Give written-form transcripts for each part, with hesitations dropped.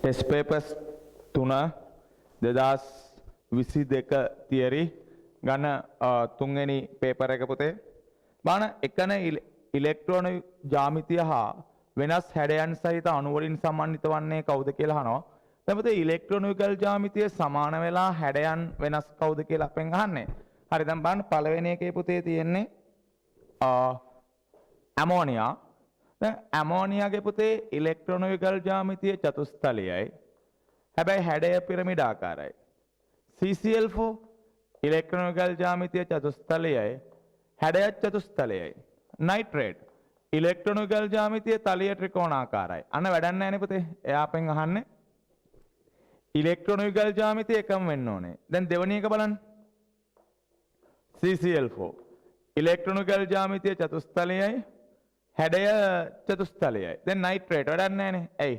Test papers 3 2022 theory ගන්න තුන්වෙනි paper එක පුතේ. බලන්න එකන ඉලෙක්ට්‍රෝන ජ්‍යාමිතිය හා වෙනස් හැඩයන් සහිත අණු වලින් සමන්විත වන්නේ කවුද කියලා අහනවා. දැන් පුතේ ඉලෙක්ට්‍රොනිකල් ජ්‍යාමිතිය සමාන වෙලා හැඩයන් වෙනස් කවුද කියලා අපෙන් අහන්නේ. හරි දැන් බලන්න පළවෙනි එකේ පුතේ තියෙන්නේ ඇමෝනියා. දැන් ඇමෝනියාගේ පුතේ ඉලෙක්ට්‍රොනිකල් ජ්‍යාමිතිය චතුස්තලයයි. හැබැයි හැඩය පිරමිඩ ආකාරයි. CCl4 ඉලෙක්ට්‍රොනිකල් ජ්‍යාමිතිය චතුස්තලයයි. හැඩය චතුස්තලයයි. නයිට්‍රේට් ඉලෙක්ට්‍රොනිකල් ජ්‍යාමිතිය තලීය ත්‍රිකෝණාකාරයි. අන්න වැඩක් නැහැ නේ පුතේ. එයා අපෙන් අහන්නේ ඉලෙක්ට්‍රොනිකල් ජ්‍යාමිතිය එකම වෙන්න ඕනේ. දැන් දෙවෙනි එක බලන්න. CCl4 ඉලෙක්ට්‍රොනිකල් ජ්‍යාමිතිය චතුස්තලයයි. හැඩය චතුස්තලයයි. දැන් නයිට්‍රේට් වැඩක් නැහැ නේ. ඇයි?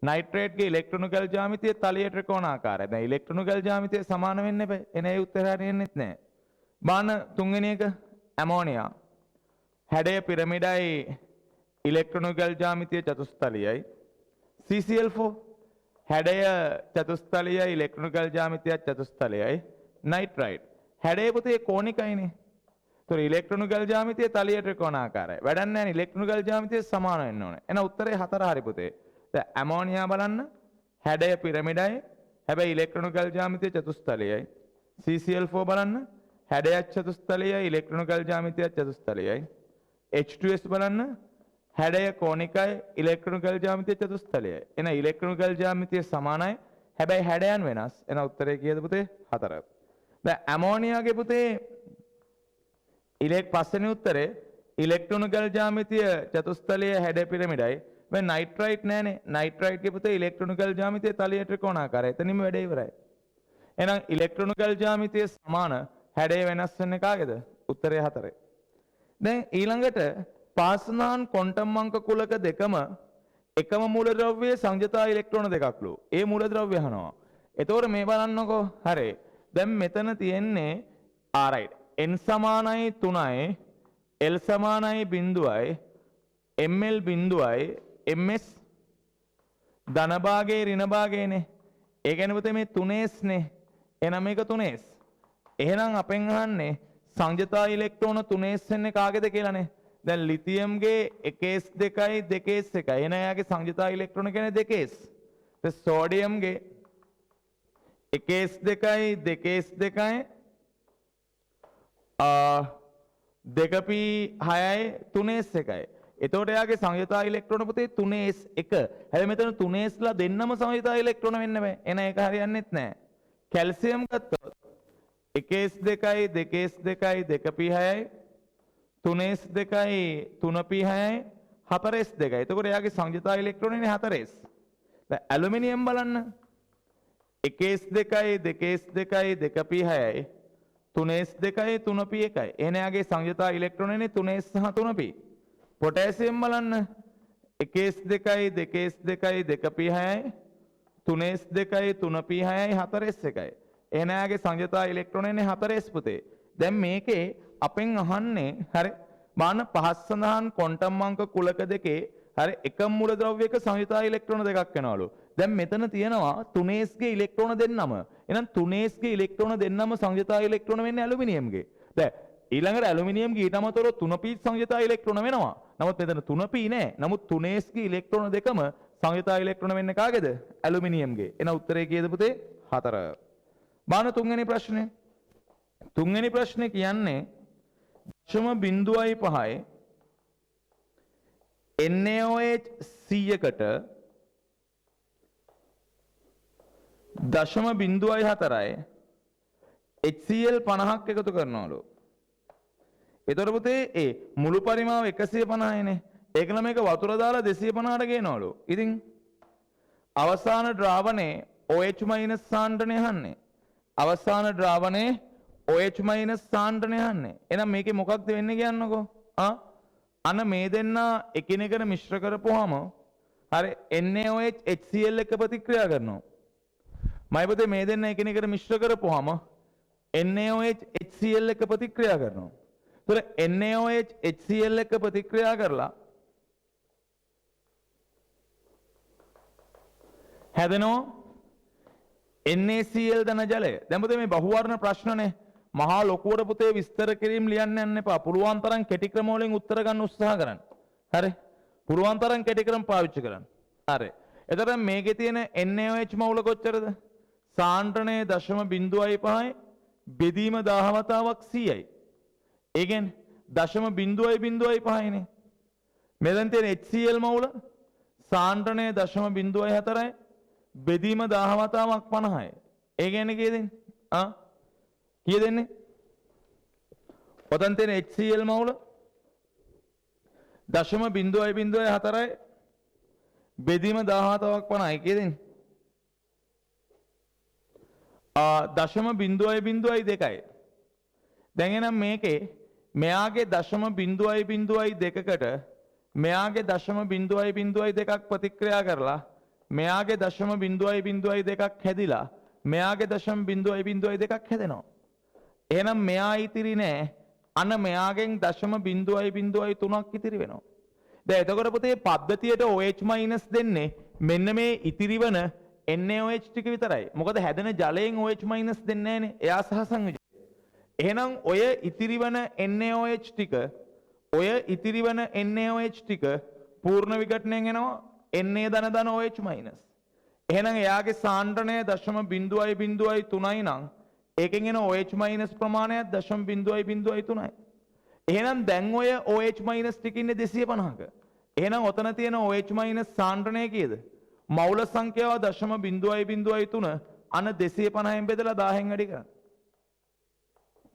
නයිට්‍රේට්ගේ ඉලෙක්ට්‍රොනිකල් ජ්‍යාමිතිය තලීය ත්‍රිකෝණාකාරයි. දැන් ඉලෙක්ට්‍රොනිකල් ජ්‍යාමිතිය සමාන වෙන්න බෑ. එනේ උත්තර හරියන්නේත් නැහැ. බාන තුන්වෙනි එක ඇමෝනියා. හැඩය පිරමිඩයි ඉලෙක්ට්‍රොනිකල් ජ්‍යාමිතිය චතුස්තලයයි. CCl4 හැඩය චතුස්තලයයි ඉලෙක්ට්‍රොනිකල් ජ්‍යාමිතිය චතුස්තලයයි. නයිට්‍රයිට් හැඩය පුතේ කෝණිකයිනේ. ඒතර ඉලෙක්ට්‍රොනිකල් ජ්‍යාමිතිය තලීය ත්‍රිකෝණාකාරයි. වැඩක් නැහැ නේ ඉලෙක්ට්‍රොනිකල් ජ්‍යාමිතිය සමාන වෙන්න ඕනේ. එහෙනම් උත්තරේ 4 හරි පුතේ. දැන් ඇමෝනියා බලන්න හැඩය පිරමිඩයි හැබැයි ඉලෙක්ට්‍රොනිකල් ජ්‍යාමිතිය චතුස්තලයයි. CCl4 බලන්න හැඩය චතුස්තලයයි ඉලෙක්ට්‍රොනිකල් ජ්‍යාමිතිය චතුස්තලයයි. H2S බලන්න හැඩය කෝණිකයි ඉලෙක්ට්‍රොනිකල් ජ්‍යාමිතිය චතුස්තලයයි. එන ඉලෙක්ට්‍රොනිකල් ජ්‍යාමිතිය සමානයි හැබැයි හැඩයන් වෙනස්. එන උත්තරේ කීයද පුතේ? 4. දැන් ඇමෝනියාගේ පුතේ පස්වෙනි උත්තරේ ඉලෙක්ට්‍රොනිකල් ජ්‍යාමිතිය චතුස්තලයේ හැඩය පිරමිඩයි. මේ නයිට්‍රයිට් නෑනේ. නයිට්‍රයිට්ගේ පුතේ ඉලෙක්ට්‍රොනිකල් ජ්‍යාමිතිය තලීය ත්‍රිකෝණාකාරයි. එතනින්ම වැඩේ ඉවරයි. එහෙනම් ඉලෙක්ට්‍රොනිකල් ජ්‍යාමිතිය සමාන හැඩය වෙනස් වෙන්නේ කාගේද? උත්තරය 4. දැන් ඊළඟට පාසනාන් ක්වොන්ටම් අංක කුලක දෙකම එකම මූලද්‍රව්‍යයේ සංයුතා ඉලෙක්ට්‍රෝන දෙකක්ලු. ඒ මූලද්‍රව්‍ය අහනවා. එතකොට මේ බලන්නකෝ. හරි. දැන් මෙතන තියෙන්නේ right. n සමානයි 3යි l සමානයි 0යි ml 0යි ms ධන භාගයේ ඍණ භාගයේනේ. ඒ කියන්නේ පුතේ මේ 3s නේ. එහෙනම් මේක 3s. එහෙනම් අපෙන් අහන්නේ සංයුතා ඉලෙක්ට්‍රෝන 3s වෙන්නේ කාගේද කියලානේ. දැන් ලිතියම්ගේ 1s 2යි 2s 1යි. එහෙනම් එයාගේ සංයුතා ඉලෙක්ට්‍රෝන කියන්නේ 2s. දැන් සෝඩියම්ගේ 1s 2යි 2s 2යි 2p6යි 3s 1යි. එතකොට එයාගේ සංයුතා ඉලෙක්ට්‍රෝන පුතේ 3s 1. හැබැයි මෙතන 3s ලා දෙන්නම සංයුතා ඉලෙක්ට්‍රෝන වෙන්න බෑ. එහෙනම් ඒක හරියන්නේත් නැහැ. කැල්සියම් ගත්තොත් 1s 2යි 2s 2යි 2p6යි 3s 2යි 3p6යි 4s 2යි. එතකොට එයාගේ සංයුතා ඉලෙක්ට්‍රෝනේ 4s. දැන් ඇලුමිනියම් බලන්න 1s 2යි 2s 2යි 2p6යි 3s 2යි 3p1යි. එහෙනම් එයාගේ සංයුතා ඉලෙක්ට්‍රෝනේ 3s සහ 3p. පොටෑසියම් බලන්න 1s 2යි 2s 2යි 2p6යි 3s 2යි 3p6යි 4s 1යි. එහෙනම් එයාගේ සංයුතා ඉලෙක්ට්‍රෝනේ 4s පුතේ. දැන් මේකේ අපෙන් අහන්නේ හරි මාන පහස් සඳහන් ක්වොන්ටම් අංක කුලක දෙකේ හරි එකම මූලද්‍රව්‍යයක සංයුතා ඉලෙක්ට්‍රෝන දෙකක් වෙනවලු. දැන් මෙතන තියෙනවා 3s ගේ ඉලෙක්ට්‍රෝන දෙන්නම. එහෙනම් 3s ගේ ඉලෙක්ට්‍රෝන දෙන්නම සංයුතා ඉලෙක්ට්‍රෝන වෙන්නේ ඇලුමිනියම්ගේ. දැන් ඊළඟට ඇලුමිනියම්ගේ ඊට අමතරව 3p සංයුතා ඉලෙක්ට්‍රෝන වෙනවා. නමුත් මෙතන 3p නෑ. නමුත් 3s ගේ ඉලෙක්ට්‍රෝන දෙකම සංයුතා ඉලෙක්ට්‍රෝන වෙන්නේ කාගේද? ඇලුමිනියම්ගේ. එහෙනම් උත්තරේ කීයද පුතේ? 4. බාන තුන්වෙනි ප්‍රශ්නේ. තුන්වෙනි ප්‍රශ්නේ කියන්නේ 0.5යි NaOH 100කට 0.4යි HCl 50ක් එකතු කරනවලු. ඒතර පුතේ ඒ මුළු පරිමාව 150යිනේ. ඒකල මේක වතුර දාලා 250ට ගේනවලු. ඉතින් අවසාන ද්‍රාවණේ OH- සාන්ද්‍රණය යන්නේ. අවසාන ද්‍රාවණේ OH- සාන්ද්‍රණය යන්නේ. එහෙනම් මේකේ මොකක්ද වෙන්නේ කියන්නකෝ. අන්න මේ දෙන්න එකිනෙකට මිශ්‍ර කරපුවාම හරි NaOH HCl එක ප්‍රතික්‍රියා කරනවා. මයි පුතේ මේ දෙන්න එකිනෙකට මිශ්‍ර කරපුවාම NaOH HCl එක ප්‍රතික්‍රියා කරනවා. ඒතර NaOH HCl එක ප්‍රතික්‍රියා කරලා හැදෙනවා NaCl ධන ජලය. දැන් පුතේ මේ බහුවර්ණ ප්‍රශ්නනේ. මහා ලොකුවට පුතේ විස්තර කිරීම ලියන්න යන්න එපා. පුළුවන් තරම් කෙටි ක්‍රම වලින් උත්තර ගන්න උත්සාහ කරන්න. හරි. පුළුවන් තරම් කෙටි ක්‍රම පාවිච්චි කරන්න. හරි. එතකොට මේකේ තියෙන NaOH මවුල කොච්චරද? සාන්ද්‍රණය 0.05යි බෙදීම 10 වතාවක් 100යි. ඒ කියන්නේ 0.05යිනේ. මෙතන තියෙන HCl මවුල සාන්ද්‍රණය 0.04යි බෙදීම 10 වතාවක් 50යි. ඒ කියන්නේ කීයද? කීයද දෙන්නේ? ඔතන තියෙන HCl මවුල 0.04යි බෙදීම 10 වතාවක් 50යි. කීයද දෙන්නේ? 0.02යි. දැන් එනම් මේකේ මෙයාගේ 0.02කට මෙයාගේ 0.02ක් ප්‍රතික්‍රියා කරලා මෙයාගේ 0.02ක් හැදිලා මෙයාගේ 0.02ක් හැදෙනවා. එහෙනම් මෙයා ඉතිරි නෑ. අන මෙයාගෙන් 0.03ක් ඉතිරි වෙනවා. දැන් එතකොට පුතේ පද්ධතියට OH- දෙන්නේ මෙන්න මේ ඉතිරි වෙන NaOH ටික විතරයි. මොකද හැදෙන ජලයෙන් OH- දෙන්නේ නෑනේ. එයා සහ සංයෝජක. එහෙනම් ඔය ඉතිරි වෙන NaOH ටික පූර්ණ විඝටනයෙන් එනවා Na ධන ධන OH-. එහෙනම් එයාගේ සාන්ද්‍රණය 0.03යි නම් ඒකෙන් එන OH- ප්‍රමාණයත් 0.03යි. එහෙනම් දැන් ඔය OH- ටික ඉන්නේ 250ක. එහෙනම් ඔතන තියෙන OH- සාන්ද්‍රණය කීයද? මවුල සංඛ්‍යාව 0.03 අන 250න් බෙදලා 1000න් වැඩි කරන්න.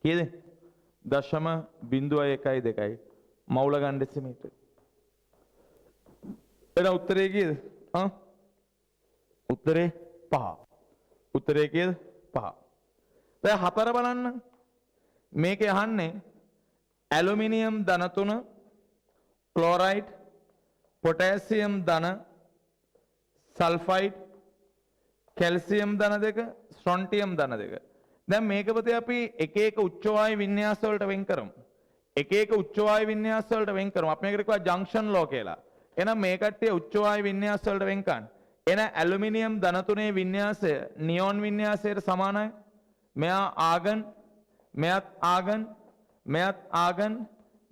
කීයද? 0.112යි මවුල ගන්න ඩෙසිමීටර්. එන උත්තරේ කීයද? උත්තරේ 5. උත්තරේ කීයද? 5. දැන් 4 බලන්න. මේකේ අහන්නේ ඇලුමිනියම් ධන 3, ක්ලෝරයිඩ්, පොටෑසියම් ධන, සල්ෆයිඩ්, කැල්සියම් ධන 2, ස්ට්‍රොන්ටියම් ධන 2. දැන් මේක පුතේ අපි එක එක උච්ච වායු වින්‍යාස වලට වෙන් කරමු. එක එක උච්ච වායු වින්‍යාස වලට වෙන් කරමු. අපි මේකට කියවා ජංක්ෂන් ලෝ කියලා. එහෙනම් මේ කට්ටිය උච්ච වායු වින්‍යාස වලට වෙන් කරන්න. එන ඇලුමිනියම් ධන 3 වින්‍යාසය නියෝන් වින්‍යාසයට සමානයි. මෙයා ආගන්, මෙයත් ආගන්, මෙයත් ආගන්,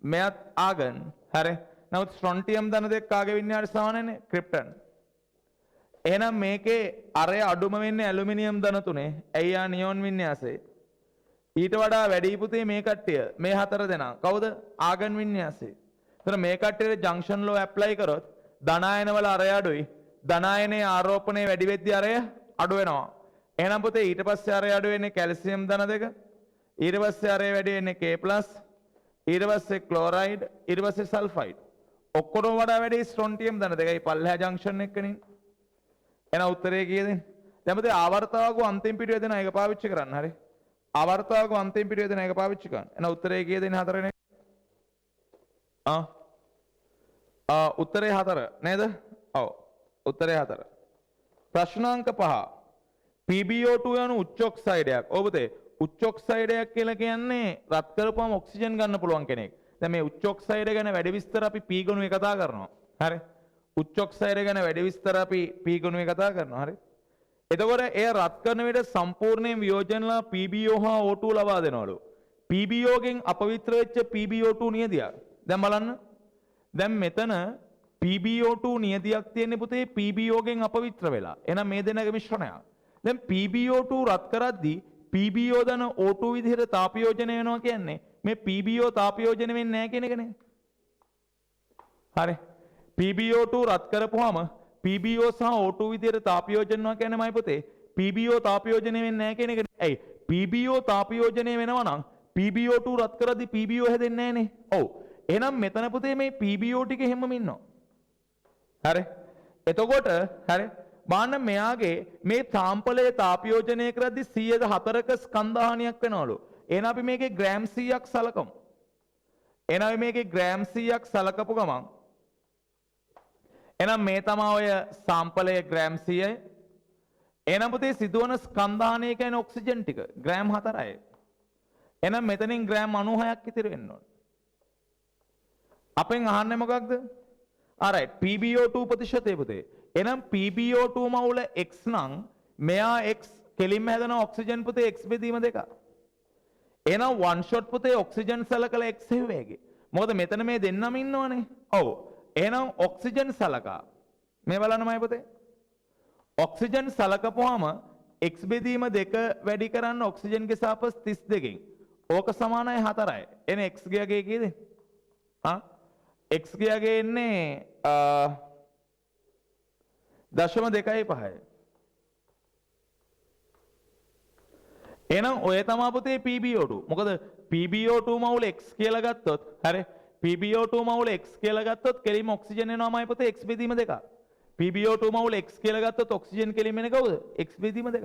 මෙයත් ආගන්. හරි. නමුත් ස්ට්‍රොන්ටියම් ධන 2 කාගේ වින්‍යාසයට සමානයිනේ? ක්‍රිප්ටන්. එහෙනම් මේකේ අරය අඩුම වෙන්නේ ඇලුමිනියම් ධන 3. ඇයි ආ නියෝන් වින්‍යාසයේ? ඊට වඩා වැඩි පුතේ මේ කට්ටිය මේ 4 දෙනා. කවුද? ආගන් වින්‍යාසයේ. එතන මේ කට්ටියට ජංක්ෂන් ලෝ ඇප්ලයි කරොත් ධනායන වල අරය අඩුයි. ධනායනයේ ආරෝපණය වැඩි වෙද්දී අරය අඩු වෙනවා. එහෙනම් පුතේ ඊට පස්සේ අරය අඩු වෙන්නේ කැල්සියම් ධන 2. ඊට පස්සේ අරය වැඩි වෙන්නේ K+. ඊට පස්සේ ක්ලෝරයිඩ්, ඊට පස්සේ සල්ෆයිඩ්. ඔක්කොම වඩා වැඩි ස්ට්‍රොන්ටියම් ධන 2යි පල්ලෙහා ජංක්ෂන් එකකනේ. එහෙනම් උත්තරේ කීයද? දැන් පුතේ ආවර්තාවක අන්තිම පිටුවේ දෙන එක පාවිච්චි කරන්න. හරි. ආවර්තාවක අන්තිම පිටුවේ දෙන එක පාවිච්චි කරන්න. එහෙනම් උත්තරේ කීයද? 4 වෙනි. උත්තරේ 4 නේද? ඔව්. උත්තරේ 4. ප්‍රශ්නාංක 5. PbO2 යන උච්ච ඔක්සයිඩයක්. ඔව් පුතේ. උච්ච ඔක්සයිඩයක් කියලා කියන්නේ රත් කරපුවම ඔක්සිජන් ගන්න පුළුවන් කෙනෙක්. දැන් මේ උච්ච ඔක්සයිඩ ගැන වැඩි විස්තර අපි P ගණුවේ කතා කරනවා. හරි. උච්ච ඔක්සයිඩ ගැන වැඩි විස්තර අපි P ගණුවේ කතා කරනවා. හරි. එතකොට එය රත් කරන විට සම්පූර්ණයෙන් වියෝජනලා PbO හා O2 ලබා දෙනවලු. PbO ගෙන් අපවිත්‍ර වෙච්ච PbO2 නියදියක්. දැන් බලන්න. දැන් මෙතන PbO2 නියදියක් තියෙන්නේ පුතේ PbO ගෙන් අපවිත්‍ර වෙලා. එහෙනම් මේ දෙන්නගේ මිශ්‍රණයක්. දැන් PbO2 රත් කරද්දී PbO ධන O2 විදිහට තාපයෝජනය වෙනවා කියන්නේ මේ PbO තාපයෝජන වෙන්නේ නැහැ කියන එකනේ. හරි. PbO2 රත් කරපුවාම PbO සහ O2 විදිහට තාපයෝජන වෙනවා කියන්නේ මයි පුතේ PbO තාපයෝජන වෙන්නේ නැහැ කියන එකනේ. ඇයි? PbO තාපයෝජනය වෙනවා නම් PbO2 රත් කරද්දී PbO හැදෙන්නේ නැහනේ. ඔව්. එහෙනම් මෙතන පුතේ මේ PbO ටික හැමම ඉන්නවා. හරි. එතකොට හරි බාන්න මෙයාගේ මේ සාම්පලයේ තාපයෝජනය කරද්දී 104ක ස්කන්ධහානියක් වෙනවලු. එහෙනම් අපි මේකේ ග්‍රෑම් 100ක් සලකමු. එහෙනම් අපි මේකේ ග්‍රෑම් 100ක් සලකපු ගමන් එහෙනම් මේ තමයි ඔය සාම්පලයේ ග්‍රෑම් 100යි. එහෙනම් පුතේ සිදුවන ස්කන්ධහානිය කියන්නේ ඔක්සිජන් ටික ග්‍රෑම් 4යි. එහෙනම් මෙතනින් ග්‍රෑම් 96ක් ඉතිරි වෙන්න ඕන. අපෙන් අහන්නේ මොකක්ද? alright PbO2 ප්‍රතිශතය පුතේ. එහෙනම් PbO2 මවුල X නම් මෙයා X කෙලින්ම හැදෙන ඔක්සිජන් පුතේ X බෙදීම 2. එහෙනම් වන් ෂොට් පුතේ ඔක්සිජන් සලකලා X හෙව්වේගේ. මොකද මෙතන මේ දෙන්නම ඉන්නවනේ. ඔව්. එහෙනම් ඔක්සිජන් සලකා. මේ බලන්නමයි පුතේ. ඔක්සිජන් සලකපුවාම X බෙදීම 2 වැඩි කරන්න ඔක්සිජන්ගේ සාපස් 32කින්. ඕක සමානයි 4යි. එන X ගියගේ කීයද? X ගියගේ එන්නේ 0.25. එහෙනම් ඔය තමයි පුතේ PbO2. මොකද PbO2 මවුල X කියලා ගත්තොත් හරි PbO2 මවුල X කියලා ගත්තොත් කෙලින්ම ඔක්සිජන් එනවාමයි පුතේ X බෙදීම 2. PbO2 මවුල X කියලා ගත්තොත් ඔක්සිජන් කෙලින්ම එන්නේ කවුද? X බෙදීම 2.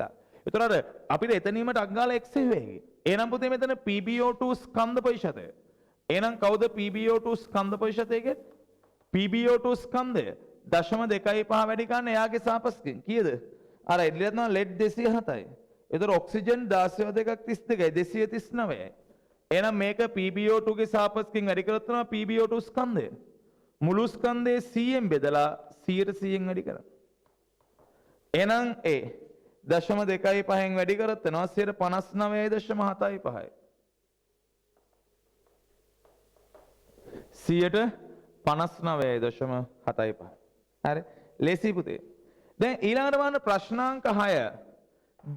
ඒතර අර අපිට එතනීම ටක් ගාලා X වෙයි. එහෙනම් පුතේ මෙතන PbO2 ස්කන්ධ ප්‍රතිශතය. එහෙනම් කවුද PbO2 ස්කන්ධ ප්‍රතිශතය කියන්නේ? PbO2 ස්කන්ධය 0.25 වැඩි කරන්න එයාගේ සාපස්කෙන් කීයද? අර එළියට නම් ලෙඩ් 207යි. ඒතර ඔක්සිජන් 16 2ක් 32යි 239යි. එහෙනම් මේක PbO2 ගේ සාපස්කෙන් වැඩි කරොත් තමයි PbO2 ස්කන්ධය. මුළු ස්කන්ධයේ 100ෙන් බෙදලා 100ෙන් වැඩි කරා. එහෙනම් A 0.25න් වැඩි කරොත් එනවා 59.75යි. 59.75. හරි. ලේසි පුතේ. දැන් ඊළඟට බලන්න ප්‍රශ්නාංක 6.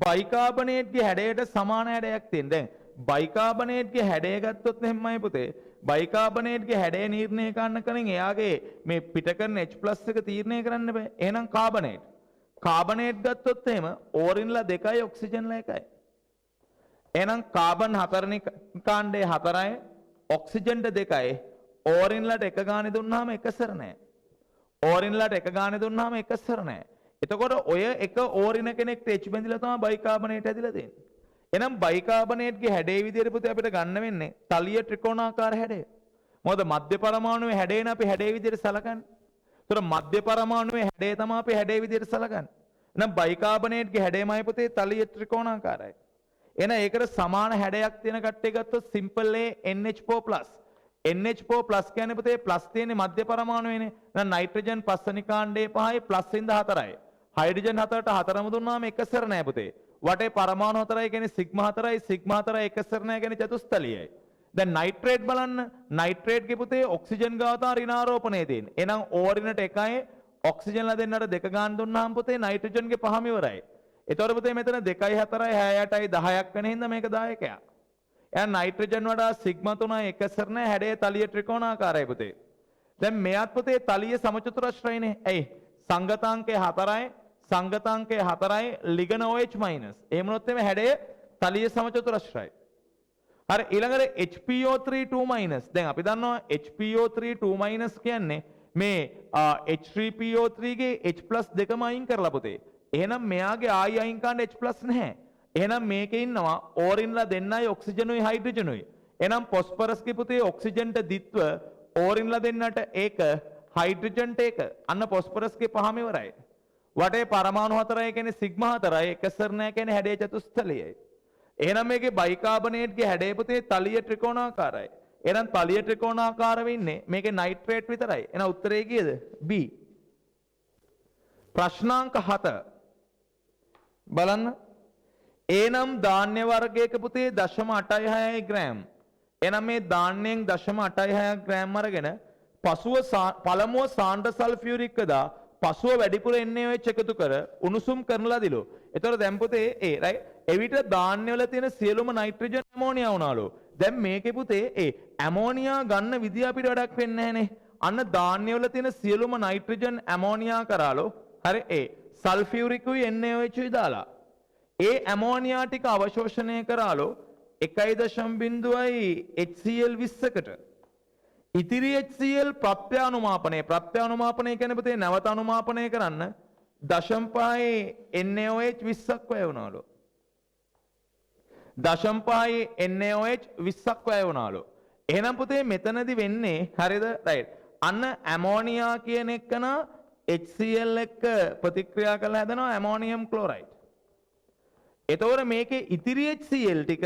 බයිකාබනේට්ගේ හැඩයට සමාන හැඩයක් තියෙන. දැන් බයිකාබනේට්ගේ හැඩය ගත්තොත් එහෙමයි පුතේ. බයිකාබනේට්ගේ හැඩය නිර්ණය කරන්න කලින් එයාගේ මේ පිට කරන H+ එක තීරණය කරන්න බෑ. එහෙනම් කාබනේට්. කාබනේට් ගත්තොත් එහෙම ඕරින්ලා 2යි ඔක්සිජන්ලා 1යි. එහෙනම් කාබන් 4 කාණ්ඩේ 4යි ඔක්සිජන්ට 2යි. ඕරින්ලාට 1 ගානේ දුන්නාම එකසර නැහැ. ඕරින්ලාට 1 ගානේ දුන්නාම එකසර නැහැ. එතකොට ඔය එක ඕරින කෙනෙක්ට H බැඳිලා තමයි බයිකාබනේට් හැදිලා තියෙන්නේ. එහෙනම් බයිකාබනේට්ගේ හැඩේ විදිහට පුතේ අපිට ගන්න වෙන්නේ තලිය ත්‍රිකෝණාකාර හැඩය. මොකද මධ්‍ය පරමාණුවේ හැඩේන අපි හැඩේ විදිහට සලකන්නේ. ඒතර මධ්‍ය පරමාණුවේ හැඩේ තමයි අපි හැඩේ විදිහට සලකන්නේ. එහෙනම් බයිකාබනේට්ගේ හැඩයමයි පුතේ තලිය ත්‍රිකෝණාකාරයි. එහෙනම් ඒකට සමාන හැඩයක් තියෙන කට්ටිය ගත්තොත් සිම්පල් A NH4+. NH4+ කියන්නේ පුතේ ප්ලස් තියෙන්නේ මධ්‍ය පරමාණුවේනේ. එහෙනම් නයිට්‍රජන් පස්වෙනි කාණ්ඩේ 5යි ප්ලස් ඉඳ 4යි. හයිඩ්‍රජන් 4ට 4ම දුන්නාම එකසර නෑ පුතේ. වටේ පරමාණු 4යි කියන්නේ සිග්මා 4යි සිග්මා 4යි එකසර නෑ කියන්නේ චතුස්තලියයි. දැන් නයිට්‍රේට් බලන්න. නයිට්‍රේට්ගේ පුතේ ඔක්සිජන් ගාථා ඍණාරෝපණය තියෙන්නේ. එහෙනම් ඕරිනට 1යි ඔක්සිජන්ලා දෙන්නට 2 ගාන දුන්නාම පුතේ නයිට්‍රජන්ගේ 5ම ඉවරයි. ඒතකොට පුතේ මෙතන 2යි 4යි 6යි 10ක් වෙන හින්දා මේක 10ක්. එහෙනම් නයිට්‍රජන් වඩා සිග්මා 3යි එකසර නෑ හැඩයේ තලිය ත්‍රිකෝණාකාරයි පුතේ. දැන් මෙයත් පුතේ තලිය සමචතුරස්‍රයිනේ. ඇයි? සංගතාංකය 4යි සංගතාංකය 4යි ලිගන OH-. එහෙම වුණොත් එමේ හැඩය තලිය සමචතුරස්‍රයි. හරි ඊළඟට HPO3 2-. දැන් අපි දන්නවා HPO3 2- කියන්නේ මේ H3PO3 ගේ H+ දෙකම අයින් කරලා පුතේ. එහෙනම් මෙයාගේ ආයි අයින් කරන්න H+ නැහැ. එහෙනම් මේකේ ඉන්නවා ඕරින්ලා දෙන්නයි ඔක්සිජනුයි හයිඩ්‍රජනුයි. එහෙනම් ෆොස්ෆරස්ගේ පුතේ ඔක්සිජන්ට දිත්ව ඕරින්ලා දෙන්නට 1 හයිඩ්‍රජන්ට 1. අන්න ෆොස්ෆරස්ගේ 5ම ඉවරයි. වටේ පරමාණු 4යි කියන්නේ සිග්මා 4යි එකසර නැහැ කියන්නේ හැඩයේ චතුස්තලයයි. එහෙනම් මේකේ බයිකාබනේට්ගේ හැඩය පුතේ තලිය ත්‍රිකෝණාකාරයි. එහෙනම් තලිය ත්‍රිකෝණාකාර වෙන්නේ මේකේ නයිට්‍රේට් විතරයි. එහෙනම් උත්තරේ කීයද? B. ප්‍රශ්නාංක 7. බලන්න. එනම් ධාන්‍ය වර්ගයක පුතේ 0.86 ග්‍රෑම්. එහෙනම් මේ ධාන්‍යයෙන් 0.86 ග්‍රෑම් අරගෙන පළමුව සාන්ද්‍ර සල්ෆියුරික් දා පසුව වැඩිපුර NaOH එකතු කර උණුසුම් කරන ලදිලු. එතකොට දැන් පුතේ රයිට් එවිට ධාන්‍ය වල තියෙන සියලුම නයිට්‍රජන් ඇමෝනියා වුණාලු. දැන් මේකේ පුතේ ඇමෝනියා ගන්න විදිය අපිට වැඩක් වෙන්නේ නැහනේ. අන්න ධාන්‍ය වල තියෙන සියලුම නයිට්‍රජන් ඇමෝනියා කරාලු. හරි සල්ෆියුරිකුයි NaOH දාලා. ඇමෝනියා ටික අවශෝෂණය කරාලු 1.0 HCl 20කට. ඉතිරි HCl ප්‍රත්‍යානුමාපනය කියන්නේ පුතේ නැවත අනුමාපනය කරන්න 0.5 NaOH 20ක් වැය වුණාලු. 0.5 NaOH 20ක් වැය වුණාලු. එහෙනම් පුතේ මෙතනදි වෙන්නේ හරිද? රයිට්. අන්න ඇමෝනියා කියන එකන HCl එක්ක ප්‍රතික්‍රියා කරලා හැදෙනවා ඇමෝනියම් ක්ලෝරයිඩ්. එතකොට මේකේ ඉතිරි HCl ටික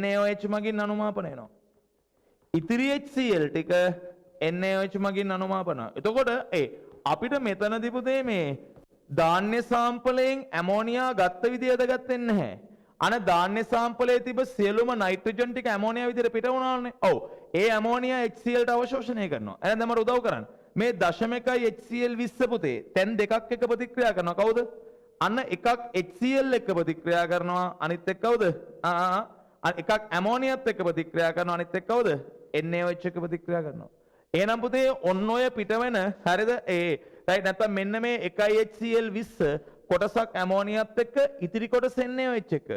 NaOH මගින් අනුමාපනය වෙනවා. ඉතිරි HCl ටික NaOH මගින් අනුමාපන. එතකොට අපිට මෙතනදී පුතේ මේ ධාන්‍ය සාම්පලයෙන් ඇමෝනියා ගත්ත විදිය වැදගත් වෙන්නේ නැහැ. අන ධාන්‍ය සාම්පලයේ තිබ්බ සියලුම නයිට්‍රජන් ටික ඇමෝනියා විදියට පිට වුණානේ. ඔව්. ඒ ඇමෝනියා HCl ට අවශෝෂණය කරනවා. එහෙනම් දැන් මට උදව් කරන්න. මේ 0.1 HCl 20 පුතේ තැන් දෙකක් එක ප්‍රතික්‍රියා කරනවා. කවුද? අන්න එකක් HCl එක්ක ප්‍රතික්‍රියා කරනවා. අනිත් එක කවුද? එකක් ඇමෝනියත් එක්ක ප්‍රතික්‍රියා කරනවා. අනිත් එක කවුද? NaOH එක්ක ප්‍රතික්‍රියා කරනවා. එහෙනම් පුතේ ඔන්න ඔය පිට වෙන හරිද? රයිට් නැත්නම් මෙන්න මේ 1HCl 20 කොටසක් ඇමෝනියත් එක්ක ඉතිරි කොටස NaOH එක්ක.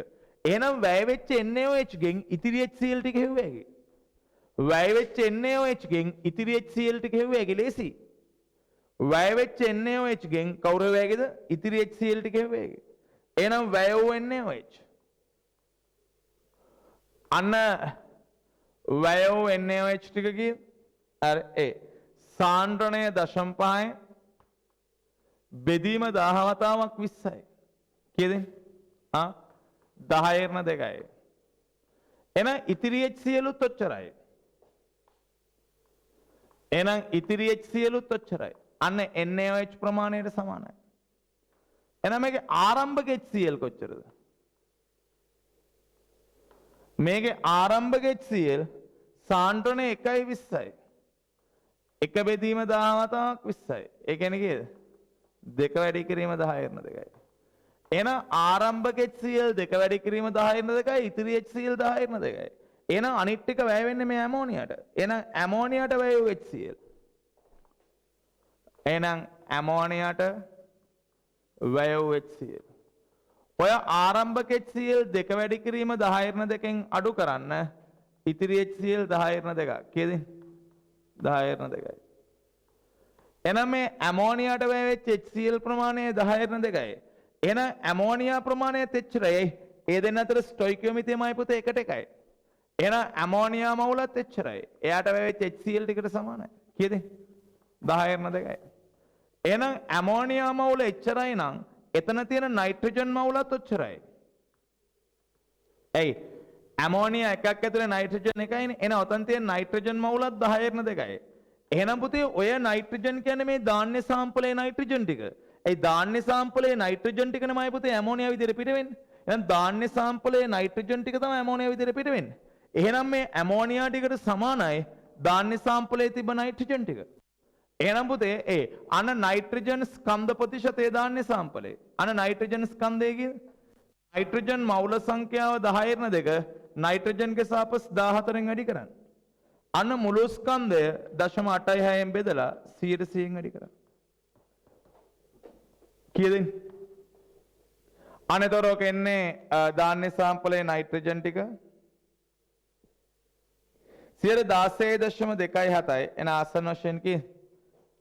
එහෙනම් වැය වෙච්ච NaOH ගෙන් ඉතිරි HCl ටික හෙව්වේගේ. වැය වෙච්ච NaOH ගෙන් ඉතිරි HCl ටික හෙව්වේගේ ලේසි. වැය වෙච්ච NaOH ගෙන් කවුරු හෙව්වේගේද? ඉතිරි HCl ටික හෙව්වේගේ. එහෙනම් වැය වූ NaOH. අන්න වැය වූ NaOH ටික කිය අර සාන්ද්‍රණය 0.5 බෙදීම 10 වතාවක් 20යි. කීයද? 10/2යි. එහෙනම් ඉතිරි HCl උත් ඔච්චරයි. එහෙනම් ඉතිරි HCl උත් ඔච්චරයි. අන්න NaOH ප්‍රමාණයට සමානයි. එහෙනම් මේකේ ආරම්භක HCl කොච්චරද? මේකේ ආරම්භක HCl සාන්ද්‍රණය 1/20යි. එක බෙදීම 10 වතාවක් 20යි. ඒ කියන්නේ කීයද? දෙක වැඩි කිරීම 10/2යි. එහෙනම් ආරම්භක HCl දෙක වැඩි කිරීම 10/2යි ඉතිරි HCl 10/2යි. එහෙනම් අනිත් ටික වැය වෙන්නේ මේ ඇමෝනියාට. එහෙනම් ඇමෝනියාට වැය වූ HCl. එහෙනම් ඇමෝනියාට වැය වූ HCl. ඔය ආරම්භක HCl දෙක වැඩි කිරීම 10/2න් අඩු කරන්න ඉතිරි HCl 10/2. කීයද? 10/2යි. එහෙනම් මේ ඇමෝනියාට වැය වෙච්ච HCl ප්‍රමාණය 10/2යි. එහෙනම් ඇමෝනියා ප්‍රමාණයත් එච්චරයි. ඒ දෙන්න අතර ස්ටොයිකියෝමීටරයමයි පුතේ එකට එකයි. එහෙනම් ඇමෝනියා මවුලත් එච්චරයි. එයාට වැය වෙච්ච HCl ටිකට සමානයි. කීයද? 10/2යි. එහෙනම් ඇමෝනියා මවුල එච්චරයි නම් එතන තියෙන නයිට්‍රජන් මවුලත් ඔච්චරයි. එයි ඇමෝනියා එකක් ඇතුලේ නයිට්‍රජන් එකයිනේ. එහෙනම් ඔතන තියෙන නයිට්‍රජන් මවුලත් 10/2යි. එහෙනම් පුතේ ඔය නයිට්‍රජන් කියන්නේ මේ ධාන්‍ය සාම්පලයේ නයිට්‍රජන් ටික. ඒ ධාන්‍ය සාම්පලයේ නයිට්‍රජන් ටිකනමයි පුතේ ඇමෝනියා විදිහට පිට වෙන්නේ. එහෙනම් ධාන්‍ය සාම්පලයේ නයිට්‍රජන් ටික තමයි ඇමෝනියා විදිහට පිට වෙන්නේ. එහෙනම් මේ ඇමෝනියා ටිකට සමානයි ධාන්‍ය සාම්පලයේ තිබ්බ නයිට්‍රජන් ටික. එහෙනම් පුතේ අන නයිට්‍රජන් ස්කන්ධ ප්‍රතිශතය ධාන්‍ය සාම්පලයේ. අන නයිට්‍රජන් ස්කන්ධය කියන්නේ නයිට්‍රජන් මවුල සංඛ්‍යාව 10/2 නයිට්‍රජන්ගේ සාපස් 14න් වැඩි කරන්න. අන්න මුළු ස්කන්ධය 0.86න් බෙදලා 100%න් වැඩි කරන්න. කීයද? අනතරෝක එන්නේ ධාන්‍ය සාම්පලයේ නයිට්‍රජන් ටික 16.27යි. එන ආසන්න වශයෙන් කී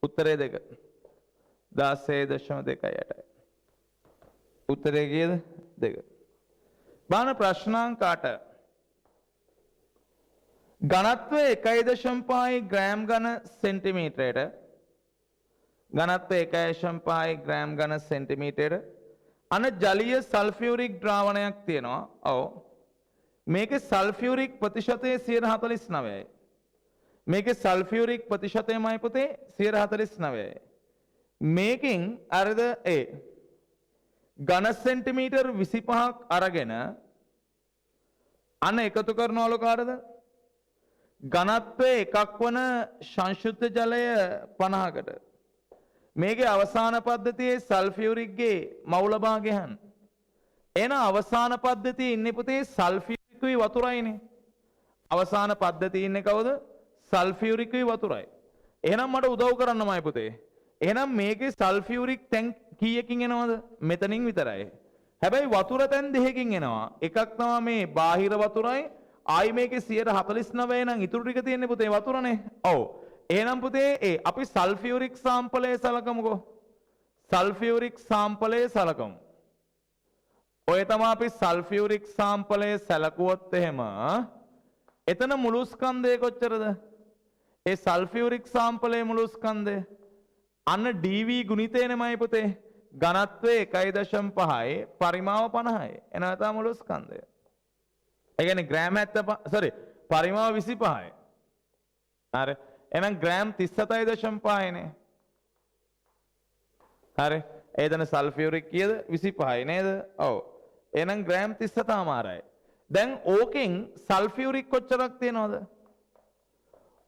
උත්තරේ 2. 16.28යි. උත්තරේ කීයද? 2. බාන ප්‍රශ්නාංක 8. ඝනත්වය 1.5 ග්‍රෑම් ඝන සෙන්ටිමීටරයට ඝනත්වය 1.5 ග්‍රෑම් ඝන සෙන්ටිමීටරයට අන ජලීය සල්ෆියුරික් ද්‍රාවණයක් තියෙනවා. ඔව්. මේකේ සල්ෆියුරික් ප්‍රතිශතය 49යි. මේකේ සල්ෆියුරික් ප්‍රතිශතයමයි පුතේ 49යි. මේකෙන් අරද ඝන සෙන්ටිමීටර් 25ක් අරගෙන අන එකතු කරනවලු කාටද? ඝනත්වය එකක් වන සංශුද්ධ ජලය 50කට. මේකේ අවසාන පද්ධතියේ සල්ෆියුරික්ගේ මවුල භාගය හන්. එන අවසාන පද්ධතියේ ඉන්නේ පුතේ සල්ෆියුරිකුයි වතුරයිනේ. අවසාන පද්ධතියේ ඉන්නේ කවුද? සල්ෆියුරිකුයි වතුරයි. එහෙනම් මට උදව් කරන්නමයි පුතේ. එහෙනම් මේකේ සල්ෆියුරික් තැන් කීයකින් එනවද? මෙතනින් විතරයි. හැබැයි වතුර තැන් දෙකකින් එනවා. එකක් තමයි මේ බාහිර වතුරයි. ආයි මේකේ 49 නම් ඉතුරු ටික තියෙන්නේ පුතේ වතුරනේ. ඔව්. එහෙනම් පුතේ අපි සල්ෆියුරික් සාම්පලයේ සලකමුකෝ. සල්ෆියුරික් සාම්පලයේ සලකමු. ඔය තමයි අපි සල්ෆියුරික් සාම්පලයේ සැලකුවොත් එහෙම එතන මුළු ස්කන්ධය කොච්චරද? ඒ සල්ෆියුරික් සාම්පලයේ මුළු ස්කන්ධය අන්න dv ගුණිතයනමයි පුතේ. ඝනත්වය 1.5යි පරිමාව 50යි. එනවා තමයි මුළු ස්කන්ධය. ඒ කියන්නේ ග්‍රෑම් 75 පරිමාව 25යි. හරි. එහෙනම් ග්‍රෑම් 37.5නේ. හරි. එතන සල්ෆියුරික් කීයද? 25යි නේද? ඔව්. එහෙනම් ග්‍රෑම් 37මාරයි. දැන් ඕකෙන් සල්ෆියුරික් කොච්චරක් තියෙනවද?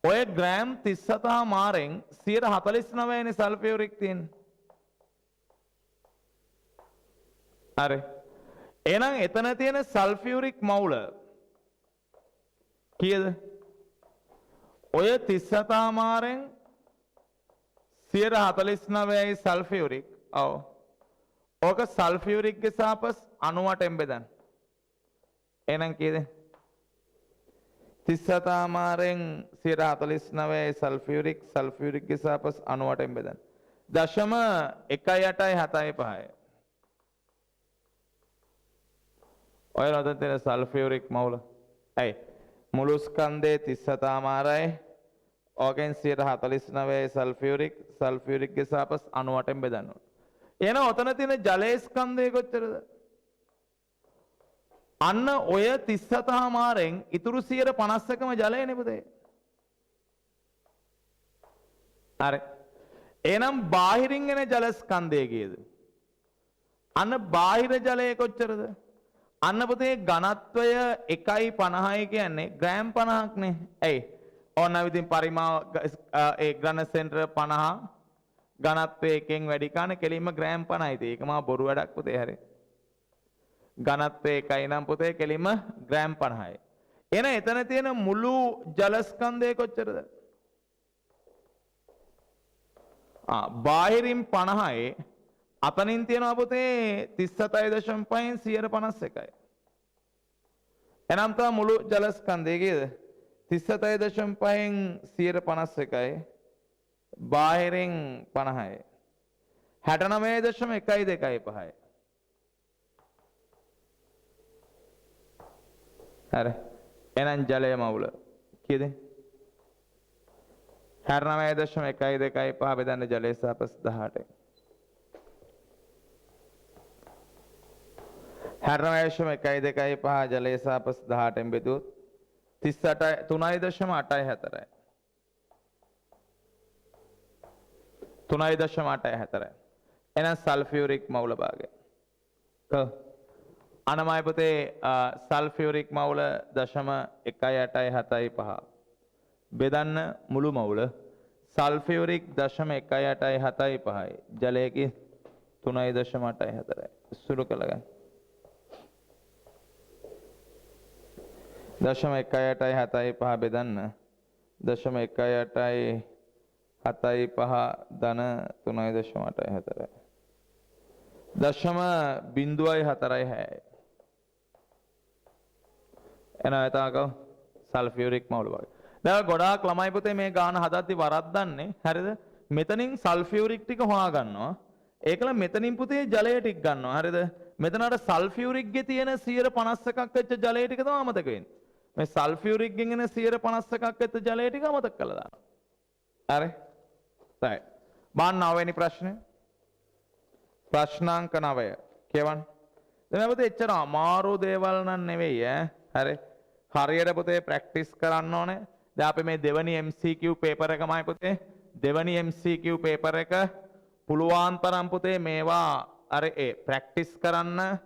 ඔය ග්‍රෑම් 37මාරෙන් 149 නේ සල්ෆියුරික් තියෙන්නේ. හරි. එහෙනම් එතන තියෙන සල්ෆියුරික් මවුල කීයද? ඔය 37මාරෙන් 149යි සල්ෆියුරික්. ඔව්. ඕක සල්ෆියුරික්ගේ සාපස් 98ෙන් බෙදන්න. එහෙනම් කීයද? 37මාරෙන් 149යි සල්ෆියුරික්ගේ සාපස් 98ෙන් බෙදන්න. 0.1875. ඔය රොතෙන් තියෙන සල්ෆියුරික් මවුල. ඇයි? මුළු ස්කන්ධේ 37මාරයි. ඕකෙන් 149යි සල්ෆියුරික්ගේ සාපස් 98ෙන් බෙදන්න ඕන. එහෙනම් ඔතන තියෙන ජලයේ ස්කන්ධය කොච්චරද? අන්න ඔය 37මාරෙන් ඉතුරු 151ම ජලයනේ පුතේ. හරි. එහෙනම් බාහිරින් එන ජල ස්කන්ධය කීයද? අන්න බාහිර ජලය කොච්චරද? අන්න පුතේ ඝනත්වය 1.50 කියන්නේ ග්‍රෑම් 50ක් නේ. ඇයි? ඕන විදිහින් පරිමාව ඒ ඝන සෙන්ටර් 50 ඝනත්වය එකෙන් වැඩි කරන කෙලින්ම ග්‍රෑම් 50යි. ඒක මා බොරු වැඩක් පුතේ හරි. ඝනත්වය 1යි නම් පුතේ කෙලින්ම ග්‍රෑම් 50යි. එහෙනම් එතන තියෙන මුළු ජල ස්කන්ධය කොච්චරද? බාහිරින් 50යි අතනින් තියෙනවා පුතේ 37.5න් 151යි. එනම් තව මුළු ජල ස්කන්ධය කීයද? 37.5න් 151යි. බාහිරින් 50යි. 69.125යි. හරි. එහෙනම් ජලය මවුල කීයද? 69.125 බෙදන්න ජලයේ සාපස් 18යි. 69.125 ජලයේ සාපස් 18න් බෙදුවොත් 3.84යි. 3.84යි. එහෙනම් සල්ෆියුරික් මවුල භාගය. අනමයි පුතේ සල්ෆියුරික් මවුල 0.1875 බෙදන්න මුළු මවුල සල්ෆියුරික් 0.1875යි. ජලයේ 3.84යි. සුළු කළගන්න. 0.1875 බෙදන්න 0.1875 ධන 3.84යි. 0.04යි. එනවා එතනකෝ සල්ෆියුරික් මවුල වගේ. දැන් ගොඩාක් ළමයි පුතේ මේ ගාන හදද්දි වරද්දන්නේ. හරිද? මෙතනින් සල්ෆියුරික් ටික හොයා ගන්නවා. ඒකල මෙතනින් පුතේ ජලය ටික ගන්නවා. හරිද? මෙතන අර සල්ෆියුරික්ගේ තියෙන 151ක් වෙච්ච ජලය ටික තමයි අමතක වෙන්නේ. මේ සල්ෆියුරික්ගෙන් එන 151ක් වෙච්ච ජලය ටික අමතක කරලා දානවා. හරි? right. බාන්න 9 වෙනි ප්‍රශ්නේ. ප්‍රශ්නාංක 9. කියවන්න. දැන් පුතේ එච්චර අමාරු දේවල් නන් නෙවෙයි ඈ. හරි? හරියට පුතේ ප්‍රැක්ටිස් කරන්න ඕනේ. දැන් අපි මේ දෙවනි MCQ පේපර් එකමයි පුතේ. දෙවනි MCQ පේපර් එක පුළුවන් තරම් පුතේ මේවා අර ඒ ප්‍රැක්ටිස් කරන්න.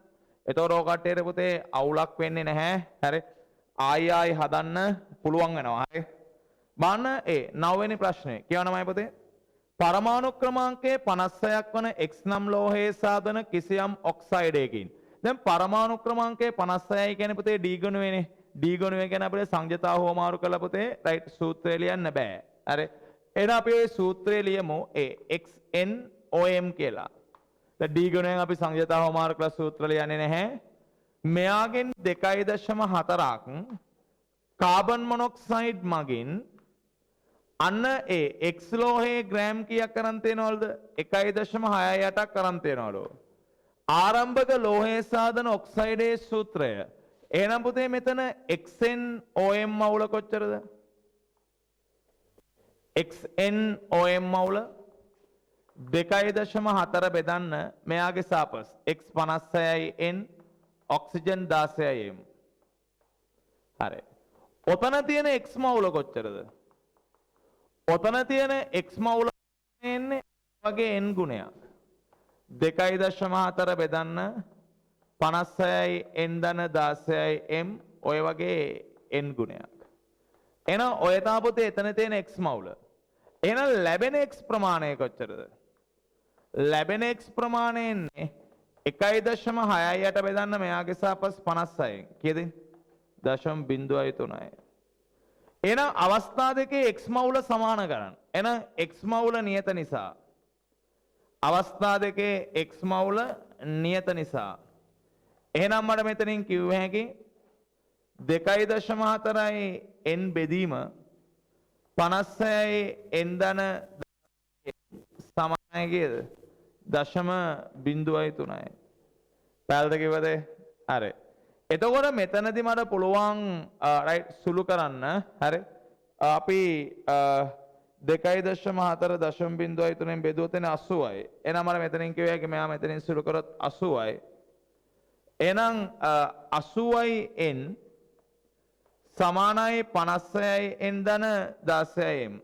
එතකොට ඔය කට්ටියට පුතේ අවුලක් වෙන්නේ නැහැ. හරි? ආයි හදන්න පුළුවන් වෙනවා. හරි? බලන්න 9 වෙනි ප්‍රශ්නේ. කියවනමයි පුතේ. පරමාණු ක්‍රමාංකයේ 56ක් වන X නම් ලෝහයේ සාධන කිසියම් ඔක්සයිඩයකින්. දැන් පරමාණු ක්‍රමාංකයේ 56යි කියන්නේ පුතේ D ගුණයනේ. D ගුණය කියන්නේ අපිට සංජතාව හොමාරු කරලා පුතේ රයිට් සූත්‍රය ලියන්න බෑ. හරි? එහෙනම් අපි ওই සූත්‍රය ලියමු XNOM කියලා. දැන් D ගුණයෙන් අපි සංජතාව හොමාරු කරලා සූත්‍ර ලියන්නේ නැහැ. මෙයාගෙන් 2.4ක් කාබන් මොනොක්සයිඩ් මගින් අන්න X ලෝහයේ ග්‍රෑම් කීයක් කරන් තියනවලුද? 1.68ක් කරන් තියනවලු. ආරම්භක ලෝහයේ සාධන ඔක්සයිඩයේ සූත්‍රය. එහෙනම් පුතේ මෙතන XNOM මවුල කොච්චරද? XNOM මවුල 2.4 බෙදන්න මෙයාගේ සාපස් X 56යි N ඔක්සිජන් 16යි M. හරි. ඔතන තියෙන X මවුල කොච්චරද? ඔතන තියෙන X මවුල එන්නේ වගේ N ගුණයක්. 2.4 බෙදන්න 56යි n ධන 16යි m ඔය වගේ n ගුණයක්. එහෙනම් ඔය තාපොතේ එතන තියෙන x මවුල. එහෙනම් ලැබෙන x ප්‍රමාණය කොච්චරද? ලැබෙන x ප්‍රමාණය එන්නේ 1.68 බෙදන්න මෙයාගේ සාපස් 56න්. කීයද? 0.03යි. එහෙනම් අවස්ථා දෙකේ x මවුල සමාන කරන්න. එහෙනම් x මවුල නියත නිසා අවස්ථා දෙකේ x මවුල නියත නිසා එහෙනම් මට මෙතනින් කිව්ව හැකි 2.4යි n බෙදීම 56යි n ධන සමානයි කීයද? 0.03යි. පැහැදිලිද කිව්වද? හරි. එතකොට මෙතනදී මට පුළුවන් රයිට් සුළු කරන්න. හරි. අපි 2.4 0.03න් බෙදුවොත් එන්නේ 80යි. එහෙනම් මට මෙතනින් කිව්ව හැකි මෙයා මෙතනින් සුළු කරොත් 80යි. එහෙනම් 80යි n සමානයි 56යි n ධන 16යි m.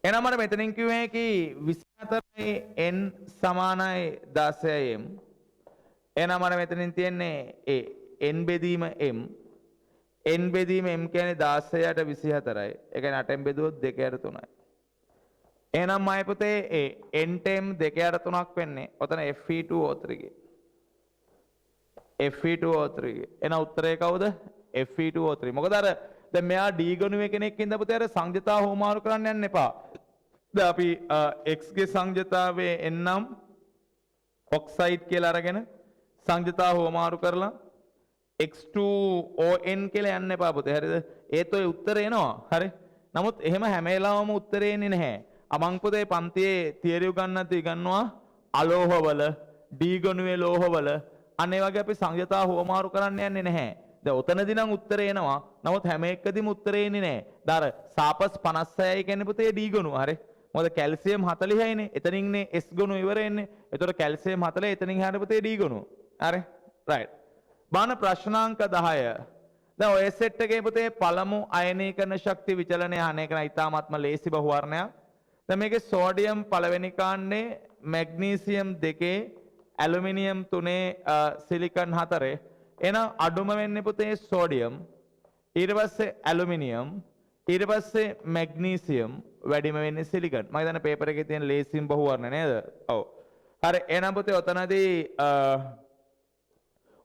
එහෙනම් මට මෙතනින් කිව්ව හැකි 24යි n සමානයි 16යි m. එහෙනම් මට මෙතනින් තියෙන්නේ n බෙදීම m. n බෙදීම m කියන්නේ 16ට 24යි. ඒ කියන්නේ 8න් බෙදුවොත් 2/3යි. එහෙනම් මම පුතේ n ටෙම් 2/3ක් වෙන්නේ. ඔතන Fe2O3 ගේ. Fe2O3 ගේ. එහෙනම් උත්තරේ කවුද? Fe2O3. මොකද අර දැන් මෙයා D ගණුවේ කෙනෙක් ඉඳලා පුතේ අර සංජ්‍යතාව හොමාරු කරන්න යන්න එපා. දැන් අපි x ගේ සංජ්‍යතාවයේ n නම් ඔක්සයිඩ් කියලා අරගෙන සංජ්‍යතාව හොමාරු කරලා X2ON කියලා යන්න එපා පුතේ. හරිද? ඒත් ඔය උත්තරේ එනවා. හරි. නමුත් එහෙම හැම වෙලාවම උත්තරේ එන්නේ නැහැ. අමං පුතේ පන්තියේ තියරි උගන්වද්දී ඉගන්නවා අලෝහවල D ගණුවේ ලෝහවල අනේ වගේ අපි සංයතාව හොමාරු කරන්න යන්නේ නැහැ. දැන් උතනදී නම් උත්තරේ එනවා. නමුත් හැම එකදීම උත්තරේ එන්නේ නැහැ. දාර සාපස් 56යි කියන්නේ පුතේ D ගණුව. හරි. මොකද කැල්සියම් 40යිනේ. එතනින්නේ S ගණුව ඉවර එන්නේ. ඒතකොට කැල්සියම් 40 එතනින් හැරෙ පුතේ D ගණුව. හරි. රයිට්. බාන ප්‍රශ්නාංක 10. දැන් ඔය සෙට් එකේ පුතේ පළමු අයනීකරණ ශක්ති විචලනය අහන එක නම් ඉතාමත්ම ලේසි බහුවර්ණයක්. දැන් මේකේ සෝඩියම් පළවෙනි කාණ්ඩේ, මැග්නීසියම් 2, ඇලුමිනියම් 3, සිලිකන් 4. එහෙනම් අඩුම වෙන්නේ පුතේ සෝඩියම්, ඊට පස්සේ ඇලුමිනියම්, ඊට පස්සේ මැග්නීසියම්, වැඩිම වෙන්නේ සිලිකන්. මම හිතන්නේ පේපර් එකේ තියෙන ලේසිම බහුවර්ණ නේද? ඔව්. හරි. එහෙනම් පුතේ ඔතනදී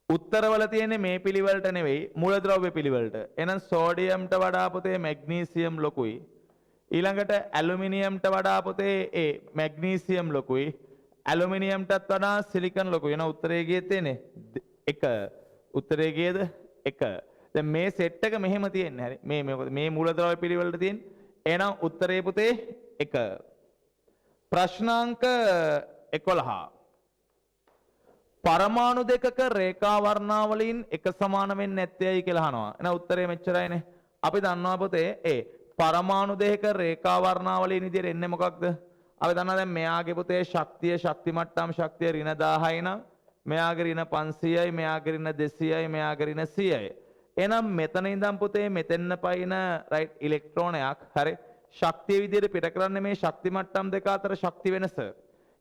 උත්තරවල තියෙන්නේ මේ පිළිවෙලට නෙවෙයි මූලද්‍රව්‍ය පිළිවෙලට. එහෙනම් සෝඩියම්ට වඩා පුතේ මැග්නීසියම් ලොකුයි. ඊළඟට ඇලුමිනියම්ට වඩා පුතේ මැග්නීසියම් ලොකුයි. ඇලුමිනියම්ටත් වඩා සිලිකන් ලොකුයි. එහෙනම් උත්තරේ ගියේ තියෙන්නේ 1. උත්තරේ ගියේද 1. දැන් මේ සෙට් එක මෙහෙම තියෙන්නේ. හරි. මේ මූලද්‍රව්‍ය පිළිවෙලට තියෙන්නේ. එහෙනම් උත්තරේ පුතේ 1. ප්‍රශ්නාංක 11. පරමාණු දෙකක රේඛා වර්ණාවලීන් එක සමාන වෙන්නේ නැත්තේයි කියලා අහනවා. එහෙනම් උත්තරේ මෙච්චරයිනේ. අපි දන්නවා පුතේ පරමාණු දෙකක රේඛා වර්ණාවලීන් විදිහට එන්නේ මොකක්ද? අපි දන්නවා දැන් මෙයාගේ පුතේ ශක්තිය ශක්ති මට්ටම් ශක්තිය ඍණ 1000යි නම් මෙයාගේ ඍණ 500යි, මෙයාගේ ඍණ 200යි, මෙයාගේ ඍණ 100යි. එහෙනම් මෙතන ඉඳන් පුතේ මෙතෙන්න පයින් රයිට් ඉලෙක්ට්‍රෝනයක් හරි ශක්තිය විදිහට පිට කරන්නේ මේ ශක්ති මට්ටම් දෙක අතර ශක්ති වෙනස.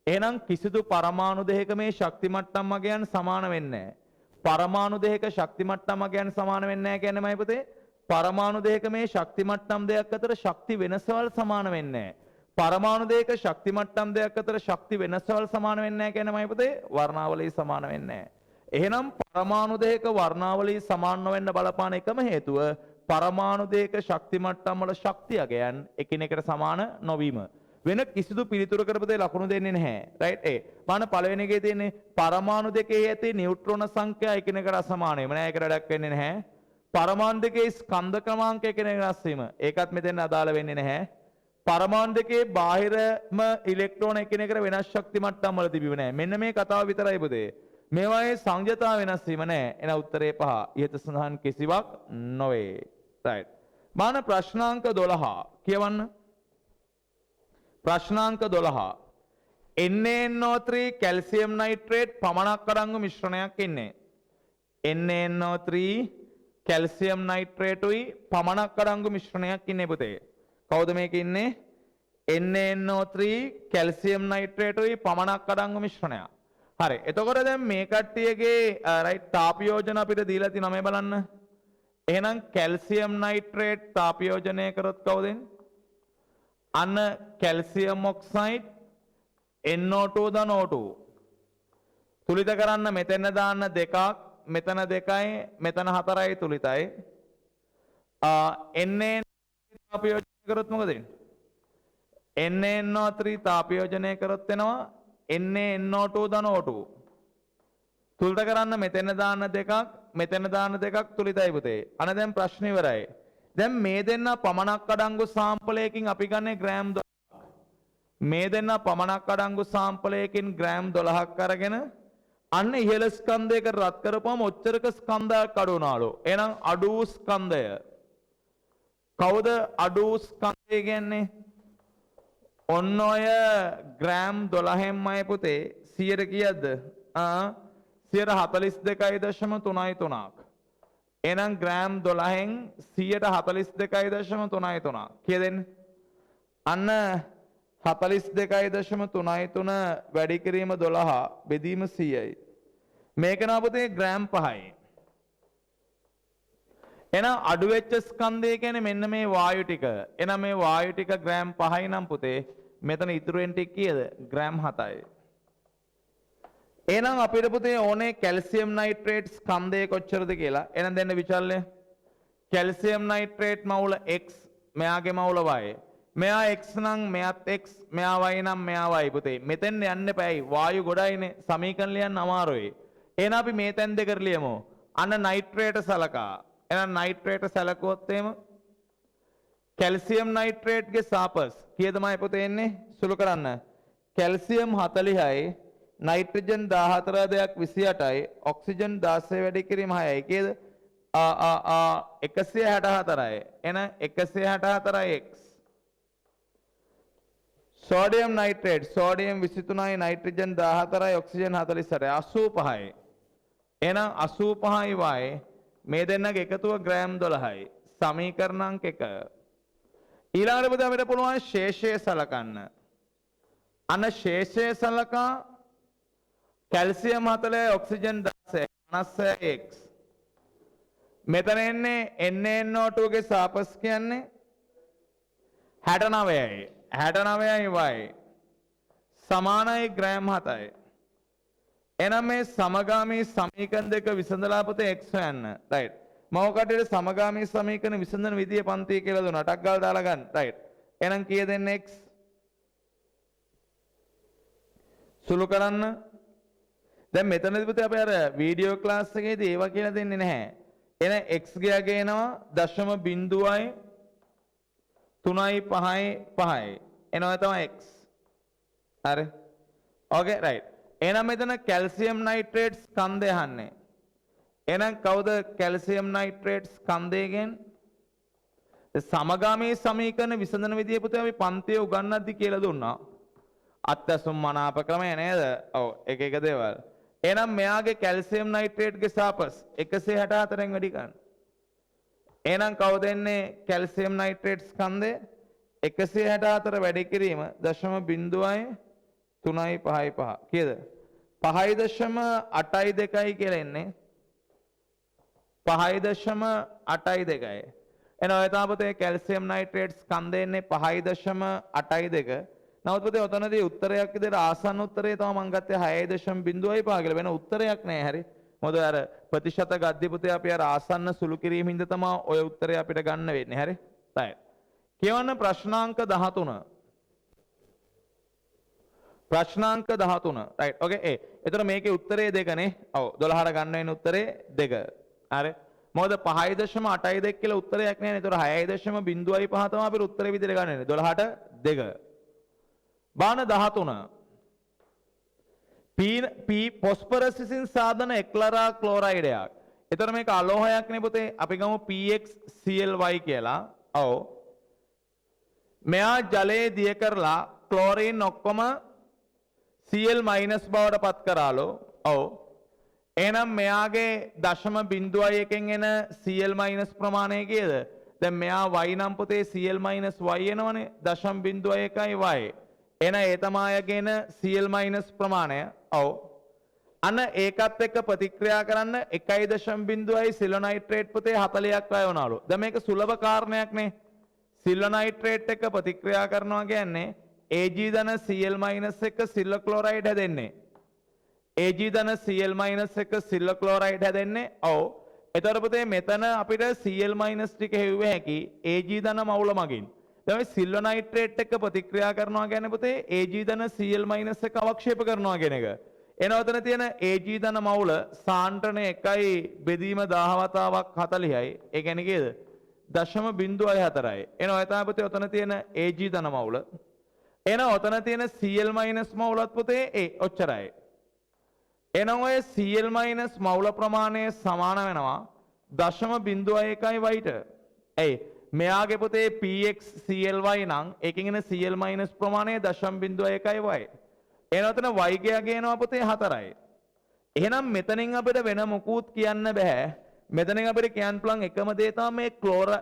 එහෙනම් කිසිදු පරමාණු දෙකක මේ ශක්ති මට්ටම් මගයන් සමාන වෙන්නේ නැහැ. පරමාණු දෙකක ශක්ති මට්ටම් මගයන් සමාන වෙන්නේ නැහැ කියන්නේ මයි පුතේ පරමාණු දෙකක මේ ශක්ති මට්ටම් දෙකක් අතර ශක්ති වෙනසවල් සමාන වෙන්නේ නැහැ. පරමාණු දෙකක ශක්ති මට්ටම් දෙකක් අතර ශක්ති වෙනසවල් සමාන වෙන්නේ නැහැ කියන්නේ මයි පුතේ වර්ණාවලී සමාන වෙන්නේ නැහැ. එහෙනම් පරමාණු දෙකක වර්ණාවලී සමාන නොවෙන්න බලපාන එකම හේතුව පරමාණු දෙකක ශක්ති මට්ටම් වල ශක්ති අගයන් එකිනෙකට සමාන නොවීම. වෙන කිසිදු පිළිතුරකට පුතේ ලකුණු දෙන්නේ නැහැ. රයිට් බලන්න පළවෙනි එකේ තියෙන්නේ පරමාණු දෙකේ ඇති නියුට්‍රෝන සංඛ්‍යා එකිනෙකට අසමානයි. මම ඒකට වැඩක් වෙන්නේ නැහැ. පරමාණු දෙකේ ස්කන්ධ ක්‍රමාංක එකිනෙකට අස්සීම. ඒකත් මෙතෙන් අදාළ වෙන්නේ නැහැ. පරමාණු දෙකේ බාහිරම ඉලෙක්ට්‍රෝන එකිනෙකට වෙනස් ශක්ති මට්ටම් වල තිබෙන්නේ නැහැ. මෙන්න මේ කතාව විතරයි පුතේ. මේවායේ සංජාතන වෙනස් වීම නැහැ. එන උත්තරේ 5. ඉහත සඳහන් කිසිවක් නොවේ. රයිට්. මාන ප්‍රශ්නාංක 12 කියවන්න. ප්‍රශ්නාංක 12. NaNO3 කැල්සියම් නයිට්‍රේට් පමණක් අඩංගු මිශ්‍රණයක් ඉන්නේ. NaNO3 කැල්සියම් නයිට්‍රේටුයි පමණක් අඩංගු මිශ්‍රණයක් ඉන්නේ පුතේ. කවුද මේක ඉන්නේ? NaNO3 කැල්සියම් නයිට්‍රේටුයි පමණක් අඩංගු මිශ්‍රණයක්. හරි. එතකොට දැන් මේ කට්ටියගේ රයිට් තාප යෝජන අපිට දීලා තියෙනවා මේ බලන්න. එහෙනම් කැල්සියම් නයිට්‍රේට් තාප යෝජනය කරොත් කවුද එන්නේ? අන්න කැල්සියම් ඔක්සයිඩ් NO2 ද NO2 තුලිත කරන්න මෙතන දාන්න දෙකක් මෙතන දෙකයි මෙතන හතරයි තුලිතයි NaN තාප යෝජනය කරොත් මොකද වෙන්නේ NaNO3 තාප යෝජනය කරොත් එනවා NaNO2 ද NO2 තුලිත කරන්න මෙතන දාන්න දෙකක් මෙතන දාන්න දෙකක් තුලිතයි පුතේ අන දැන් ප්‍රශ්න ඉවරයි දැන් මේ දෙන්න පමණක් අඩංගු සාම්පලයකින් අපි ගන්නේ ග්‍රෑම් 12ක් මේ දෙන්න පමණක් අඩංගු සාම්පලයකින් ග්‍රෑම් 12ක් අරගෙන අන්න ඉහළ ස්කන්ධයක රත් කරපුවම ඔච්චරක ස්කන්ධයක් අඩු වුණාලු එහෙනම් අඩු ස්කන්ධය කවුද අඩු ස්කන්ධය කියන්නේ ඔන්න ඔය ග්‍රෑම් 12න්මයි පුතේ 100ට කීයක්ද 42.33ක් එහෙනම් ග්‍රෑම් 12න් 42.33 කීයද අන්න 42.33 වැඩි කිරීම 12 බෙදීම 100යි මේක නා පුතේ ග්‍රෑම් 5යි එහෙනම් අඩු වෙච්ච ස්කන්ධය කියන්නේ මෙන්න මේ වායු ටික එහෙනම් මේ වායු ටික ග්‍රෑම් 5යි නම් පුතේ මෙතන ඉතුරු වෙන ටික කීයද ග්‍රෑම් 7යි එහෙනම් අපිට පුතේ ඕනේ කැල්සියම් නයිට්‍රේට් ස්කන්ධය කොච්චරද කියලා එහෙනම් දෙන්න විචල්ය කැල්සියම් නයිට්‍රේට් මවුල x මෙයාගේ මවුල y මෙයා x නම් මෙයාත් x මෙයා y නම් මෙයා y පුතේ මෙතෙන් යන්න එපායි වායු ගොඩයිනේ සමීකරණ ලියන්න අමාරුයි එහෙනම් අපි මේ තැන් දෙක ලියමු අන්න නයිට්‍රේට සලකා එහෙනම් නයිට්‍රේට සැලකුවොත් එහෙම කැල්සියම් නයිට්‍රේට් ගේ සාපස් කීයදමයි පුතේ එන්නේ සුළු කරන්න කැල්සියම් 40යි නයිට්‍රජන් 14 දෙයක් 28යි ඔක්සිජන් 16 වැඩි කිරීම 6යි කීයද 164යි එහෙනම් 164යි x සෝඩියම් නයිට්‍රේට් සෝඩියම් 23යි නයිට්‍රජන් 14යි ඔක්සිජන් 48යි 85යි එහෙනම් 85යි y මේ දෙන්නගේ එකතුව ග්‍රෑම් 12යි සමීකරණ අංක 1 ඊළඟට පුතේ අපිට පුළුවන් ශේෂය සලකන්න අන්න ශේෂය සලකා කැල්සියම් 40 ඔක්සිජන් 16 56x මෙතන එන්නේ NaNO2 ගේ සාපස් කියන්නේ 69යි 69යි y සමානයි ග්‍රෑම් 7යි එහෙනම් මේ සමගාමී සමීකරණ දෙක විසඳලා පුතේ x හොයන්න රයිට් මම කටේට සමගාමී සමීකරණ විසඳන විදිය පන්තිය කියලා දුන්නා ටක් ගාලා දාලා ගන්න රයිට් එහෙනම් කීයද එන්නේ x සුළු කරන්න දැන් මෙතනදී පුතේ අපි අර වීඩියෝ ක්ලාස් එකේදී ඒවා කියලා දෙන්නේ නැහැ එහෙනම් x ගියාගේ එනවා 0.0යි 3යි 5යි 5යි එනවා තමයි x හරි ඕකේ රයිට් එහෙනම් මෙතන කැල්සියම් නයිට්‍රේට් ස්කන්ධය අහන්නේ එහෙනම් කවුද කැල්සියම් නයිට්‍රේට් ස්කන්ධය කියන්නේ සමගාමී සමීකරණ විසඳන විදිය පුතේ අපි පන්තියේ උගන්වද්දි කියලා දුන්නා අත්‍යසම් මනාප ක්‍රමය නේද ඔව් එක එක දේවල් එහෙනම් මෙයාගේ කැල්සියම් නයිට්‍රේට් ගේ සාපස් 164න් වැඩි කරන්න එහෙනම් කවුද එන්නේ කැල්සියම් නයිට්‍රේට් ස්කන්ධය 164 වැඩි කිරීම 0.0යි 3යි 5යි 5 කීයද 5.82යි කියලා එන්නේ 5.82 එහෙනම් ඔය තමයි පුතේ කැල්සියම් නයිට්‍රේට් ස්කන්ධය එන්නේ 5.82 නමුත් පුතේ ඔතනදී උත්තරයක් විදිහට ආසන්න උත්තරේ තමයි මම ගත්තේ 6.05 කියලා වෙන උත්තරයක් නෑ හරි මොකද අර ප්‍රතිශත ගද්දි පුතේ අපි අර ආසන්න සුළු කිරීම හින්දා තමයි ඔය උත්තරේ අපිට ගන්න වෙන්නේ හරි right කියවන්න ප්‍රශ්නාංක 13 ප්‍රශ්නාංක 13 right okay එතන මේකේ උත්තරේ දෙකනේ ඔව් 12ට ගන්න වෙන උත්තරේ දෙක හරි මොකද 5.82 කියලා උත්තරයක් නෑනේ ඒතර 6.05 තමයි අපිට උත්තරේ විදිහට ගන්න වෙන්නේ 12ට 2 බාන 13 P phosphorus විසින් සාදන එක්ලරා ක්ලෝරයිඩයක්. ඒතර මේක අලෝහයක් නේ පුතේ. අපි ගමු PXClY කියලා. ඔව්. මෙයා ජලයේ දිය කරලා ක්ලෝරින් ඔක්කොම Cl- බවට පත් කරාලෝ. ඔව්. එහෙනම් මෙයාගේ 0.1 එන Cl- ප්‍රමාණය කීයද? දැන් මෙයා y නම් පුතේ Cl - y එනවනේ 0.1යි y. එන ඒ තමයි යගෙන Cl - ප්‍රමාණය. ඔව්. අන්න ඒකත් එක්ක ප්‍රතික්‍රියා කරන්න 1.0යි සිල්වර් නයිට්‍රේට් පුතේ 40ක් වැය වුණාලු. දැන් මේක සුලභ කාරණයක් නේ. සිල්වර් නයිට්‍රේට් එක්ක ප්‍රතික්‍රියා කරනවා කියන්නේ Ag ධන Cl - එක සිල්වර් ක්ලෝරයිඩ් හැදෙන්නේ. Ag ධන Cl - එක සිල්වර් ක්ලෝරයිඩ් හැදෙන්නේ. ඔව්. එතකොට පුතේ මෙතන අපිට Cl - ටික හෙව්ව හැකි Ag ධන මවුල මගින්. දැන් මේ සිල්වර් නයිට්‍රේට් එක්ක ප්‍රතික්‍රියා කරනවා කියන්නේ පුතේ Ag ධන Cl - එක අවක්ෂේප කරනවා කියන එක. එනවතන තියෙන Ag ධන මවුල සාන්ද්‍රණය 1යි බෙදීම 10 වතාවක් 40යි. ඒ කියන්නේ කීයද? 0.04යි. එනවා තමයි පුතේ ඔතන තියෙන Ag ධන මවුල. එන ඔතන තියෙන Cl - මවුලත් පුතේ ඔච්චරයි. එනම් ඔය Cl - මවුල ප්‍රමාණය සමාන වෙනවා 0.1යි y ට. ඇයි? මෙයාගේ පුතේ px Cly නම් එකකින් එන Cl - ප්‍රමාණය 0.1යි y. එනවතන y ගේනවා පුතේ 4යි. එහෙනම් මෙතනින් අපිට වෙන මොකුත් කියන්න බෑ. මෙතනින් අපිට කියන්න පුළුවන් එකම දේ තමයි මේ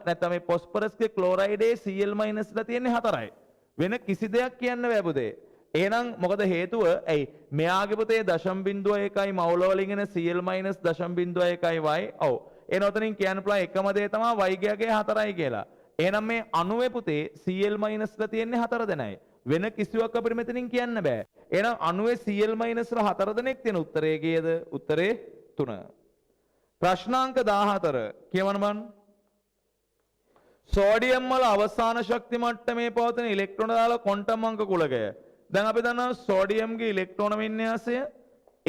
නැත්නම් මේ පොස්පරස්ගේ ක්ලෝරයිඩේ Cl - ලා තියෙන්නේ 4යි. වෙන කිසි දෙයක් කියන්න බෑ පුතේ. එහෙනම් මොකද හේතුව? ඇයි? මෙයාගේ පුතේ 0.1යි මවුල වලින් එන Cl - 0.1යි y. ඔව්. එනවතනින් කියන්න පුළුවන් එකම දේ තමයි y ගගේ 4යි කියලා. එහෙනම් මේ අණුවේ පුතේ Cl - ලා තියෙන්නේ 4 දෙනයි. වෙන කිසිවක් අපිට මෙතනින් කියන්න බෑ. එහෙනම් අණුවේ Cl - ලා 4 දෙනෙක් තියෙන උත්තරේ කීයද? උත්තරේ 3. ප්‍රශ්නාංක 14 කියවන්න බං. සෝඩියම් වල අවසාන ශක්ති මට්ටමේ පවතින ඉලෙක්ට්‍රෝන දාල ක්වොන්ටම් අංක කුලකය. දැන් අපි දන්නවා සෝඩියම්ගේ ඉලෙක්ට්‍රෝන වින්‍යාසය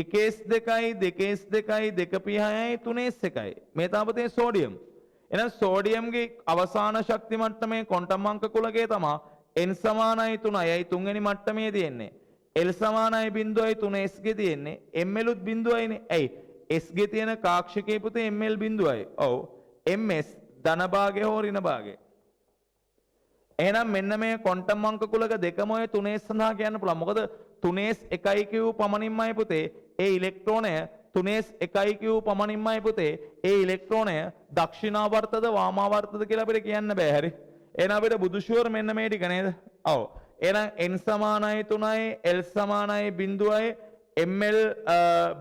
1s2යි 2s2යි 2p6යි 3s1යි. මේ තමයි සෝඩියම්. එහෙනම් සෝඩියම්ගේ අවසාන ශක්ති මට්ටමේ ක්වොන්ටම් අංක කුලකය තමයි n සමානයි 3යි තුන්වෙනි මට්ටමේ තියෙන්නේ. l සමානයි 0යි 3s ගේ තියෙන්නේ. ml උත් 0යිනේ. ඇයි? s ගේ තියෙන කාක්ෂිකයේ පුතේ ml 0යි. ඔව්. ms ධන භාගය හෝ ඍණ භාගය. එහෙනම් මෙන්න මේ ක්වොන්ටම් අංක කුලක දෙකම ඔය 3s සඳහා කියන්න පුළුවන්. මොකද 3s 1යි කියූ පමණින්මයි පුතේ ඒ ඉලෙක්ට්‍රෝනය 3s 1යි කියූ පමණින්මයි පුතේ ඒ ඉලෙක්ට්‍රෝනය දක්ෂිණාවර්තද වාමාවර්තද කියලා අපිට කියන්න බෑ. හරි. එහෙනම් අපිට බුදු ෂුවර් මෙන්න මේ ටික නේද? ඔව්. එහෙනම් n සමානයි 3යි l සමානයි 0යි ml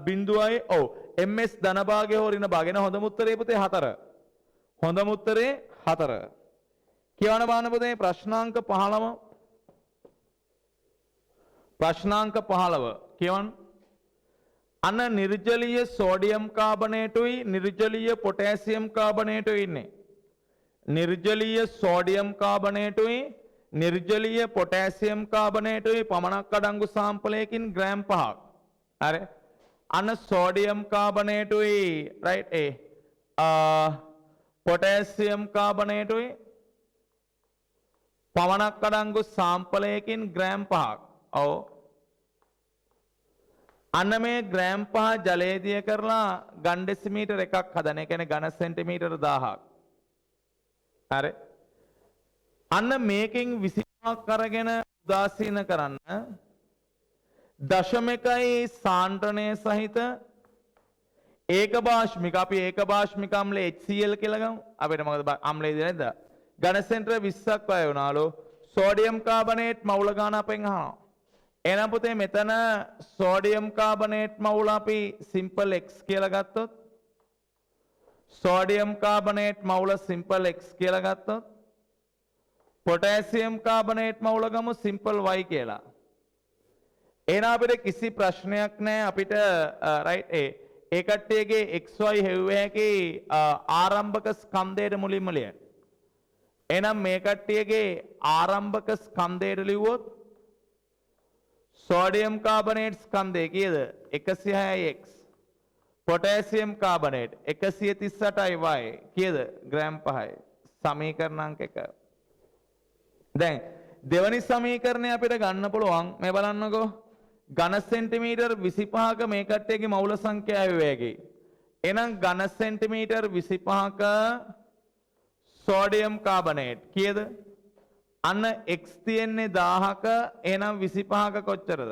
0යි. ඔව්. ms ධන භාගය හෝ ඍණ භාගය. එන හොඳම උත්තරේ පුතේ 4. හොඳම උත්තරේ 4. කියවන බාන පුතේ ප්‍රශ්නාංක 15. ප්‍රශ්නාංක 15 කියවන්න. අන්න නිර්ජලීය සෝඩියම් කාබනේටුයි නිර්ජලීය පොටෑසියම් කාබනේටුයි ඉන්නේ. නිර්ජලීය සෝඩියම් කාබනේටුයි නිර්ජලීය පොටෑසියම් කාබනේටුයි පමණක් අඩංගු සාම්පලයකින් ග්‍රෑම් 5ක්. හරි. අන්න සෝඩියම් කාබනේටුයි රයිට් පොටෑසියම් කාබනේටුයි පමණක් අඩංගු සාම්පලයකින් ග්‍රෑම් 5ක්. ඔව්. අන්න මේ ග්‍රෑම් 5 ජලයේ දිය කරලා ඝන ඩෙසිමීටර් එකක් හදන. ඒ කියන්නේ ඝන සෙන්ටිමීටර 1000ක්. හරි. අන්න මේකෙන් 25ක් අරගෙන උදාසීන කරන්න දශමිකයි සාන්ද්‍රණය සහිත ඒකභාෂ්මික අපි ඒකභාෂ්මික අම්ල HCl කියලා ගමු. අපිට මොකද අම්ලය දෙන්නේ නැද්ද? ඝන සෙන්ටර් 20ක් වය වුණාලු. සෝඩියම් කාබනේට් මවුල ගන්න අපෙන් අහනවා. එහෙනම් පුතේ මෙතන සෝඩියම් කාබනේට් මවුල අපි සිම්පල් x කියලා ගත්තොත් සෝඩියම් කාබනේට් මවුල සිම්පල් x කියලා ගත්තොත් පොටෑසියම් කාබනේට් මවුල ගමු සිම්පල් y කියලා. එහෙනම් අපිට කිසි ප්‍රශ්නයක් නැහැ අපිට රයිට් ඒ කට්ටියගේ xy හෙව්ව හැකි ආරම්භක ස්කන්ධයට මුලින්ම ලියන්න. එහෙනම් මේ කට්ටියගේ ආරම්භක ස්කන්ධයට ලිව්වොත් සෝඩියම් කාබනේට් ස්කන්ධය කීයද? 106යි x. පොටෑසියම් කාබනේට් 138යි y. කීයද? ග්‍රෑම් 5යි. සමීකරණ අංක 1. දැන් දෙවනි සමීකරණය අපිට ගන්න පුළුවන් මේ බලන්නකෝ. ඝන සෙන්ටිමීටර් 25ක මේ කට්ටියගේ මවුල සංඛ්‍යාව වේගයි. එහෙනම් ඝන සෙන්ටිමීටර් 25ක සෝඩියම් කාබනේට් කීයද? අන්න x තියෙන්නේ 1000ක එහෙනම් 25ක කොච්චරද?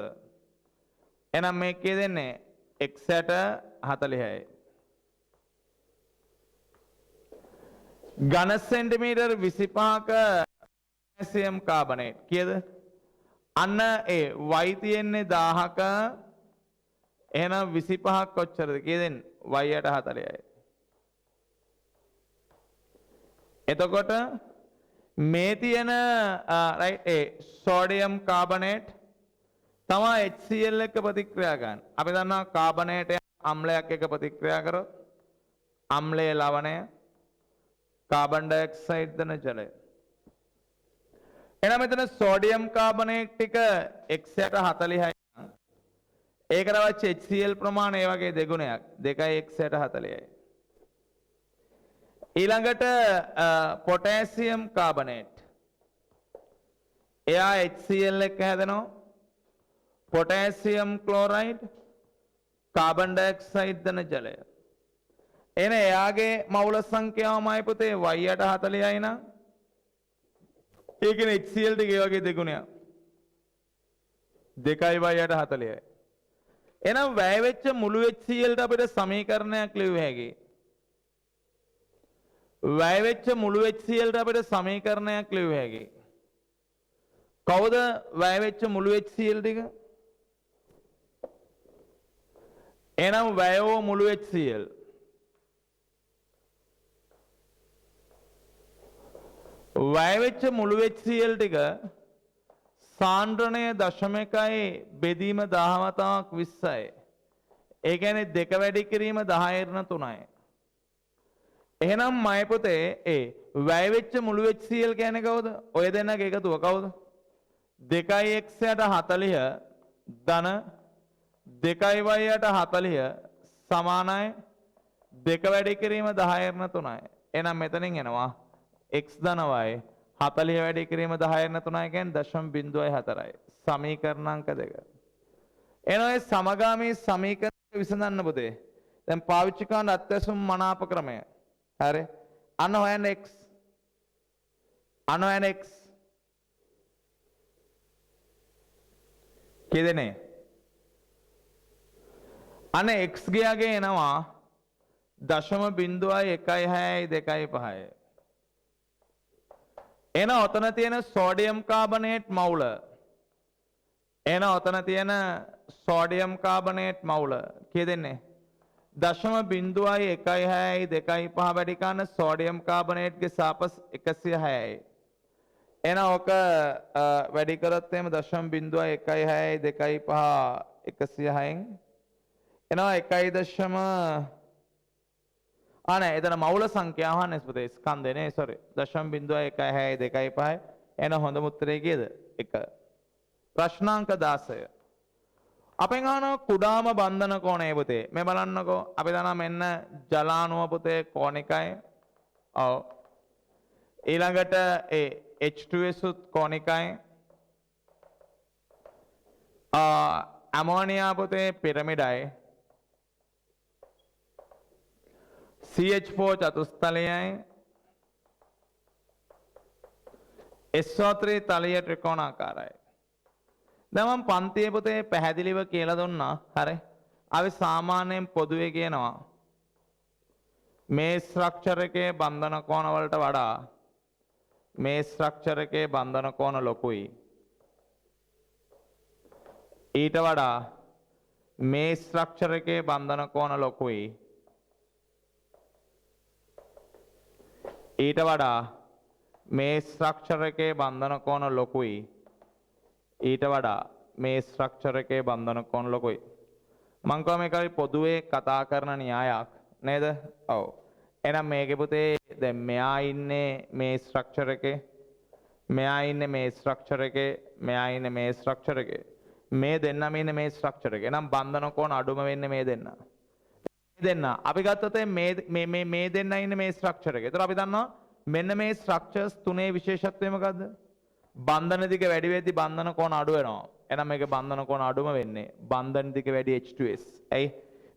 එහෙනම් මේ කී දෙන්නේ x ට 40යි. ඝන සෙන්ටිමීටර් 25ක මැග්නීසියම් කාබනේට් කීයද? අන්න ඒ y තියෙන්නේ 1000ක එහෙනම් 25ක් කොච්චරද? කීයද? y යට 40යි. එතකොට මේ තියෙන රයිට් ඒ සෝඩියම් කාබනේට් තමයි HCl එක්ක ප්‍රතික්‍රියා ගන්න. අපි දන්නවා කාබනේට් අම්ලයක් එක්ක ප්‍රතික්‍රියා කරොත් අම්ලයේ ලවණය කාබන් ඩයොක්සයිඩ් දන ජලය. එහෙනම් මෙතන සෝඩියම් කාබනේට් ටික x යට 40යි. ඒකට අවශ්‍ය HCl ප්‍රමාණය ඒ වගේ දෙගුණයක් 2යි x යට 40යි. ඊළඟට පොටෑසියම් කාබනේට්. එයා HCl එක හැදෙනවා. පොටෑසියම් ක්ලෝරයිඩ් කාබන් ඩයොක්සයිඩ් දන ජලය. එන එයාගේ මවුල සංඛ්‍යාවමයි පුතේ y යට 40යි නම් ඒ කියන්නේ HCl ටික ඒ වගේ දෙගුණයක්. 2යි y යට 40යි. එහෙනම් වැය වෙච්ච මුළු HCl ට අපිට සමීකරණයක් ලියුව හැකියි. වැය වෙච්ච මුළු HCl ට අපිට සමීකරණයක් ලියුව හැකියි. කවුද වැය වෙච්ච මුළු HCl ටික? එහෙනම් වැයෝ මුළු HCl. වැය වෙච්ච මුළු HCl ටික සාන්ද්‍රණය 0.1 බෙදීම 10 වතාවක් 20යි. ඒ කියන්නේ 2 වැඩි කිරීම 10/3යි. එහෙනම් මය පුතේ ඒ වැය වෙච්ච මුළු HCl කියන්නේ කවුද? ඔය දෙන්නගේ එකතුව කවුද? 2x යට 40 ධන 2y යට 40 සමානයි 2 වැඩි කිරීම 10/3යි. එහෙනම් මෙතනින් එනවා x ධන y 40 වැඩි කිරීම 10/3යි කියන්නේ 0.04යි. සමීකරණාංක 2. එනවා ඒ සමගාමී සමීකරණ විසඳන්න පුතේ. දැන් පාවිච්චි කරන අත්‍යසම් මනාප ක්‍රමය. හරි. අන්න හොයන්න x. අන්න හොයන්න x. කීයදනේ? අන්න x ගියාගේ එනවා 0.162.5. එන ඔතන තියෙන සෝඩියම් කාබනේට් මවුල. එන ඔතන තියෙන සෝඩියම් කාබනේට් මවුල. කීයදනේ? 0.162.5 වැඩි කරන සෝඩියම් කාබනේට්ගේ සාපස් 106යි. එන ඕක වැඩි කරොත් එහෙම 0.162.5 106න් එනවා 1. නෑ එතන මවුල සංඛ්‍යාව අහන්නේ පුතේ ස්කන්ධේ නේ සෝරි 0.162.5 එන හොඳම උත්තරේ කීයද? 1. ප්‍රශ්නාංක 16. අපෙන් අහනවා කුඩාම බන්ධන කෝණය පුතේ. මේ බලන්නකෝ අපි දන්නා මෙන්න ජලාණුව පුතේ කෝණිකයි. ඔව්. ඊළඟට ඒ H2S උත් කෝණිකයි. ඇමෝනියා පුතේ පිරමිඩයි. CH4 චතුස්තලයයි. SO3 තලය ත්‍රිකෝණාකාරයි. දැන් මම පන්තියේ පුතේ පැහැදිලිව කියලා දුන්නා. හරි. අපි සාමාන්‍යයෙන් පොදුවේ කියනවා මේ ස්ට්‍රක්චර් එකේ බන්ධන කෝණ වලට වඩා මේ ස්ට්‍රක්චර් එකේ බන්ධන කෝණ ලොකුයි. ඊට වඩා මේ ස්ට්‍රක්චර් එකේ බන්ධන කෝණ ලොකුයි. ඊට වඩා මේ ස්ට්‍රක්චර් එකේ බන්ධන කෝණ ලොකුයි. ඊට වඩා මේ ස්ට්‍රක්චර් එකේ බන්ධන කෝණ ලොකුයි. මං කව මේක අපි පොදුවේ කතා කරන න්‍යායක් නේද? ඔව්. එහෙනම් මේකේ පුතේ දැන් මෙයා ඉන්නේ මේ ස්ට්‍රක්චර් එකේ. මෙයා ඉන්නේ මේ ස්ට්‍රක්චර් එකේ. මෙයා ඉන්නේ මේ ස්ට්‍රක්චර් එකේ. මේ දෙන්නම ඉන්නේ මේ ස්ට්‍රක්චර් එකේ. එහෙනම් බන්ධන කෝණ අඩුම වෙන්නේ මේ දෙන්න. දෙන්න අපි ගත්තොත් මේ දෙන්න ඉන්නේ මේ ස්ට්‍රක්චර් එකේ. ඒතර අපි දන්නවා මෙන්න මේ ස්ට්‍රක්චර්ස් තුනේ විශේෂත්වය මොකද්ද? බන්ධන දිග වැඩි වෙද්දි බන්ධන කෝණ අඩු වෙනවා. එහෙනම් මේකේ බන්ධන කෝණ අඩුම වෙන්නේ බන්ධන දිග වැඩි H2S. ඇයි?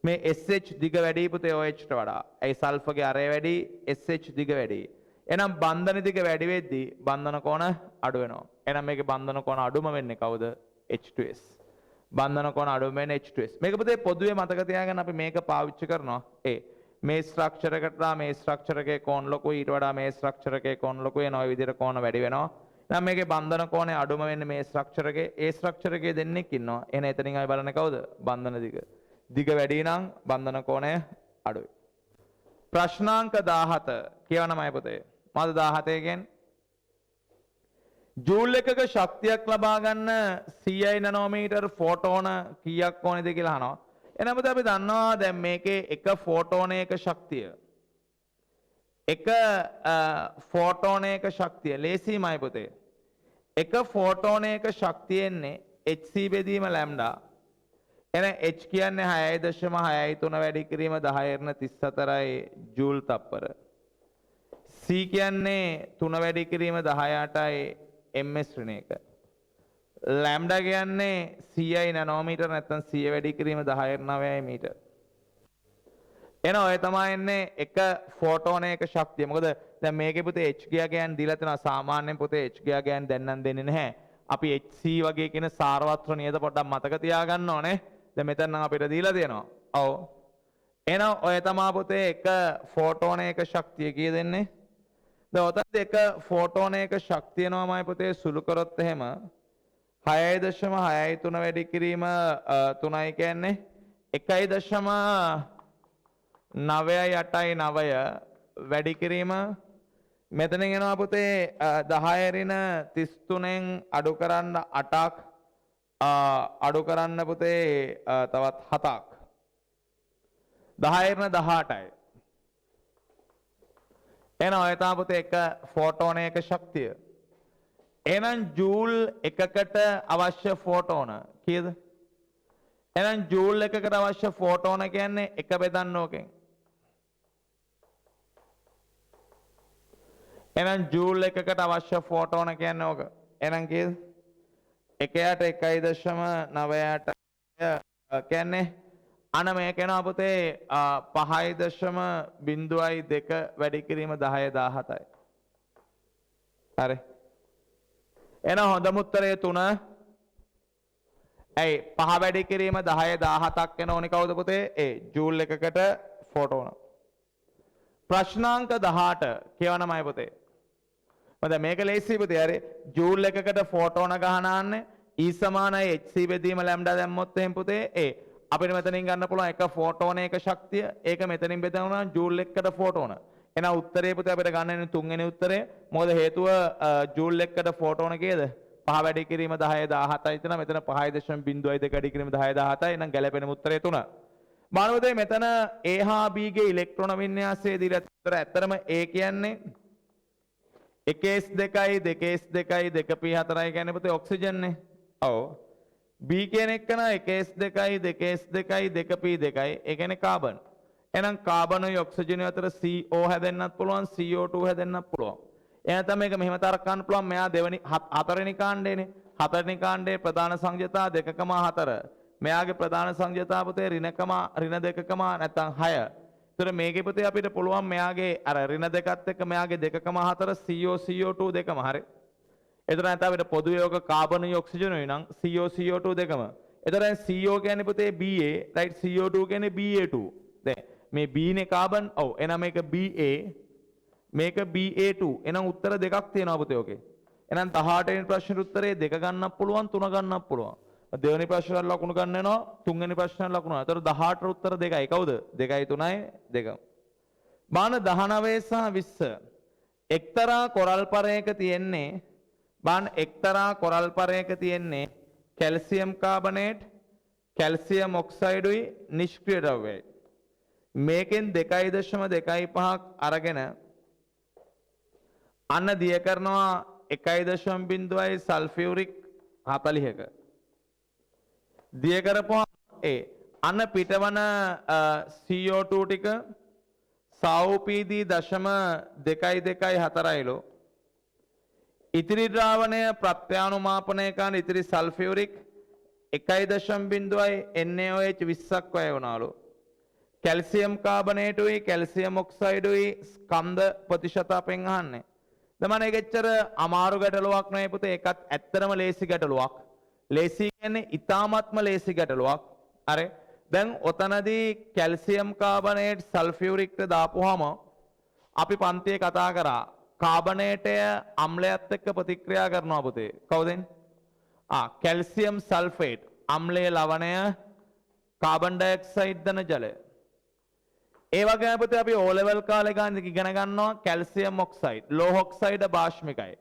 මේ SH දිග වැඩි පුතේ OH ට වඩා. ඇයි සල්ෆර්ගේ අරය වැඩි SH දිග වැඩි. එහෙනම් බන්ධන දිග වැඩි වෙද්දි බන්ධන කෝණ අඩු වෙනවා. එහෙනම් මේකේ බන්ධන කෝණ අඩුම වෙන්නේ කවුද? H2S. බන්ධන කෝණ අඩුම වෙන්නේ H2S. මේක පුතේ පොදුවේ මතක තියාගන්න අපි මේක පාවිච්චි කරනවා. මේ ස්ට්‍රක්චර් එකට මේ ස්ට්‍රක්චර් එකේ කෝණ ලොකුයි ඊට වඩා මේ ස්ට්‍රක්චර් එකේ කෝණ ලොකුයි එන ඔය විදිහට කෝණ වැඩි වෙනවා. දැන් මේකේ බන්ධන කෝණය අඩුම වෙන්නේ මේ ස්ට්‍රක්චර් එකේ. ඒ ස්ට්‍රක්චර් එකේ දෙන්නෙක් ඉන්නවා. එහෙනම් එතනින් ආයි බලන්නේ කවුද? බන්ධන දිග. දිග වැඩි නම් බන්ධන කෝණය අඩුයි. ප්‍රශ්නාංක 17 කියවනමයි පුතේ. මොකද 17 කියන්නේ? ජූල් එකක ශක්තියක් ලබා ගන්න 100 නැනෝමීටර් ෆෝටෝන කීයක් ඕනේද කියලා අහනවා. එහෙනම් පුතේ අපි දන්නවා දැන් මේකේ එක ෆෝටෝනයක ශක්තිය. එක ෆෝටෝනයක ශක්තිය ලේසිමයි පුතේ. එක ෆෝටෝනයක ශක්තිය එන්නේ hc බෙදීම ලැම්ඩා. එහෙනම් h කියන්නේ 6.63 වැඩි කිරීම 10^34යි ජූල් තප්පර. c කියන්නේ 3 වැඩි කිරීම 18යි ms ඍණ එක. ලැම්ඩා කියන්නේ 100යි නැනෝමීටර් නැත්නම් 100 වැඩි කිරීම 10^9යි මීටර්. එහෙනම් ඔය තමයි එන්නේ එක ෆෝටෝනයක ශක්තිය. මොකද දැන් මේකේ පුතේ h ගියා ගෑන් දීලා තියෙනවා. සාමාන්‍යයෙන් පුතේ h ගියා ගෑන් දැන් නම් දෙන්නේ නැහැ. අපි hc වගේ කියන සාරවත්ව නියත පොඩ්ඩක් මතක තියාගන්න ඕනේ. දැන් මෙතන නම් අපිට දීලා තියෙනවා. ඔව්. එහෙනම් ඔය තමයි පුතේ එක ෆෝටෝනයක ශක්තිය කිය දෙන්නේ. දැන් ඔතනදී එක ෆෝටෝනයක ශක්තිය නමයි පුතේ සුළු කරොත් එහෙම 6.63 වැඩි කිරීම 3යි කියන්නේ 1.989 වැඩි කිරීම මෙතනින් එනවා පුතේ 10^33න් අඩු කරන්න 8ක් අඩු කරන්න පුතේ තවත් 7ක් 10^18යි. එහෙනම් ඔය තමයි පුතේ එක ෆෝටෝනයක ශක්තිය. එහෙනම් ජූල් එකකට අවශ්‍ය ෆෝටෝන කීයද? එහෙනම් ජූල් එකකට අවශ්‍ය ෆෝටෝන කියන්නේ එක බෙදන්න ඕකෙන්. එහෙනම් ජූල් එකකට අවශ්‍ය ෆෝටෝන කියන්නේ ඕක. එහෙනම් කීයද? 1.1.98 කියන්නේ අන මේක එනවා පුතේ 5.02 වැඩි කිරීම 10/17යි. හරි. එහෙනම් හොඳම උත්තරය 3. ඇයි 5 වැඩි කිරීම 10/17ක් වෙන ඕනේ කවුද පුතේ? ඒ ජූල් එකකට ෆෝටෝන. ප්‍රශ්නාංක 18 කියවනමයි පුතේ. මම මේක ලේසි පුතේ. හරි. ජූල් එකකට ෆෝටෝන ගහනාන්නේ E සමානයි hc බෙදීම ලැම්ඩා දැම්මොත් එහෙන් පුතේ අපිට මෙතනින් ගන්න පුළුවන් එක ෆෝටෝනයක ශක්තිය. ඒක මෙතනින් බෙදනවා ජූල් එකකට ෆෝටෝන. එහෙනම් උත්තරේ පුතේ අපිට ගන්න වෙන තුන්වෙනි උත්තරේ. මොකද හේතුව ජූල් එකකට ෆෝටෝන කීයද? 5 වැඩි කිරීම 10/17යි තියෙනවා. මෙතන 5.02 වැඩි කිරීම 10/17යි. එහෙනම් ගැලපෙන උත්තරේ 3. මානවදේ මෙතන A හා B ගේ ඉලෙක්ට්‍රෝන වින්‍යාසය දීලා තියෙනවා. ඇත්තටම A කියන්නේ 1s2යි 2s2යි 2p4යි කියන්නේ පුතේ ඔක්සිජන් නේ. ඔව්. B කියන එක නා 1s2යි 2s2යි 2p2යි ඒ කියන්නේ කාබන්. එහෙනම් කාබනුයි ඔක්සිජනුයි අතර CO හැදෙන්නත් පුළුවන් CO2 හැදෙන්නත් පුළුවන්. එහෙනම් තමයි මේක මෙහෙම තරකන්න පුළුවන්. මෙයා දෙවෙනි හතරවෙනි කාණ්ඩේනේ. හතරවෙනි කාණ්ඩේ ප්‍රධාන සංයතා 2,4. මෙයාගේ ප්‍රධාන සංයතා පුතේ ඍණ 2, නැත්නම් 6. ඒතර මේකේ පුතේ අපිට පුළුවන් මෙයාගේ අර ඍණ 2ත් එක්ක මෙයාගේ 2,4 CO2 දෙකම හරි. එතන නැත්නම් අපිට පොදු යෝග කාබනුයි ඔක්සිජනුයි නම් CO2 දෙකම. එතන CO කියන්නේ පුතේ Ba, right? CO2 කියන්නේ Ba2. දැන් මේ B නේ කාබන්. ඔව්. එහෙනම් මේක Ba මේක Ba2. එහෙනම් උත්තර දෙකක් තියෙනවා පුතේ ඔකේ. එහෙනම් 18 වෙනි ප්‍රශ්නෙට උත්තරේ 2 ගන්නත් පුළුවන් 3 ගන්නත් පුළුවන්. දෙවෙනි ප්‍රශ්නට ලකුණු ගන්න වෙනවා. තුන්වෙනි ප්‍රශ්නට ලකුණු. ඒතර 18 උත්තර 2යි. කවුද? 2යි 3යි 2. බාන 19 සහ 20. එක්තරා කොරල් පරයක තියෙන්නේ එක්තරා කොරල් පරයක තියෙන්නේ කැල්සියම් කාබනේට්, කැල්සියම් ඔක්සයිඩුයි නිෂ්ක්‍රීය ද්‍රව්‍යයි. මේකෙන් 2.25ක් අරගෙන අන්න දිය කරනවා 1.0යි සල්ෆියුරික් 40ක. දිය කරපුවා අන්න පිටවන CO2 ටික සෞපීඩි 0.224යිලු. ඉතිරි ද්‍රාවණය ප්‍රත්‍යානුමාපනය කරන ඉතිරි සල්ෆියුරික් 1.0යි NaOH 20ක් වැය වුණාලු. කැල්සියම් කාබනේටුයි කැල්සියම් ඔක්සයිඩුයි ස්කන්ධ ප්‍රතිශත අපෙන් අහන්නේ. දැන් මම ඒකෙච්චර අමාරු ගැටලුවක් නෙවෙයි පුතේ. ඒකත් ඇත්තටම ලේසි ගැටලුවක්. ලේසි කියන්නේ ඊ타ත්ම ලේසි ගැටලුවක්. හරි. දැන් ඔතනදී කැල්සියම් කාබනේට් සල්ෆියුරික්ට දාපුවාම අපි පන්තියේ කතා කරා කාබනේටය අම්ලයත් එක්ක ප්‍රතික්‍රියා කරනවා පුතේ. කවුද? කැල්සියම් සල්ෆේට් අම්ලයේ ලවණය කාබන් ඩයොක්සයිඩ් දන ජලය. ඒ වගේම පුතේ අපි O level කාලේ ගානදී ඉගෙන ගන්නවා කැල්සියම් ඔක්සයිඩ් ලෝහ ඔක්සයිඩ භාෂ්මිකයි.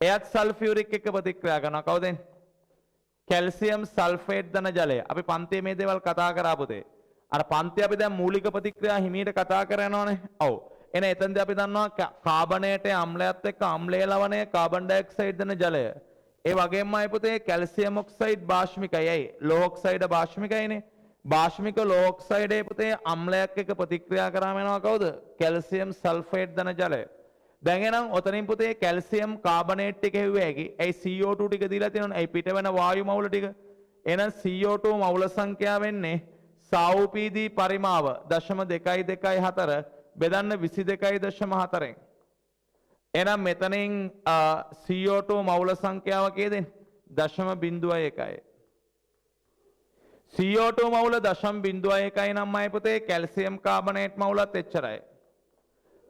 එයත් සල්ෆියුරික් එක්ක ප්‍රතික්‍රියා කරනවා. කවුද? කැල්සියම් සල්ෆේට් දන ජලය. අපි පන්තියේ මේ දේවල් කතා කරා පුතේ. අර පන්තිය අපි දැන් මූලික ප්‍රතික්‍රියා හිමීට කතා කරනවානේ. ඔව්. එන එතනදී අපි දන්නවා කාබනේටය අම්ලයත් එක්ක අම්ලයේ ලවණය කාබන් ඩයොක්සයිඩ් දන ජලය. ඒ වගේමයි පුතේ කැල්සියම් ඔක්සයිඩ් භාෂ්මිකයි. ඇයි? ලෝහ ඔක්සයිඩ භාෂ්මිකයිනේ. භාෂ්මික ලෝහ ඔක්සයිඩේ පුතේ අම්ලයක් එක්ක ප්‍රතික්‍රියා කරාම එනවා කවුද? කැල්සියම් සල්ෆේට් දන ජලය. දැන් එනම් ඔතනින් පුතේ කැල්සියම් කාබනේට් එක හෙව්වේ ඇකි. ඒ CO2 ටික දීලා තියෙනවනේ. ඒ පිට වෙන වායු මවුල ටික. එහෙනම් CO2 මවුල සංඛ්‍යාව වෙන්නේ සාඋපීදී පරිමාව 0.224 බෙදන්න 22.4න්. එහෙනම් මෙතනින් CO2 මවුල සංඛ්‍යාව කීයද? 0.1යි. CO2 මවුල 0.1යි නම් මයි පුතේ කැල්සියම් කාබනේට් මවුලත් එච්චරයි.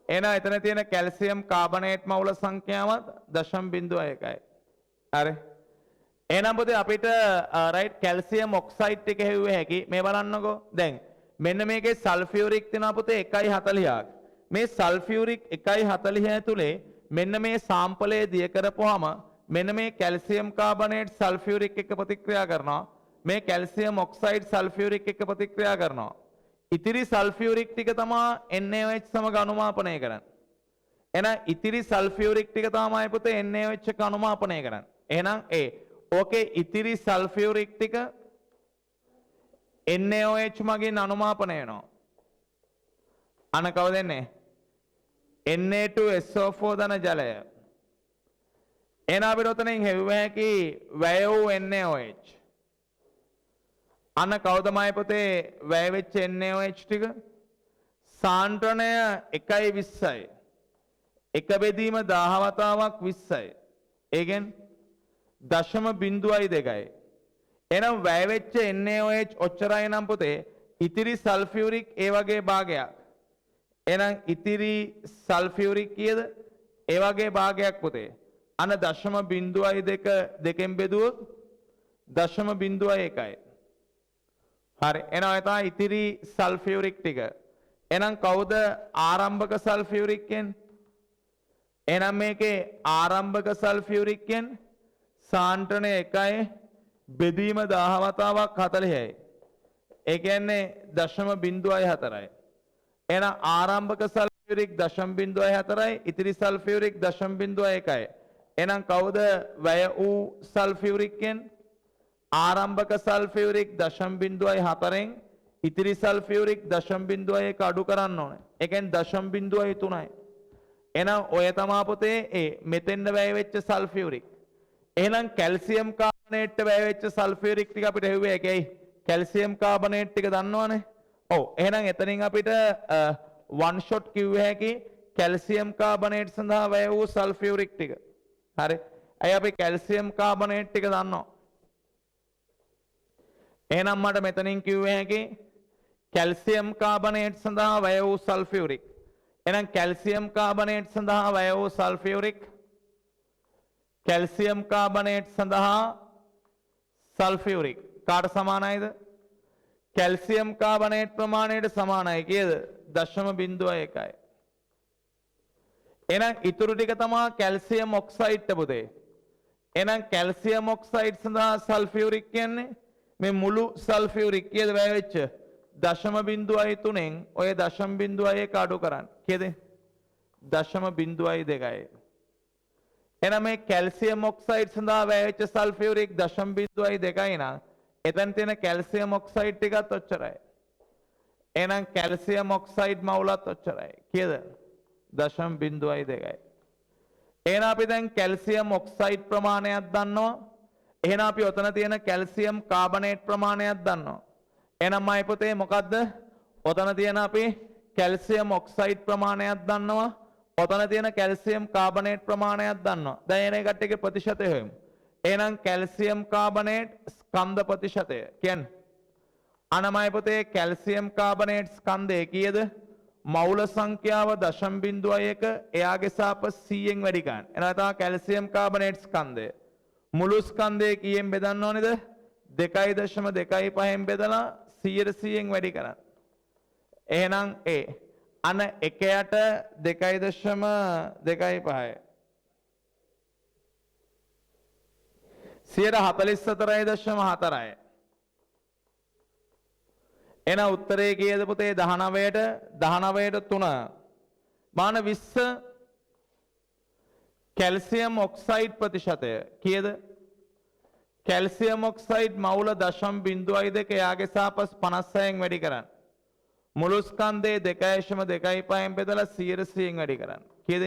එහෙනම් එතන තියෙන කැල්සියම් කාබනේට් මවුල සංඛ්‍යාවත් 0.1යි. හරි. එහෙනම් පුතේ අපිට රයිට් කැල්සියම් ඔක්සයිඩ් ටික හෙව්වේ හැකි. මේ බලන්නකෝ. දැන් මෙන්න මේකේ සල්ෆියුරික් තියෙනවා පුතේ 1.40ක්. මේ සල්ෆියුරික් 1.40 ඇතුලේ මෙන්න මේ සාම්පලය දිය කරපුවාම මෙන්න මේ කැල්සියම් කාබනේට් සල්ෆියුරික් එක්ක ප්‍රතික්‍රියා කරනවා. මේ කැල්සියම් ඔක්සයිඩ් සල්ෆියුරික් එක්ක ප්‍රතික්‍රියා කරනවා. ඉතිරි සල්ෆියුරික් ටික තමයි NaOH සමග අනුමාපනය කරන්නේ. එහෙනම් ඉතිරි සල්ෆියුරික් ටික තමයි පුතේ NaOH එක අනුමාපනය කරන්නේ. එහෙනම් ඕකේ ඉතිරි සල්ෆියුරික් ටික NaOH මගින් අනුමාපනය වෙනවා. අන කවුද එන්නේ? Na2SO4 දන ජලය. එහෙනම් අපිට උතනින් හෙව්ව හැකි වැය වූ NaOH. අන කවුදමයි පුතේ වැය වෙච්ච NaOH ටික? සාන්ද්‍රණය 1.20යි. එක බෙදීම 10 වතාවක් 20යි. ඒ කියන්නේ 0.2යි. එහෙනම් වැය වෙච්ච NaOH ඔච්චරයි නම් පුතේ ඉතිරි සල්ෆියුරික් ඒ වගේ භාගයක්. එහෙනම් ඉතිරි සල්ෆියුරික් කීයද? ඒ වගේ භාගයක් පුතේ. අන 0.2 දෙකෙන් බෙදුවොත් 0.1යි. හරි. එහෙනම් ඔය තමයි ඉතිරි සල්ෆියුරික් ටික. එහෙනම් කවුද ආරම්භක සල්ෆියුරික් කියන්නේ? එහෙනම් මේකේ ආරම්භක සල්ෆියුරික් කියන්නේ සාන්ද්‍රණය 1යි බෙදීම 10 වතාවක් 40යි. ඒ කියන්නේ 0.4යි. එහෙනම් ආරම්භක සල්ෆියුරික් 0.4යි ඉතිරි සල්ෆියුරික් 0.1යි. එහෙනම් කවුද වැය වූ සල්ෆියුරික් කියන්නේ? ආරම්භක සල්ෆියුරික් 0.4න් ඉතිරි සල්ෆියුරික් 0.1 අඩු කරන්න ඕනේ. ඒ කියන්නේ 0.3යි. එහෙනම් ඔය තමා පුතේ මෙතෙන්ද වැය වෙච්ච සල්ෆියුරික්. එහෙනම් කැල්සියම් කාබනේට් වැය වෙච්ච සල්ෆියුරික් ටික අපිට හෙව්වේ ඒකයි. කැල්සියම් කාබනේට් ටික දන්නවනේ. ඔව්. එහෙනම් එතනින් අපිට වන් ෂොට් කිව්ව හැකි කැල්සියම් කාබනේට් සඳහා වැය වූ සල්ෆියුරික් ටික. හරි. අය අපි කැල්සියම් කාබනේට් ටික දන්නවා. එහෙනම් මට මෙතනින් කිව්ව හැකි කැල්සියම් කාබනේට් සඳහා වැය වූ සල්ෆියුරික්. එහෙනම් කැල්සියම් කාබනේට් සඳහා වැය වූ සල්ෆියුරික් කැල්සියම් කාබනේට් සඳහා සල්ෆියුරික් කාට සමානයිද? කැල්සියම් කාබනේට් ප්‍රමාණයට සමානයි කීයද? 0.1යි. එහෙනම් ඉතුරු ටික තමයි කැල්සියම් ඔක්සයිඩ් පුතේ. එහෙනම් කැල්සියම් ඔක්සයිඩ් සඳහා සල්ෆියුරික් කියන්නේ මේ මුළු සල්ෆියුරික් කීයද වැය වෙච්ච 0.3න් ඔය 0.1 අඩු කරන්න. කීයද? 0.2යි. එහෙනම් මේ කැල්සියම් ඔක්සයිඩ් සඳහා වැය වෙච්ච සල්ෆියුරික් 0.2යි නම් එතන තියෙන කැල්සියම් ඔක්සයිඩ් ටිකත් ඔච්චරයි. එහෙනම් කැල්සියම් ඔක්සයිඩ් මවුලත් ඔච්චරයි. කීයද? 0.2යි. එහෙනම් අපි දැන් කැල්සියම් ඔක්සයිඩ් ප්‍රමාණයක් දන්නවා. එහෙනම් අපි ඔතන තියෙන කැල්සියම් කාබනේට් ප්‍රමාණයක් දන්නවා. එහෙනම් මයි පුතේ මොකද්ද? ඔතන තියෙන අපි කැල්සියම් ඔක්සයිඩ් ප්‍රමාණයක් දන්නවා. ඔතන තියෙන කැල්සියම් කාබනේට් ප්‍රමාණයක් දන්නවා. දැන් එන එකටගේ ප්‍රතිශතය හොයමු. එහෙනම් කැල්සියම් කාබනේට් ස්කන්ධ ප්‍රතිශතය කියන්නේ අනමයි පුතේ කැල්සියම් කාබනේට් ස්කන්ධය කීයද? මවුල සංඛ්‍යාව 0.1 එයාගේ සාප 100න් වැඩි ගන්න. එනවා තමයි කැල්සියම් කාබනේට් ස්කන්ධය. මුළු ස්කන්ධය කීයෙන් බෙදන්න ඕනේද? 2.25න් බෙදලා 100න් වැඩි කරන්න. එහෙනම් ඒ අන 1යට 2.25යි. 144.4යි. එන උත්තරේ කීයද පුතේ? 19ට 3. මාන 20 කැල්සියම් ඔක්සයිඩ් ප්‍රතිශතය කීයද? කැල්සියම් ඔක්සයිඩ් මවුල 0.02 යාගේ සාපස් 56න් වැඩි කරන්න. මුළු ස්කන්ධයේ 2.25න් බෙදලා 100න් වැඩි කරන්න. කීයද?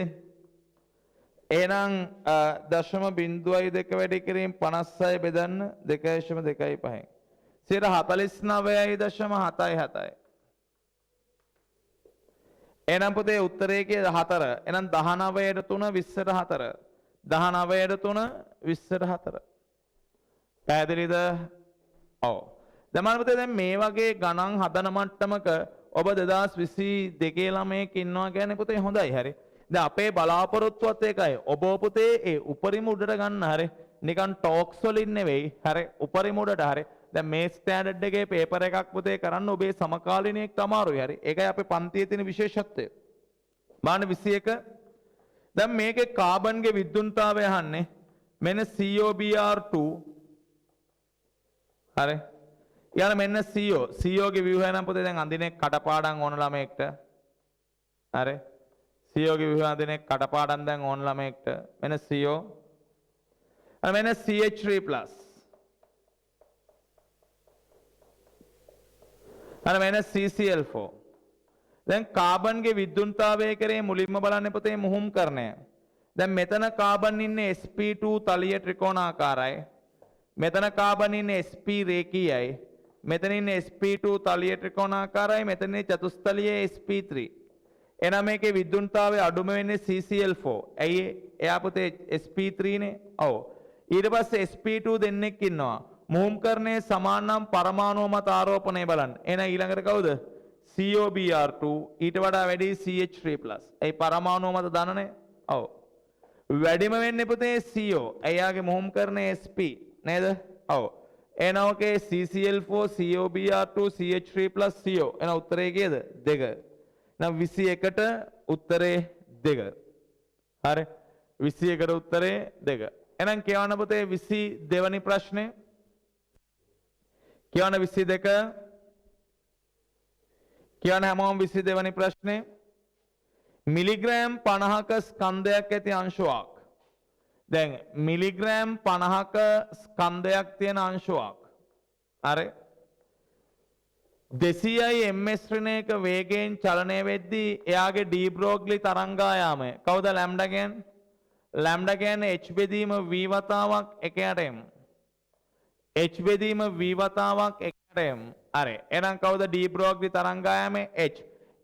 එහෙනම් 0.02 වැඩි කිරීම 56 බෙදන්න 2.25න් 149.77යි. එහෙනම් පුතේ උත්තරේ කීයද? 4. එහෙනම් 19ට 3 20ට 4. 19ට 3 20ට 4. පැහැදිලිද? ඔව්. දැන් පුතේ දැන් මේ වගේ ගණන් හදන මට්ටමක ඔබ 2022 ළමයෙක් ඉන්නවා කියන්නේ පුතේ හොඳයි. හරි. දැන් අපේ බලාපොරොත්තුවත් ඒකයි. ඔබ පුතේ ඒ උපරිම උඩට ගන්න. හරි. නිකන් ටොක්ස් වලින් නෙවෙයි. හරි. උපරිම උඩට. හරි. දැන් මේ ස්ටෑන්ඩඩ් එකේ පේපර් එකක් පුතේ කරන්න ඔබේ සමකාලීනයෙක්ට අමාරුයි. හරි. ඒකයි අපේ පන්තියේ තියෙන විශේෂත්වය. මාන 21 දැන් මේකේ කාබන්ගේ විද්‍යුන්තාවය අහන්නේ. මෙන්න COBr2 හරි. ඊළඟ මෙන්න CO. CO ගේ ව්‍යුහය නම් පුතේ දැන් අඳින්නේ කටපාඩම් ඕන ළමයෙක්ට. හරි. CO ගේ ව්‍යුහය අඳින්නේ කටපාඩම් දැන් ඕන ළමයෙක්ට. මෙන්න CO. අර මෙන්න CH3+. අර මෙන්න CCl4. දැන් කාබන්ගේ විද්‍යුන්තාවය කරේ මුලින්ම බලන්න පුතේ මුහුම්කරණය. දැන් මෙතන කාබන් ඉන්නේ sp2 තලීය ත්‍රිකෝණාකාරයි. මෙතන කාබන් ඉන්නේ sp රේඛීයයි. මෙතන ඉන්නේ sp2 තලීය ත්‍රිකෝණාකාරයි. මෙතන ඉන්නේ චතුස්තලීය sp3. එහෙනම් මේකේ විද්‍යුන්තාවය අඩුම වෙන්නේ CCl4. ඇයි එයා පුතේ sp3 නේ? ඔව්. ඊට පස්සේ sp2 දෙන්නෙක් ඉන්නවා. මුහුම්කරණයේ සමාන නම් පරමාණු මත ආරෝපණය බලන්න. එහෙනම් ඊළඟට කවුද? COBr2 ඊට වඩා වැඩි CH3+. ඒ පරමාණු මත දනනේ? ඔව්. වැඩිම වෙන්නේ පුතේ CO. එයාගේ මුහුම්කරණයේ sp නේද? ඔව්. එහෙනම් ඔකේ CCl4 COBr2 CH3+ CO. එහෙනම් උත්තරේ කීයද? 2. එහෙනම් 21ට උත්තරේ 2. හරි. 21ට උත්තරේ 2. එහෙනම් කියවන්න පුතේ 22 වෙනි ප්‍රශ්නේ. කියවන්න 22. කියවන්න හැමෝම 22 වෙනි ප්‍රශ්නේ. මිලිග්‍රෑම් 50ක ස්කන්ධයක් ඇති අංශුවක්. දැන් මිලිග්‍රෑම් 50ක ස්කන්ධයක් තියෙන අංශුවක්. හරි. 200යි ms ඍණයක වේගයෙන් චලනය වෙද්දී එයාගේ ඩී බ්‍රෝග්ලි තරංගායාමය. කවුද ලැම්ඩා කියන්නේ? ලැම්ඩා කියන්නේ h බෙදීම v වතාවක් 1ට m. h බෙදීම v වතාවක් 1ට m. හරි. එහෙනම් කවුද ඩී බ්‍රෝග්ලි තරංගායාමය? h.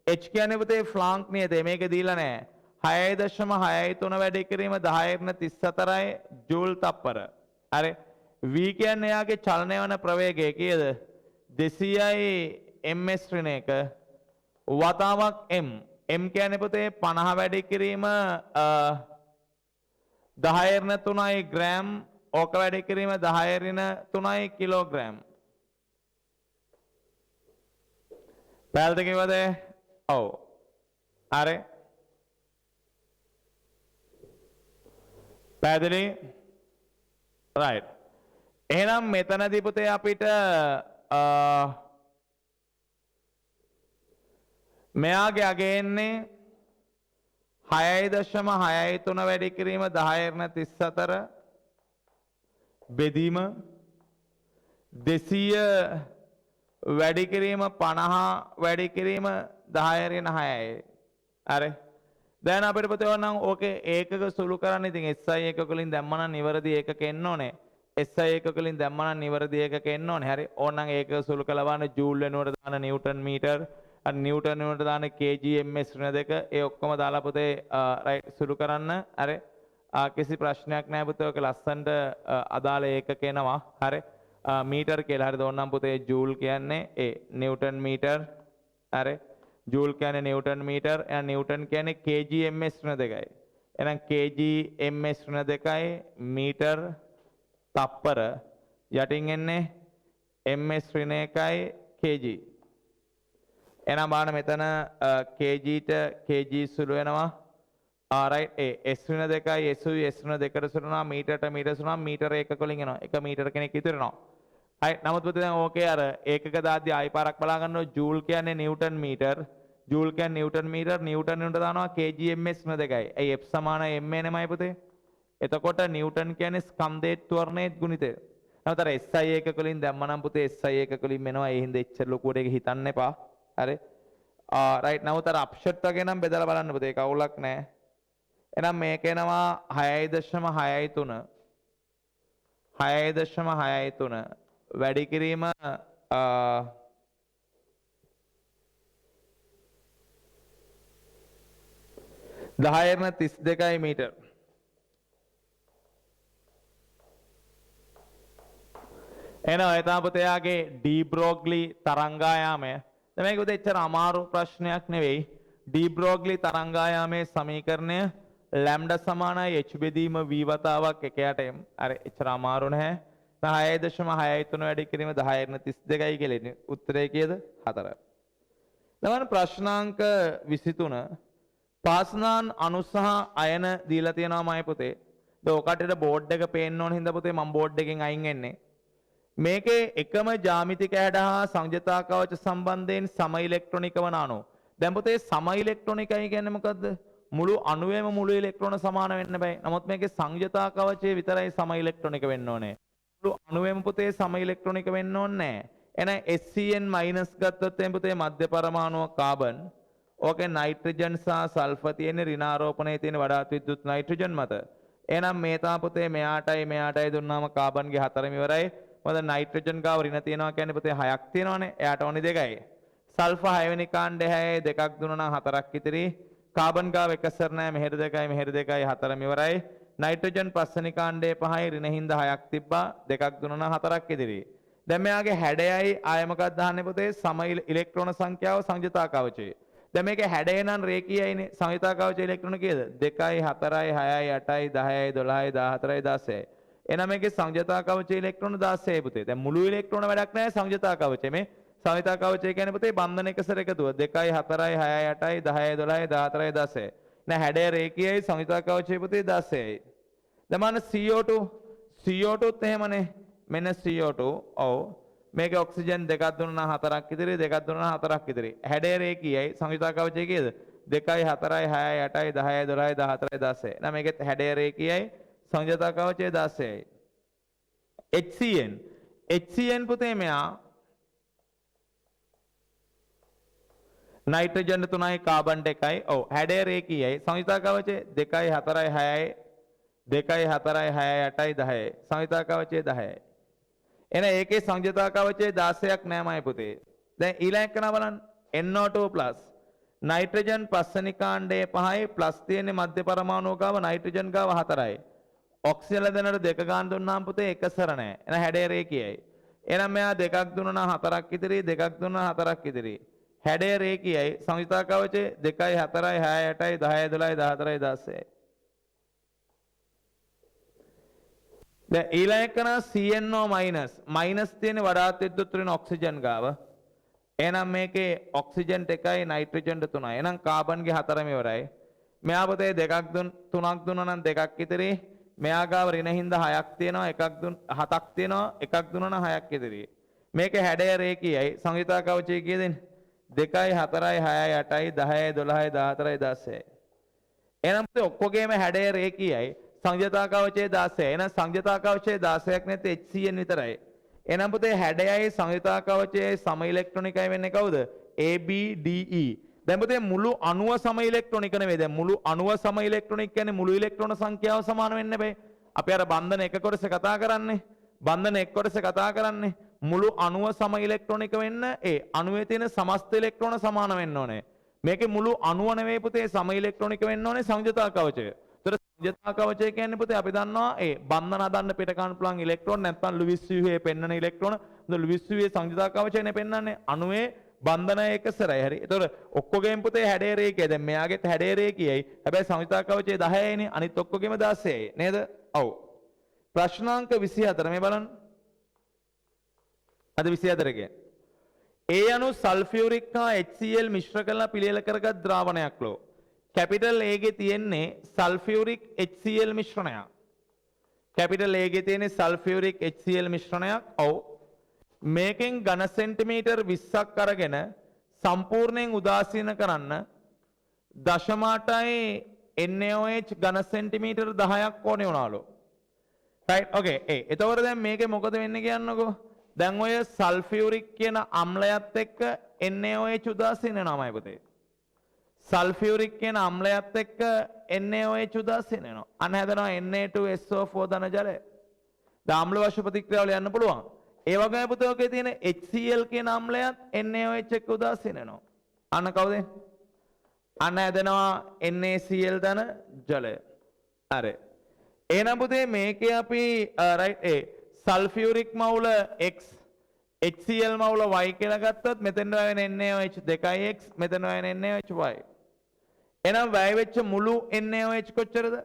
h කියන්නේ පුතේ ෆ්ලාන්ක් නියතය. මේක දීලා නැහැ. 6.63 වැඩි කිරීම 10^34යි ජූල් තප්පර. හරි. v කියන්නේ එයාගේ චලනය වන ප්‍රවේගය කීයද? 200යි ms ඍණයක වතාවක් m. m කියන්නේ පුතේ 50 වැඩි කිරීම 10^3යි ග්‍රෑම්. ඕක වැඩි කිරීම 10^3යි කිලෝග්‍රෑම්. පැහැදිලි කිව්වද? ඔව්. හරි. පැහැදිලි? රයිට්. එහෙනම් මෙතනදී පුතේ අපිට මෙයාගේ අගය එන්නේ 6.63 වැඩි කිරීම 10^34 බෙදීම 200 වැඩි කිරීම 50 වැඩි කිරීම 10^6යි. හරි. දැන් අපිට පුතේ ඕනනම් ඕකේ ඒකක සුළු කරන්න ඉතින් SI එකක වලින් දැම්මනම් නිවැරදි ඒකක එන්න ඕනේ. SI එකක වලින් දැම්මනම් නිවැරදි ඒකක එන්න ඕනේ. හරි. ඕනනම් ඒකක සුළු කළා බලන්න ජූල් වෙනුවට දාන නිව්ටන් මීටර් අර නිව්ටන් වෙනුවට දාන kg ms ඍණ දෙක ඒ ඔක්කොම දාලා පුතේ රයිට් සුළු කරන්න. හරි. කිසි ප්‍රශ්නයක් නැහැ පුතේ. ඔක ලස්සනට අදාළ ඒකක එනවා. හරි. මීටර් කියලා හරි දෝන්නම් පුතේ ජූල් කියන්නේ ඒ නිව්ටන් මීටර් හරි ජූල් කියන්නේ නිව්ටන් මීටර් එහෙනම් නිව්ටන් කියන්නේ kg ms ඍණ දෙකයි එහෙනම් kg ms ඍණ දෙකයි මීටර් තප්පර යටින් එන්නේ ms ඍණ එකයි kg එහෙනම් බලන්න මෙතන kg ට kg සුළු වෙනවා right s ඍණ දෙකයි s s ඍණ දෙකට සුළු වෙනවා මීටරට මීටර සුළු වෙනවා මීටර එකක වලින් එනවා එක මීටර කෙනෙක් ඉතුරු වෙනවා right නමුත් පුතේ දැන් ඕකේ අර ඒකක දාද්දි ආයි පාරක් බලා ගන්නවා ජූල් කියන්නේ නිව්ටන් මීටර් ජූල් කියන්නේ නිව්ටන් මීටර් නිව්ටන් උන්ට දානවා kg ms ඍණ දෙකයි ඒ f සමාන m නෙමයි පුතේ එතකොට නිව්ටන් කියන්නේ ස්කන්ධයේ ත්වරණයේ ගුණිතය නමුත් අර SI එකක වලින් දැම්මනම් පුතේ SI එකක වලින් මෙනවා ඒ හින්දා එච්චර ලොකුවට ඒක හිතන්න එපා හරි right නමුත් අර අප්ෂට් වගේ නම් බෙදලා බලන්න පුතේ ඒක අවුලක් නැහැ එහෙනම් මේක එනවා 6.63 6.63 වැඩි කිරීම 1032 මීටර් එහෙනම් ඒ තමයි පුතයාගේ ඩී බ්‍රෝග්ලි තරංගායාමය දැන් මේක උදේ එච්චර අමාරු ප්‍රශ්නයක් නෙවෙයි ඩී බ්‍රෝග්ලි තරංගායාමයේ සමීකරණය ලැම්ඩා සමානයි h බෙදීම v වතාවක් එකයට m අර එච්චර අමාරු නැහැ 6.63 වැඩි කිරීම 1032යි කියලා ඉන්නේ උත්තරය කීයද 4 දැන් ප්‍රශ්නාංක 23 පාස්නාන් අණු සහ අයන දීලා තියෙනවාමයි පුතේ දැන් ඔකටට බෝඩ් එක පේන්න ඕන හින්දා පුතේ මම බෝඩ් එකෙන් අයින් එන්නේ මේකේ එකම ජ්‍යාමිතික හැඩ හා සංජතා කවච සම්බන්ධයෙන් සම ඉලෙක්ට්‍රොනික වන අණු දැන් පුතේ සම ඉලෙක්ට්‍රොනිකයි කියන්නේ මොකද්ද මුළු අණුවේම මුළු ඉලෙක්ට්‍රෝන සමාන වෙන්න බෑ. නමුත් මේකේ සංයතා කවචයේ විතරයි සම ඉලෙක්ට්‍රොනික වෙන්න ඕනේ. මුළු අණුවේම පුතේ සම ඉලෙක්ට්‍රොනික වෙන්න ඕනේ නැහැ. එහෙනම් SCN- ගත්තොත් එම් පුතේ මධ්‍ය පරමාණුව කාබන්. ඕකේ නයිට්‍රජන් සහ සල්ෆර් තියෙන ඍණාරෝපණයේ තියෙන වඩාත් විද්‍යුත් නයිට්‍රජන් මත. එහෙනම් මේ තා පුතේ මෙයාටයි දුන්නාම කාබන්ගේ 4ම ඉවරයි. මොකද නයිට්‍රජන් ගාව ඍණ තියෙනවා කියන්නේ පුතේ 6ක් තියෙනවානේ. එයාට ඕනේ 2යි. සල්ෆර් 6 වෙනි කාණ්ඩය 6යි 2ක් දුන්නා නම් 4ක් ඉතිරි. කාබන් ගාව එක සර නැහැ මෙහෙර 2යි 4ම ඉවරයි නයිට්‍රජන් පස්වෙනි කාණ්ඩයේ 5යි ඍණ හින්දා 6ක් තිබ්බා 2ක් දුන්නා නම් 4ක් ඉදිරි දැන් මෙයාගේ හැඩයයි ආය මොකක්ද දාන්නේ පුතේ සම ඉලෙක්ට්‍රෝන සංඛ්‍යාව සංජතා කවචය දැන් මේකේ හැඩය නම් රේඛීයයිනේ සංජතා කවචය ඉලෙක්ට්‍රෝන කීයද 2යි 4යි 6යි 8යි 10යි 12යි 14යි 16යි එහෙනම් මේකේ සංජතා කවචය ඉලෙක්ට්‍රෝන 16යි පුතේ දැන් මුළු ඉලෙක්ට්‍රෝන වැඩක් නැහැ සංජතා කවචය මේ සංයතා කවචය කියන්නේ පුතේ බන්ධන එකසර එකතුව 2යි 4යි 6යි 8යි 10යි 12යි 14යි 16යි නෑ හැඩය රේඛීයයි සංයතා කවචය පුතේ 16යි දැන් මන CO2ත් එහෙමනේ මෙන්න CO2 ඔව් මේකේ ඔක්සිජන් දෙකක් දුන්නා 4ක් ඉදිරි දෙකක් දුන්නා 4ක් ඉදිරි හැඩය රේඛීයයි සංයතා කවචය කීයද 2යි 4යි 6යි 8යි 10යි 12යි 14යි 16යි නෑ මේකෙත් හැඩය රේඛීයයි සංයතා කවචය 16යි HCN පුතේ මෙයා नाइट्रोजन 3යි කාබන් 2යි ඔව් හැඩය රේඛීයයි සංයුතා කවචය 2යි 4යි 6යි 2යි 4යි 6යි 8යි 10යි සංයුතා කවචය 10යි එහෙනම් ඒකේ සංයුතා කවචය 16ක් නෑමයි පුතේ දැන් ඊළඟ එක බලන්න NO2+ නයිට්‍රජන් පස්වෙනි කාණ්ඩයේ 5යි ප්ලස් තියෙන්නේ මධ්‍ය පරමාණුව ගාව නයිට්‍රජන් ගාව 4යි ඔක්සිජන් දෙනට 2 ගාන දුන්නාම පුතේ එක සර නෑ එහෙනම් හැඩය රේඛීයයි එහෙනම් මෙයා 2ක් දුන්නා 4ක් ඉදිරි 2ක් දුන්නා 4ක් ඉදිරි හැඩය රේඛීයයි සංයුතා කවචය 2යි 4යි 6යි 8යි 10යි 12යි 14යි 16යි දැන් ඊළඟ එක නා CNO මයිනස් තියෙන වඩාත් විද්‍යුත් ඍණ ඔක්සිජන් ගාව එහෙනම් මේකේ ඔක්සිජන් 2යි නයිට්‍රජන් 3යි එහෙනම් කාබන්ගේ 4ම ඉවරයි මෙයා පුතේ 3ක් දුන්නා නම් 2ක් ඉතිරි මෙයා ගාව ඍණ හින්දා 6ක් තියෙනවා 7ක් තියෙනවා 1ක් දුන්නා නම් 6ක් ඉතිරි මේකේ හැඩය රේඛීයයි සංයුතා කවචය කීයද 2යි 4යි 6යි 8යි 10යි 12යි 14යි 16යි එහෙනම් ඔක්කොගේම හැඩය රේඛීයයි සංයතා කවචය 16යි එහෙනම් සංයතා කවචය 16ක් නැත්නම් HCN විතරයි එහෙනම් පුතේ හැඩයයි සංයතා කවචයයි සම ඉලෙක්ට්‍රොනිකයි වෙන්නේ කවුද ABDE දැන් පුතේ මුළු අණුව සම ඉලෙක්ට්‍රොනික නෙවෙයි දැන් මුළු අණුව සම ඉලෙක්ට්‍රොනික කියන්නේ මුළු ඉලෙක්ට්‍රෝන සංඛ්‍යාව සමාන වෙන්න බෑ අපි අර බන්ධන එක කොටස කතා කරන්නේ බන්ධන එක් කොටස කතා කරන්නේ මුළු අණුව සම ඉලෙක්ට්‍රොනික වෙන්න ඒ අණුවේ තියෙන සමස්ත ඉලෙක්ට්‍රෝන සමාන වෙන්න ඕනේ මේකේ මුළු අණුව නෙවෙයි පුතේ සම ඉලෙක්ට්‍රොනික වෙන්න ඕනේ සංයතා කවචය ඒතර සංයතා කවචය කියන්නේ පුතේ අපි දන්නවා ඒ බන්ධන හදන්න පිට ගන්න පුළුවන් ඉලෙක්ට්‍රෝන නැත්නම් ලුයිස් ව්‍යුහයේ පෙන්වන ඉලෙක්ට්‍රෝන. ලුයිස් ව්‍යුහයේ සංයතා කවචයනේ පෙන්වන්නේ අණුවේ බන්ධනය එකසරයි. හරි. ඒතර ඔක්කොගෙම පුතේ හැඩය රේඛියයි. දැන් මෙයාගෙත් හැඩය රේඛියයි. හැබැයි සංයතා කවචය 10යිනේ. අනිත් ඔක්කොගෙම 16යි. නේද? ඔව්. ප්‍රශ්නාංක 24 මේ බලන්න. අද 24 කියන්නේ. ඒ අණු සල්ෆියුරික් හා HCl මිශ්‍ර කරලා පිළියෙල කරගත් ද්‍රාවණයක් ලෝ. කැපිටල් A ගේ තියෙන්නේ සල්ෆියුරික් HCl මිශ්‍රණයක්. කැපිටල් A ගේ තියෙන්නේ සල්ෆියුරික් HCl මිශ්‍රණයක්. ඔව්. මේකෙන් ඝන සෙන්ටිමීටර් 20ක් අරගෙන සම්පූර්ණයෙන් උදාසීන කරන්න 0.8 NaOH ඝන සෙන්ටිමීටර් 10ක් ඕනේ වුණාලු. right okay එතකොට දැන් මේකේ මොකද වෙන්නේ කියන්නකෝ. දැන් ඔය සල්ෆියුරික් කියන අම්ලයත් එක්ක NaOH උදාසීන වෙනවාමයි පුතේ. සල්ෆියුරික් කියන අම්ලයත් එක්ක NaOH උදාසීන වෙනවා. අන්න හැදෙනවා Na2SO4 ධන ජලය. දැන් අම්ල වශ ප්‍රතික්‍රියාවල යන්න පුළුවන්. ඒ වගේම පුතේ ඔකේ තියෙන HCl කියන අම්ලයත් NaOH එක්ක උදාසීන වෙනවා. අන්න කවුද? අන්න හැදෙනවා NaCl ධන ජලය. හරි. එහෙනම් පුතේ මේකේ අපි right සල්ෆියුරික් මවුල X HCl මවුල Y කියලා ගත්තොත් මෙතෙන් වෙන NaOH 2x මෙතන වෙන NaOH y. එහෙනම් වැය වෙච්ච මුළු NaOH කොච්චරද?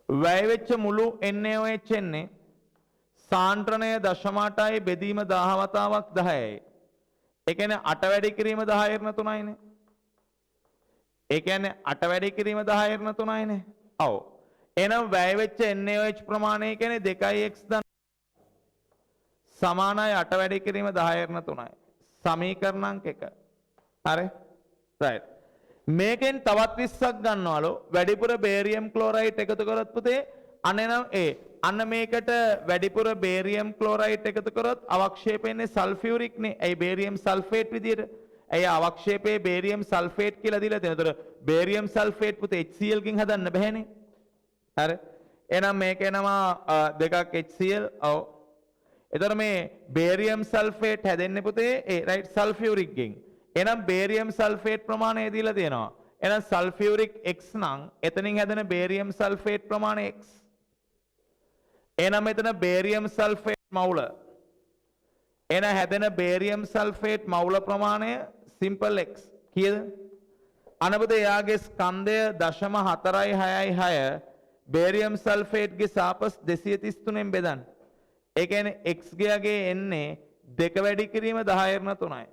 වැය වෙච්ච මුළු NaOH එන්නේ සාන්ද්‍රණය 0.8යි බෙදීම 10 වතාවක් 10යි. ඒ කියන්නේ 8 වැඩි කිරීම 10 3යිනේ. ඒ කියන්නේ 8 වැඩි කිරීම 10 3යිනේ. ඔව්. එහෙනම් වැය වෙච්ච NaOH ප්‍රමාණය කියන්නේ 2x ධන සමානයි 8 වැඩි කිරීම 10 3යි. සමීකරණ අංක 1. හරි? right. මේකෙන් තවත් 20ක් ගන්නවලු වැඩිපුර බේරියම් ක්ලෝරයිඩ් එකතු කරොත් පුතේ අන්න මේකට වැඩිපුර බේරියම් ක්ලෝරයිඩ් එකතු කරොත් අවක්ෂේප වෙන්නේ සල්ෆියුරික් නේ. ඒ බේරියම් සල්ෆේට් විදියට. ඒ අවක්ෂේපයේ බේරියම් සල්ෆේට් කියලා දීලා තියෙනවා. ඒතර බේරියම් සල්ෆේට් පුතේ HCl කින් හදන්න බෑනේ. හරි. එහෙනම් මේක එනවා දෙකක් HCl. ඔව්. එතකොට මේ බේරියම් සල්ෆේට් හැදෙන්නේ පුතේ right සල්ෆියුරික් ගෙන්. එහෙනම් බේරියම් සල්ෆේට් ප්‍රමාණය දීලා තියෙනවා. එහෙනම් සල්ෆියුරික් X නම් එතනින් හැදෙන බේරියම් සල්ෆේට් ප්‍රමාණය X. එහෙනම් මෙතන බේරියම් සල්ෆේට් මවුල. එහෙනම් හැදෙන බේරියම් සල්ෆේට් මවුල ප්‍රමාණය සිම්පල් X. කීයද? අනබද එයාගේ ස්කන්ධය 0.466 බේරියම් සල්ෆේට් ගේ සාපස් 233න් බෙදන්න. ඒ කියන්නේ X ගයාගේ එන්නේ 2 වැඩි කිරීම 10 3යි.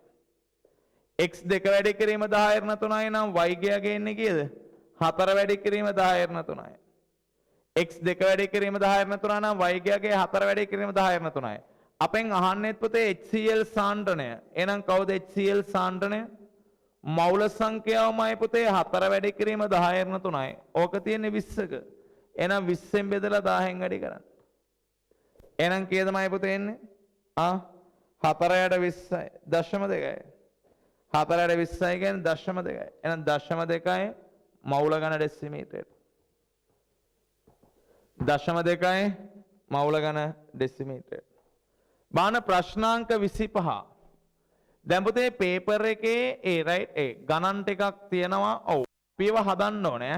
X 2 වැඩි කිරීම 10 3යි නම් Y ගයාගේ එන්නේ කීයද? 4 වැඩි කිරීම 10 3යි. X 2 වැඩි කිරීම 10 3 නම් Y ගයාගේ 4 වැඩි කිරීම 10 3යි. අපෙන් අහන්නෙත් පුතේ HCl සාන්ද්‍රණය. එහෙනම් කවුද HCl සාන්ද්‍රණය? මවුල සංඛ්‍යාවමයි පුතේ 4 වැඩි කිරීම 10 3යි. ඕක තියෙන්නේ 20ක. එහෙනම් 20ෙන් බෙදලා 10න් වැඩි කරන්න. එහෙනම් කීයදමයි පුතේ එන්නේ? 4යට 20යි 0.2යි. 4යට 20යි කියන්නේ 0.2යි. එහෙනම් 0.2යි මවුල ඝන ඩෙසිමීටරයට. 0.2යි මවුල ඝන ඩෙසිමීටරයට. බාන ප්‍රශ්නාංක 25. දැන් පුතේ පේපර් එකේ right ගණන් ටිකක් තියෙනවා. ඔව්. අපිව හදන්න ඕනේ.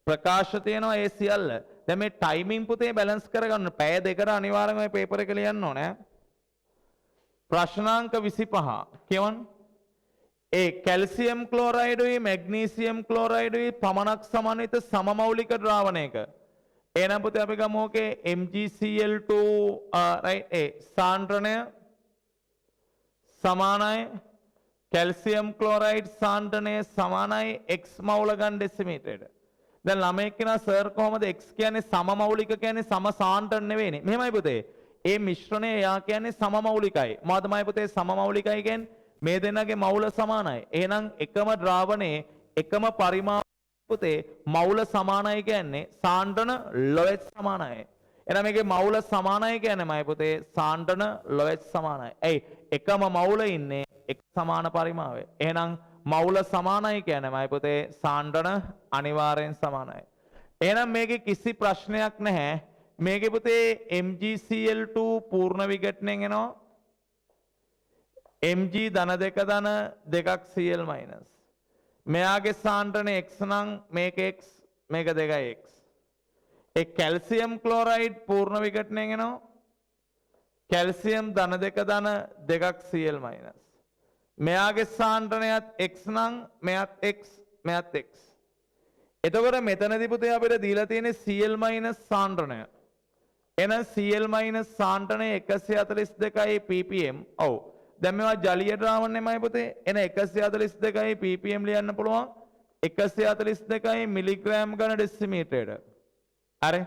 ප්‍රකාශ තියෙනවා ඒ සියල්ල. දැන් මේ ටයිමින් පුතේ බැලන්ස් කරගන්න. පැය දෙකට අනිවාර්යයෙන්ම මේ පේපර් එක ලියන්න ඕනේ. ප්‍රශ්නාංක 25 කියවන්න. කැල්සියම් ක්ලෝරයිඩුයි මැග්නීසියම් ක්ලෝරයිඩුයි පමණක් සමන්විත සමමෞලික ද්‍රාවණයක. එහෙනම් පුතේ අපි ගමු ඕකේ MgCl2 right සාන්ද්‍රණය සමානයි කැල්සියම් ක්ලෝරයිඩ් සාන්ද්‍රණය සමානයි x මවුල ඝන ඩෙසිමීටරයට. දැන් ළමයෙක් කෙනා සර් කොහොමද x කියන්නේ සමමෞලික කියන්නේ සම සාන්ද්‍රණ නෙවෙයිනේ. මෙහෙමයි පුතේ. ඒ මිශ්‍රණය යා කියන්නේ සමමෞලිකයි. මොකදමයි පුතේ සමමෞලිකයි කියන්නේ මේ දෙන්නගේ මවුල සමානයි. එහෙනම් එකම ද්‍රාවණයේ එකම පරිමාණ පුතේ මවුල සමානයි කියන්නේ සාන්ද්‍රණ ලොවෙත් සමානයි. එහෙනම් මේකේ මවුල සමානයි කියන්නේමයි පුතේ සාන්ද්‍රණ ලොවෙත් සමානයි. එයි එකම මවුල ඉන්නේ එක සමාන පරිමාවය. එහෙනම් මවුල සමානයි කියන්නේමයි පුතේ සාන්ද්‍රණ අනිවාර්යෙන් සමානයි. එහෙනම් මේකේ කිසි ප්‍රශ්නයක් නැහැ. මේකේ පුතේ MgCl2 පූර්ණ විඝටනයෙන් එනවා. Mg ධන 2 ධන 2ක් Cl මයිනස්. මෙයාගේ සාන්ද්‍රණය x නම් මේක x මේක 2x. ඒ කැල්සියම් ක්ලෝරයිඩ් පූර්ණ විඝටනයෙන් එනවා. කැල්සියම් ධන 2 ධන 2ක් Cl මයිනස්. මෙයාගේ සාන්ද්‍රණයත් x නම් මෙයත් x මෙයත් x. එතකොට මෙතනදී පුතේ අපිට දීලා තියෙන්නේ Cl මයිනස් සාන්ද්‍රණය. එහෙනම් Cl මයිනස් සාන්ද්‍රණය 142යි ppm. ඔව්. දැන් මේවා ජලීය ද්‍රාවණයමයි පුතේ. එන 142යි ppm ලියන්න පුළුවන්. 142යි මිලිග්‍රෑම් ඝන ඩෙසිමීටරයට. හරි.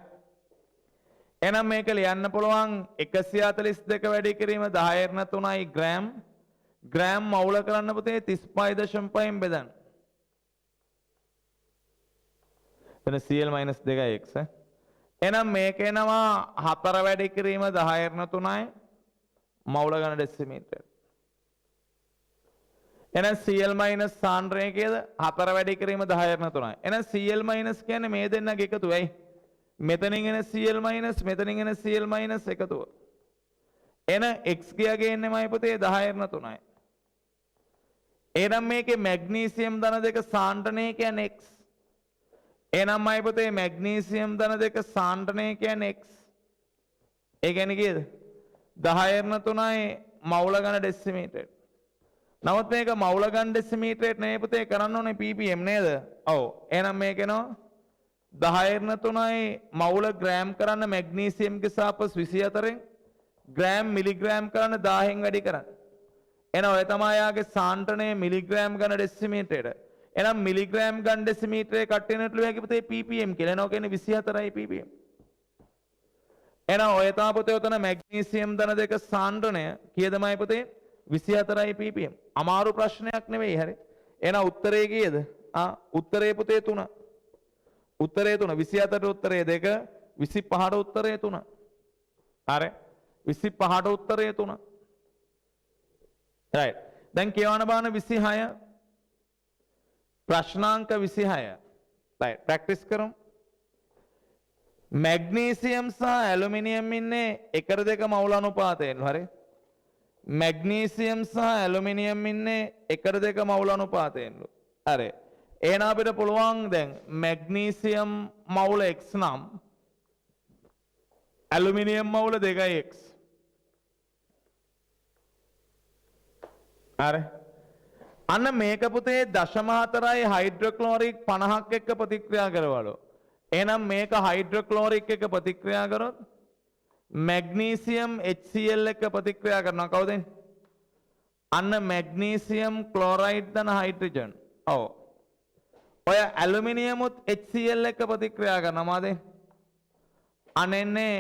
එහෙනම් මේක ලියන්න පුළුවන් 142 වැඩි කිරීම 10^3යි ග්‍රෑම්. ග්‍රෑම් මවුල කරන්න පුතේ 35.5න් බෙදන්න. එතන Cl - 2x. එහෙනම් මේක එනවා 4 වැඩි කිරීම 10^3යි මවුල ඝන ඩෙසිමීටර. එහෙනම් Cl - සාන්ද්‍රණය කීයද? 4 වැඩි කිරීම 10^3යි. එහෙනම් Cl - කියන්නේ මේ දෙන්නගේ එකතුව. ඇයි? මෙතනින් එන Cl - මෙතනින් එන Cl - එකතුව. එන x ගියගේ එන්නේමයි පුතේ 10^3යි. එහෙනම් මේකේ මැග්නීසියම් ධන 2 සාන්ද්‍රණය කියන්නේ x. එහෙනම්මයි පුතේ මැග්නීසියම් ධන 2 සාන්ද්‍රණය කියන්නේ x. ඒ කියන්නේ කීයද? 10^3යි මවුල ඝන ඩෙසිමීටර්. නමුත් මේක මවුල ඝන ඩෙසිමීටරේට නේ පුතේ කරන්න ඕනේ ppm නේද? ඔව්. එහෙනම් මේක එනවා 10^3යි මවුල ග්‍රෑම් කරන්න මැග්නීසියම්ගේ සාපස් 24න් ග්‍රෑම් මිලිග්‍රෑම් කරන්න 1000න් වැඩි කරන්න. එහෙනම් ඔය තමයි යාගේ සාන්ද්‍රණය මිලිග්‍රෑම් ඝන ඩෙසිමීටරයට. එහෙනම් මිලිග්‍රෑම් ඝන ඩෙසිමීටරේ කට්ටියනට ලියුවා පුතේ ppm කියලා. එනවා කියන්නේ 24යි ppm. එහෙනම් ඔය තමයි පුතේ උතන මැග්නීසියම් ධන 2 සාන්ද්‍රණය කීයදමයි පුතේ 24යි ppm. අමාරු ප්‍රශ්නයක් නෙවෙයි හරි. එහෙනම් උත්තරේ කීයද? උත්තරේ පුතේ 3. උත්තරේ 3 24ට උත්තරේ 2 25ට උත්තරේ 3. හරි. 25ට උත්තරේ 3. right. දැන් කියවන බාන 26 ප්‍රශ්නාංක 26. right. ප්‍රැක්ටිස් කරමු. මැග්නීසියම් සහ ඇලුමිනියම් ඉන්නේ 1:2 මවුල අනුපාතයෙන්. හරි. මැග්නීසියම් සහ ඇලුමිනියම් ඉන්නේ 1:2 මවුල අනුපාතයෙන්. හරි. එහෙනම් අපිට පුළුවන් දැන් මැග්නීසියම් මවුල x නම් ඇලුමිනියම් මවුල 2x. හරි. අන්න මේක පුතේ 0.4යි හයිඩ්‍රොක්ලෝරික් 50ක් එක්ක ප්‍රතික්‍රියා කරවලු. එහෙනම් මේක හයිඩ්‍රොක්ලෝරික් එක්ක ප්‍රතික්‍රියා කරොත් මැග්නීසියම් HCl එක්ක ප්‍රතික්‍රියා කරනවා කවුද? අන්න මැග්නීසියම් ක්ලෝරයිඩ් ධන හයිඩ්‍රජන්. ඔව්. ඔය ඇලුමිනියමුත් HCl එක්ක ප්‍රතික්‍රියා කරනවා මාද? අනන්නේ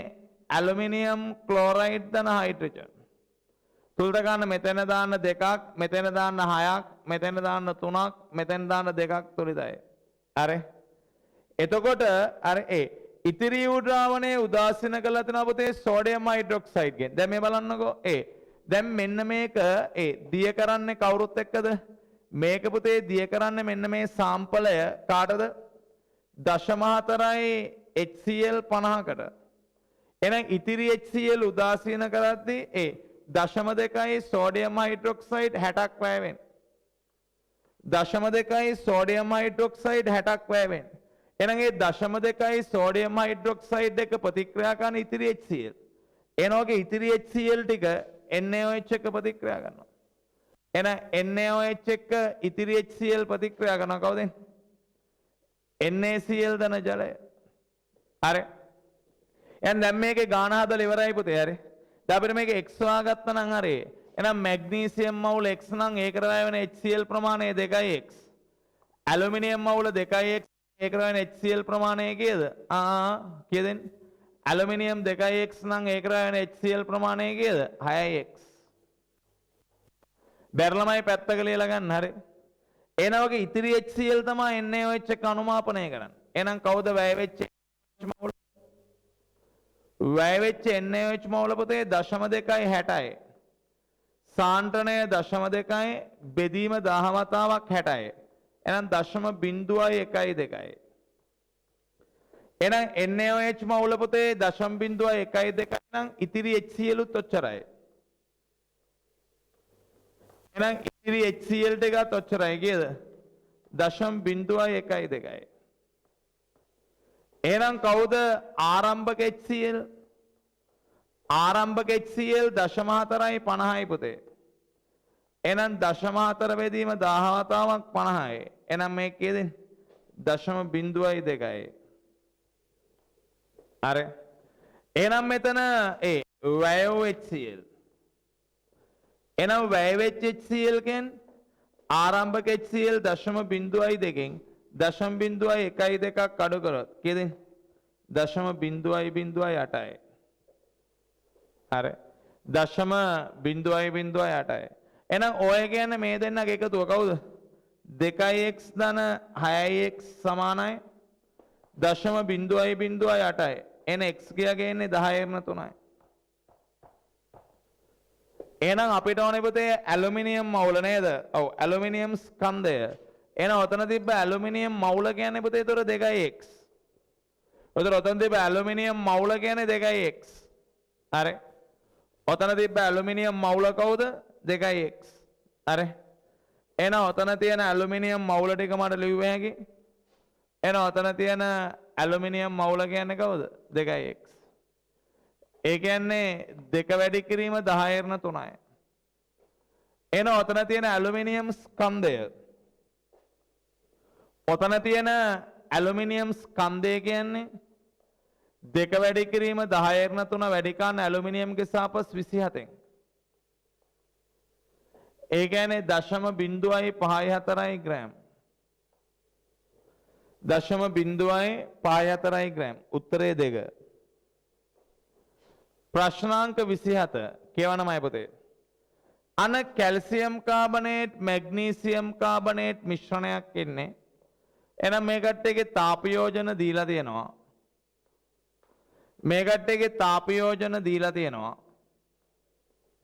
ඇලුමිනියම් ක්ලෝරයිඩ් ධන හයිඩ්‍රජන්. තුල්ට ගන්න මෙතන දාන්න 2ක්, මෙතන දාන්න 6ක්, මෙතන දාන්න 3ක්, මෙතන දාන්න 2ක් තුලිතයි. හරි. එතකොට අර ඉතිරි වූ ද්‍රාවණයේ උදාසීන කරලා තියෙනවා පුතේ සෝඩියම් හයිඩ්‍රොක්සයිඩ් ගෙන්. දැන් මේ බලන්නකෝ. දැන් මෙන්න මේක දිය කරන්නේ කවුරුත් එක්කද? මේක පුතේ දිය කරන්නේ මෙන්න මේ සාම්පලය කාටද? 0.4යි HCl 50කට. එහෙනම් ඉතිරි HCl උදාසීන කරද්දී 0.2යි සෝඩියම් හයිඩ්‍රොක්සයිඩ් 60ක් වැය වෙන්නේ. 0.2යි සෝඩියම් හයිඩ්‍රොක්සයිඩ් 60ක් වැය වෙන්නේ. එහෙනම් ඒ 0.2යි සෝඩියම් හයිඩ්‍රොක්සයිඩ් එක ප්‍රතික්‍රියා කරන ඉතිරි HCl. එනෝගේ ඉතිරි HCl ටික NaOH එක ප්‍රතික්‍රියා කරනවා. එහෙනම් NaOH එක ඉතිරි HCl ප්‍රතික්‍රියා කරනවා කවුද? NaCl ධන ජලය. හරි. එහෙනම් දැන් මේකේ ගාන හදලා ඉවරයි පුතේ. හරි. දැන් අපිට මේක x හොයාගත්තා නම් හරි. එහෙනම් මැග්නීසියම් මවුල x නම් ඒකට වැය වෙන HCl ප්‍රමාණය 2x. ඇලුමිනියම් මවුල 2x ඒකට වැය වෙන HCl ප්‍රමාණය කීයද? කීයද? ඇලුමිනියම් 2x නම් ඒකට වැය වෙන HCl ප්‍රමාණය කීයද? 6x. බැරළමයි පැත්තක ලියලා ගන්න හරි. එනවගේ ඉතිරි HCl තමයි NaOH එක අනුමාපනය කරන්නේ. එහෙනම් කවුද වැය වෙච්ච මවුල? වැය වෙච්ච NaOH මවුල පුතේ 0.2යි 60යි. සාන්ද්‍රණය 0.2යි බෙදීම 10 වතාවක් 60යි. එහෙනම් 0.112යි. එහෙනම් NaOH මවුල පුතේ 0.112 නම් ඉතිරි HCl උත් ඔච්චරයි. එහෙනම් ඉතිරි HCl ටිකත් ඔච්චරයි කීයද? 0.12. එහෙනම් කවුද ආරම්භක HCl? ආරම්භක HCl 0.450යි පුතේ. එහෙනම් 0.4 බෙදීම 17ක් 50යි. එහෙනම් මේ කීයද? 0.02යි. හරි. එහෙනම් මෙතන වැයෝ HCl. එහෙනම් වැය වෙච්ච HCl කියන්නේ ආරම්භක HCl 0.02කින් 0.12ක් අඩු කරොත් කීයද? 0.008යි. හරි. 0.008යි. එහෙනම් ඔය කියන්නේ මේ දෙන්නගේ එකතුව කවුද? 2x ධන 6x සමානයි 0.008යි. එන x ගියාගේ එන්නේ 10/3යි. එහෙනම් අපිට ඕනේ පුතේ ඇලුමිනියම් මවුල නේද? ඔව් ඇලුමිනියම් ස්කන්ධය. එහෙනම් ඔතන තිබ්බ ඇලුමිනියම් මවුල කියන්නේ පුතේ ඒතර 2x. ඔතන තිබ්බ ඇලුමිනියම් මවුල කියන්නේ 2x. හරි. ඔතන තිබ්බ ඇලුමිනියම් මවුල කවුද? 2x. හරි. එහෙනම් ඔතන තියෙන ඇලුමිනියම් මවුල ටික මට ලියුව හැකි. එහෙනම් ඔතන තියෙන ඇලුමිනියම් මවුල කියන්නේ කවුද? 2x. ඒ කියන්නේ 2 වැඩි කිරීම 10/3යි. එහෙනම් ඔතන තියෙන ඇලුමිනියම් ස්කන්ධය. ඔතන තියෙන ඇලුමිනියම් ස්කන්ධය කියන්නේ 2 වැඩි කිරීම 10/3 වැඩි කරන ඇලුමිනියම්ගේ සාපස් 27න්. ඒ කියන්නේ 0.54 ග්‍රෑම්. 0.54 ග්‍රෑම්. උත්තරේ 2. ප්‍රශ්නාංක 27 කියවනමයි පුතේ. අන කැල්සියම් කාබනේට් මැග්නීසියම් කාබනේට් මිශ්‍රණයක් ඉන්නේ. එහෙනම් මේ කට්ටියගේ තාපයෝජන දීලා තියෙනවා. මේ කට්ටියගේ තාපයෝජන දීලා තියෙනවා.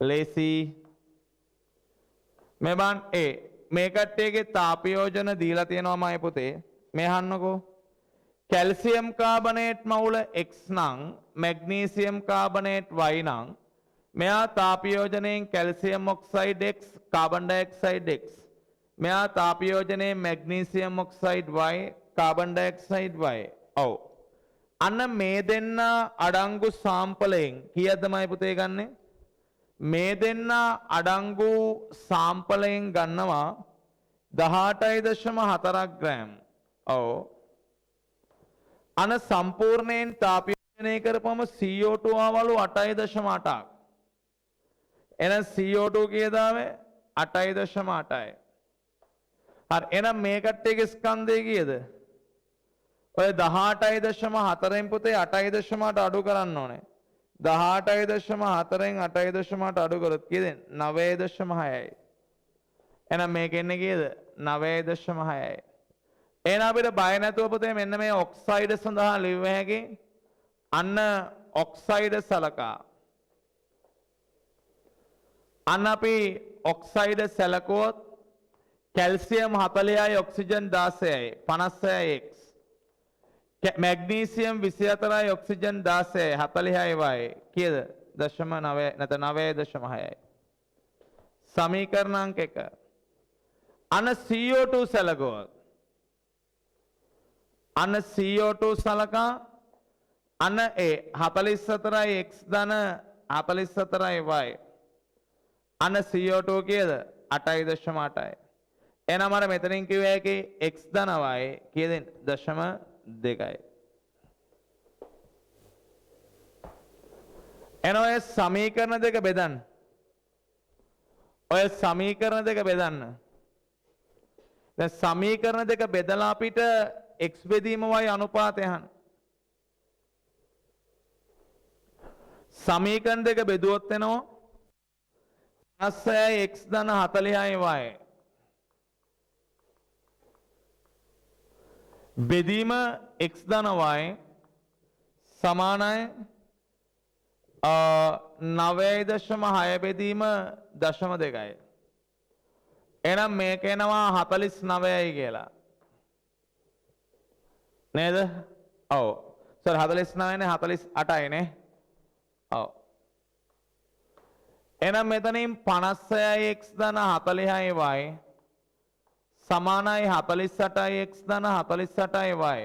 ලේසි මේ බන් මේ කට්ටියගේ තාපයෝජන දීලා තියෙනවාමයි පුතේ. මේ අහන්නකෝ. කැල්සියම් කාබනේට් මවුල x නම් මැග්නීසියම් කාබනේට් y නම් මෙයා තාපයෝජනයෙන් calcium oxide x carbon dioxide x මෙයා තාපයෝජනයෙන් magnesium oxide y carbon dioxide y. ඔව්. අන්න මේ දෙන්න අඩංගු සාම්පලයෙන් කීයක්දමයි පුතේ ගන්නෙ? මේ දෙන්න අඩංගු සාම්පලයෙන් ගන්නවා 18.4 ග්‍රෑම්. ඔව්. අන සම්පූර්ණයෙන් තාපයෝජනය කරපුවම CO2 ආවලු 8.8ක්. එහෙනම් CO2 කීයදාවේ 8.8යි. හරි. එහෙනම් මේ කට්ටියගේ ස්කන්ධය කීයද? ඔය 18.4න් පුතේ 8.8 අඩු කරන්න ඕනේ. 18.4න් 8.8 අඩු කරොත් කීයද? 9.6යි. එහෙනම් මේක එන්නේ කීයද? 9.6යි. එහෙනම් අපිට බය නැතුව පුතේ මෙන්න මේ ඔක්සයිඩ් සඳහා ලියුව හැකි. අන්න ඔක්සයිඩ් සලකා. අන්න අපි ඔක්සයිඩ් සැලකුවොත් කැල්සියම් 40යි ඔක්සිජන් 16යි 56x. මැග්නීසියම් 24යි ඔක්සිජන් 16යි 46යි y. කීයද? 0.9 නැත්නම් 9.6යි. සමීකරණ අංක 1. අන්න CO2 සැලකුවොත් අන්න CO2 සලකා අන්න 44යි x ධන 44යි y. අන්න CO2 කීයද? 8.8යි. එහෙනම් අර මෙතනින් කිව්වේ ඒකේ x ධන y කීයද? 0.2යි. එහෙනම් ඔය සමීකරණ දෙක බෙදන්න. ඔය සමීකරණ දෙක බෙදන්න. දැන් සමීකරණ දෙක බෙදලා අපිට x බෙදීම y අනුපාතය අහන්න. සමීකරණ දෙක බෙදුවොත් එනවා 56යි x ධන 40යි y. බෙදීම x ධන y සමානයි 9.6 බෙදීම 0.2යි. එහෙනම් මේක එනවා 49යි කියලා. නේද? ඔව්. සර් 49 නේ 48යි නේ. ඔව්. එහෙනම් මෙතනින් 56යි x ධන 40යි y සමානයි 48යි x ධන 48යි y.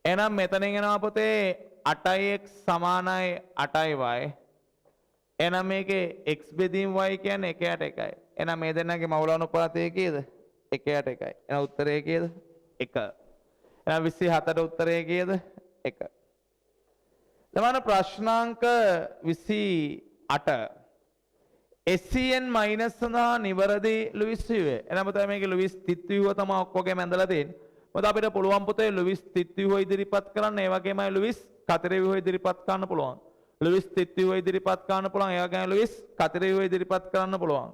එහෙනම් මෙතනින් එනවා පුතේ 8x සමානයි 8y. එහෙනම් මේකේ x බෙදීම y කියන්නේ 1/1යි. එහෙනම් මේ දෙන්නගේ මවුල අනුපාතය කීයද? 1/1යි. එහෙනම් උත්තරය කීයද? 1. එහෙනම් 27ට උත්තරය කීයද? 1. ළමන ප්‍රශ්නාංක 28. SCN මයිනස් සඳහා නිවැරදි ලුයිස් ව්‍යුව. එහෙනම් පුතේ මේකේ ලුයිස් තිත් ව්‍යුව තමයි ඔක්කොගේම ඇඳලා තියෙන්නේ. මොකද අපිට පුළුවන් පුතේ ලුයිස් තිත් ව්‍යුව ඉදිරිපත් කරන්න, ඒ වගේමයි ලුයිස් කතරේ ව්‍යුව ඉදිරිපත් කරන්න පුළුවන්. ලුයිස් තිත් ව්‍යුව ඉදිරිපත් කරන්න පුළුවන්, ඒ වගේම ලුයිස් කතරේ ව්‍යුව ඉදිරිපත් කරන්න පුළුවන්.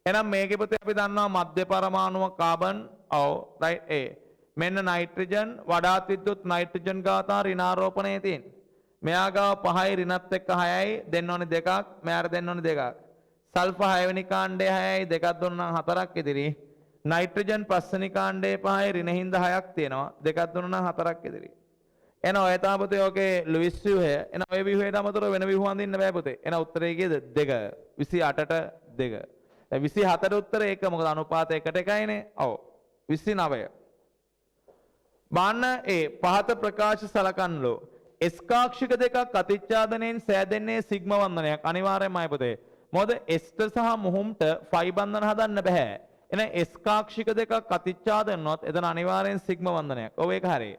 එහෙනම් මේකේ පුතේ අපි දන්නවා මධ්‍ය පරමාණුව කාබන්, ඔව් රයිට් A. මෙන්න නයිට්‍රජන් වඩාත් විද්‍යුත් නයිට්‍රජන් ගාථා ඍණාරෝපණයේ තියෙන. මෙයා ගාව 5යි ඍණත් එක්ක 6යි දෙන්න ඕනේ 2ක්, මෙයාට දෙන්න ඕනේ 2ක්. සල්ෆර් 6 වෙනි කාණ්ඩය 6යි දෙකක් දුන්නා 4ක් ඉදිරි. නයිට්‍රජන් 5 වෙනි කාණ්ඩයේ 5යි ඍණ හින්දා 6ක් තියෙනවා. දෙකක් දුන්නා 4ක් ඉදිරි. එන ඔය තමයි පුතේ ඔකේ ලුයිස් ව්‍යුහය. එන ඔය ව්‍යුහයට අමතරව වෙන ව්‍යුහ අඳින්න බෑ පුතේ. එන උත්තරේ කීයද? 2. 28ට 2. දැන් 27ට උත්තරේ 1. මොකද අනුපාත 1ට 1යිනේ. ඔව්. 29. බාන්න ඒ පහත ප්‍රකාශ සලකන්නලෝ. S කාක්ෂික දෙකක් අතිච්ඡාදනයෙන් සෑදෙන්නේ සිග්ම වන්දනයක්. අනිවාර්යයෙන්මයි පුතේ. මොකද S ට සහ මුහුම්ට ෆයි බන්ධන හදන්න බෑ. එහෙනම් S කාක්ෂික දෙකක් අතිච්ඡාදනනොත් එතන අනිවාර්යෙන් සිග්ම වන්දනයක්. ඔව් ඒක හරියි.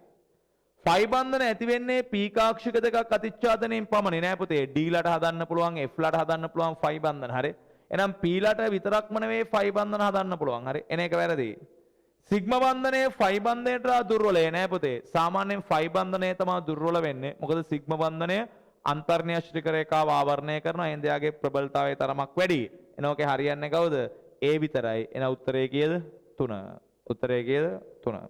ෆයි බන්ධන ඇති වෙන්නේ P කාක්ෂික දෙකක් අතිච්ඡාදනයෙන් පමණයි නෑ පුතේ. D ලට හදන්න පුළුවන්, F ලට හදන්න පුළුවන් ෆයි බන්ධන. හරි. එහෙනම් P ලට විතරක්ම නෙවෙයි ෆයි බන්ධන හදන්න පුළුවන්. හරි. එන එක වැරදි. සිග්ම බන්ධනයේ ෆයි බන්ධනයට දුර්වලයි නෑ පුතේ. සාමාන්‍යයෙන් ෆයි බන්ධනය තමයි දුර්වල වෙන්නේ. මොකද සිග්ම බන්ධනය අන්තර්න්‍යෂ්ටික රේඛාව ආවරණය කරනවා. එහෙනම් එයාගේ ප්‍රබලතාවය තරමක් වැඩි. එන ඔකේ හරියන්නේ කවුද? A විතරයි. එන උත්තරේ කීයද? 3. උත්තරේ කීයද? 3.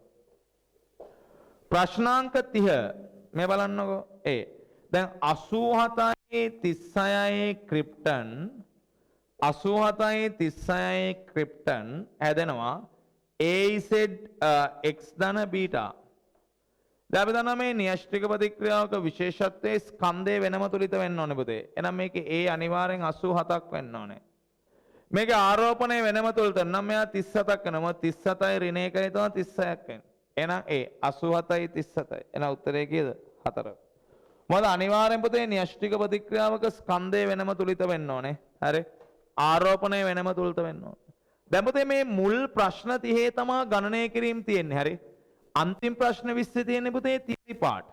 ප්‍රශ්නාංක 30 මේ බලන්නකෝ. A. දැන් 87යි 36යි ක්‍රිප්ටන් 87යි 36යි ක්‍රිප්ටන් හැදෙනවා AZ X ධන බීටා. දැන් අපි දන්නවා මේ න්‍යෂ්ටික ප්‍රතික්‍රියාවක විශේෂත්වයේ ස්කන්ධය වෙනම තුලිත වෙන්න ඕනේ පුතේ. එහෙනම් මේකේ A අනිවාර්යෙන් 87ක් වෙන්න ඕනේ. මේකේ ආරෝපණය වෙනම තුලිත නම් මෙයා 37ක් වෙනවා. 37යි ඍණ 1යි තමයි 36ක් වෙන්නේ. එහෙනම් A 87යි 37යි. එහෙනම් උත්තරේ කීයද? 4. මොකද අනිවාර්යෙන් පුතේ න්‍යෂ්ටික ප්‍රතික්‍රියාවක ස්කන්ධය වෙනම තුලිත වෙන්න ඕනේ. හරි. ආරෝපණය වෙනම තුලිත වෙන්න ඕනේ. දැන් පුතේ මේ මුල් ප්‍රශ්න 30 තමයි ගණනය කිරීම තියෙන්නේ. හරි. අන්තිම ප්‍රශ්න 20 තියෙන්නේ පුතේ theory part.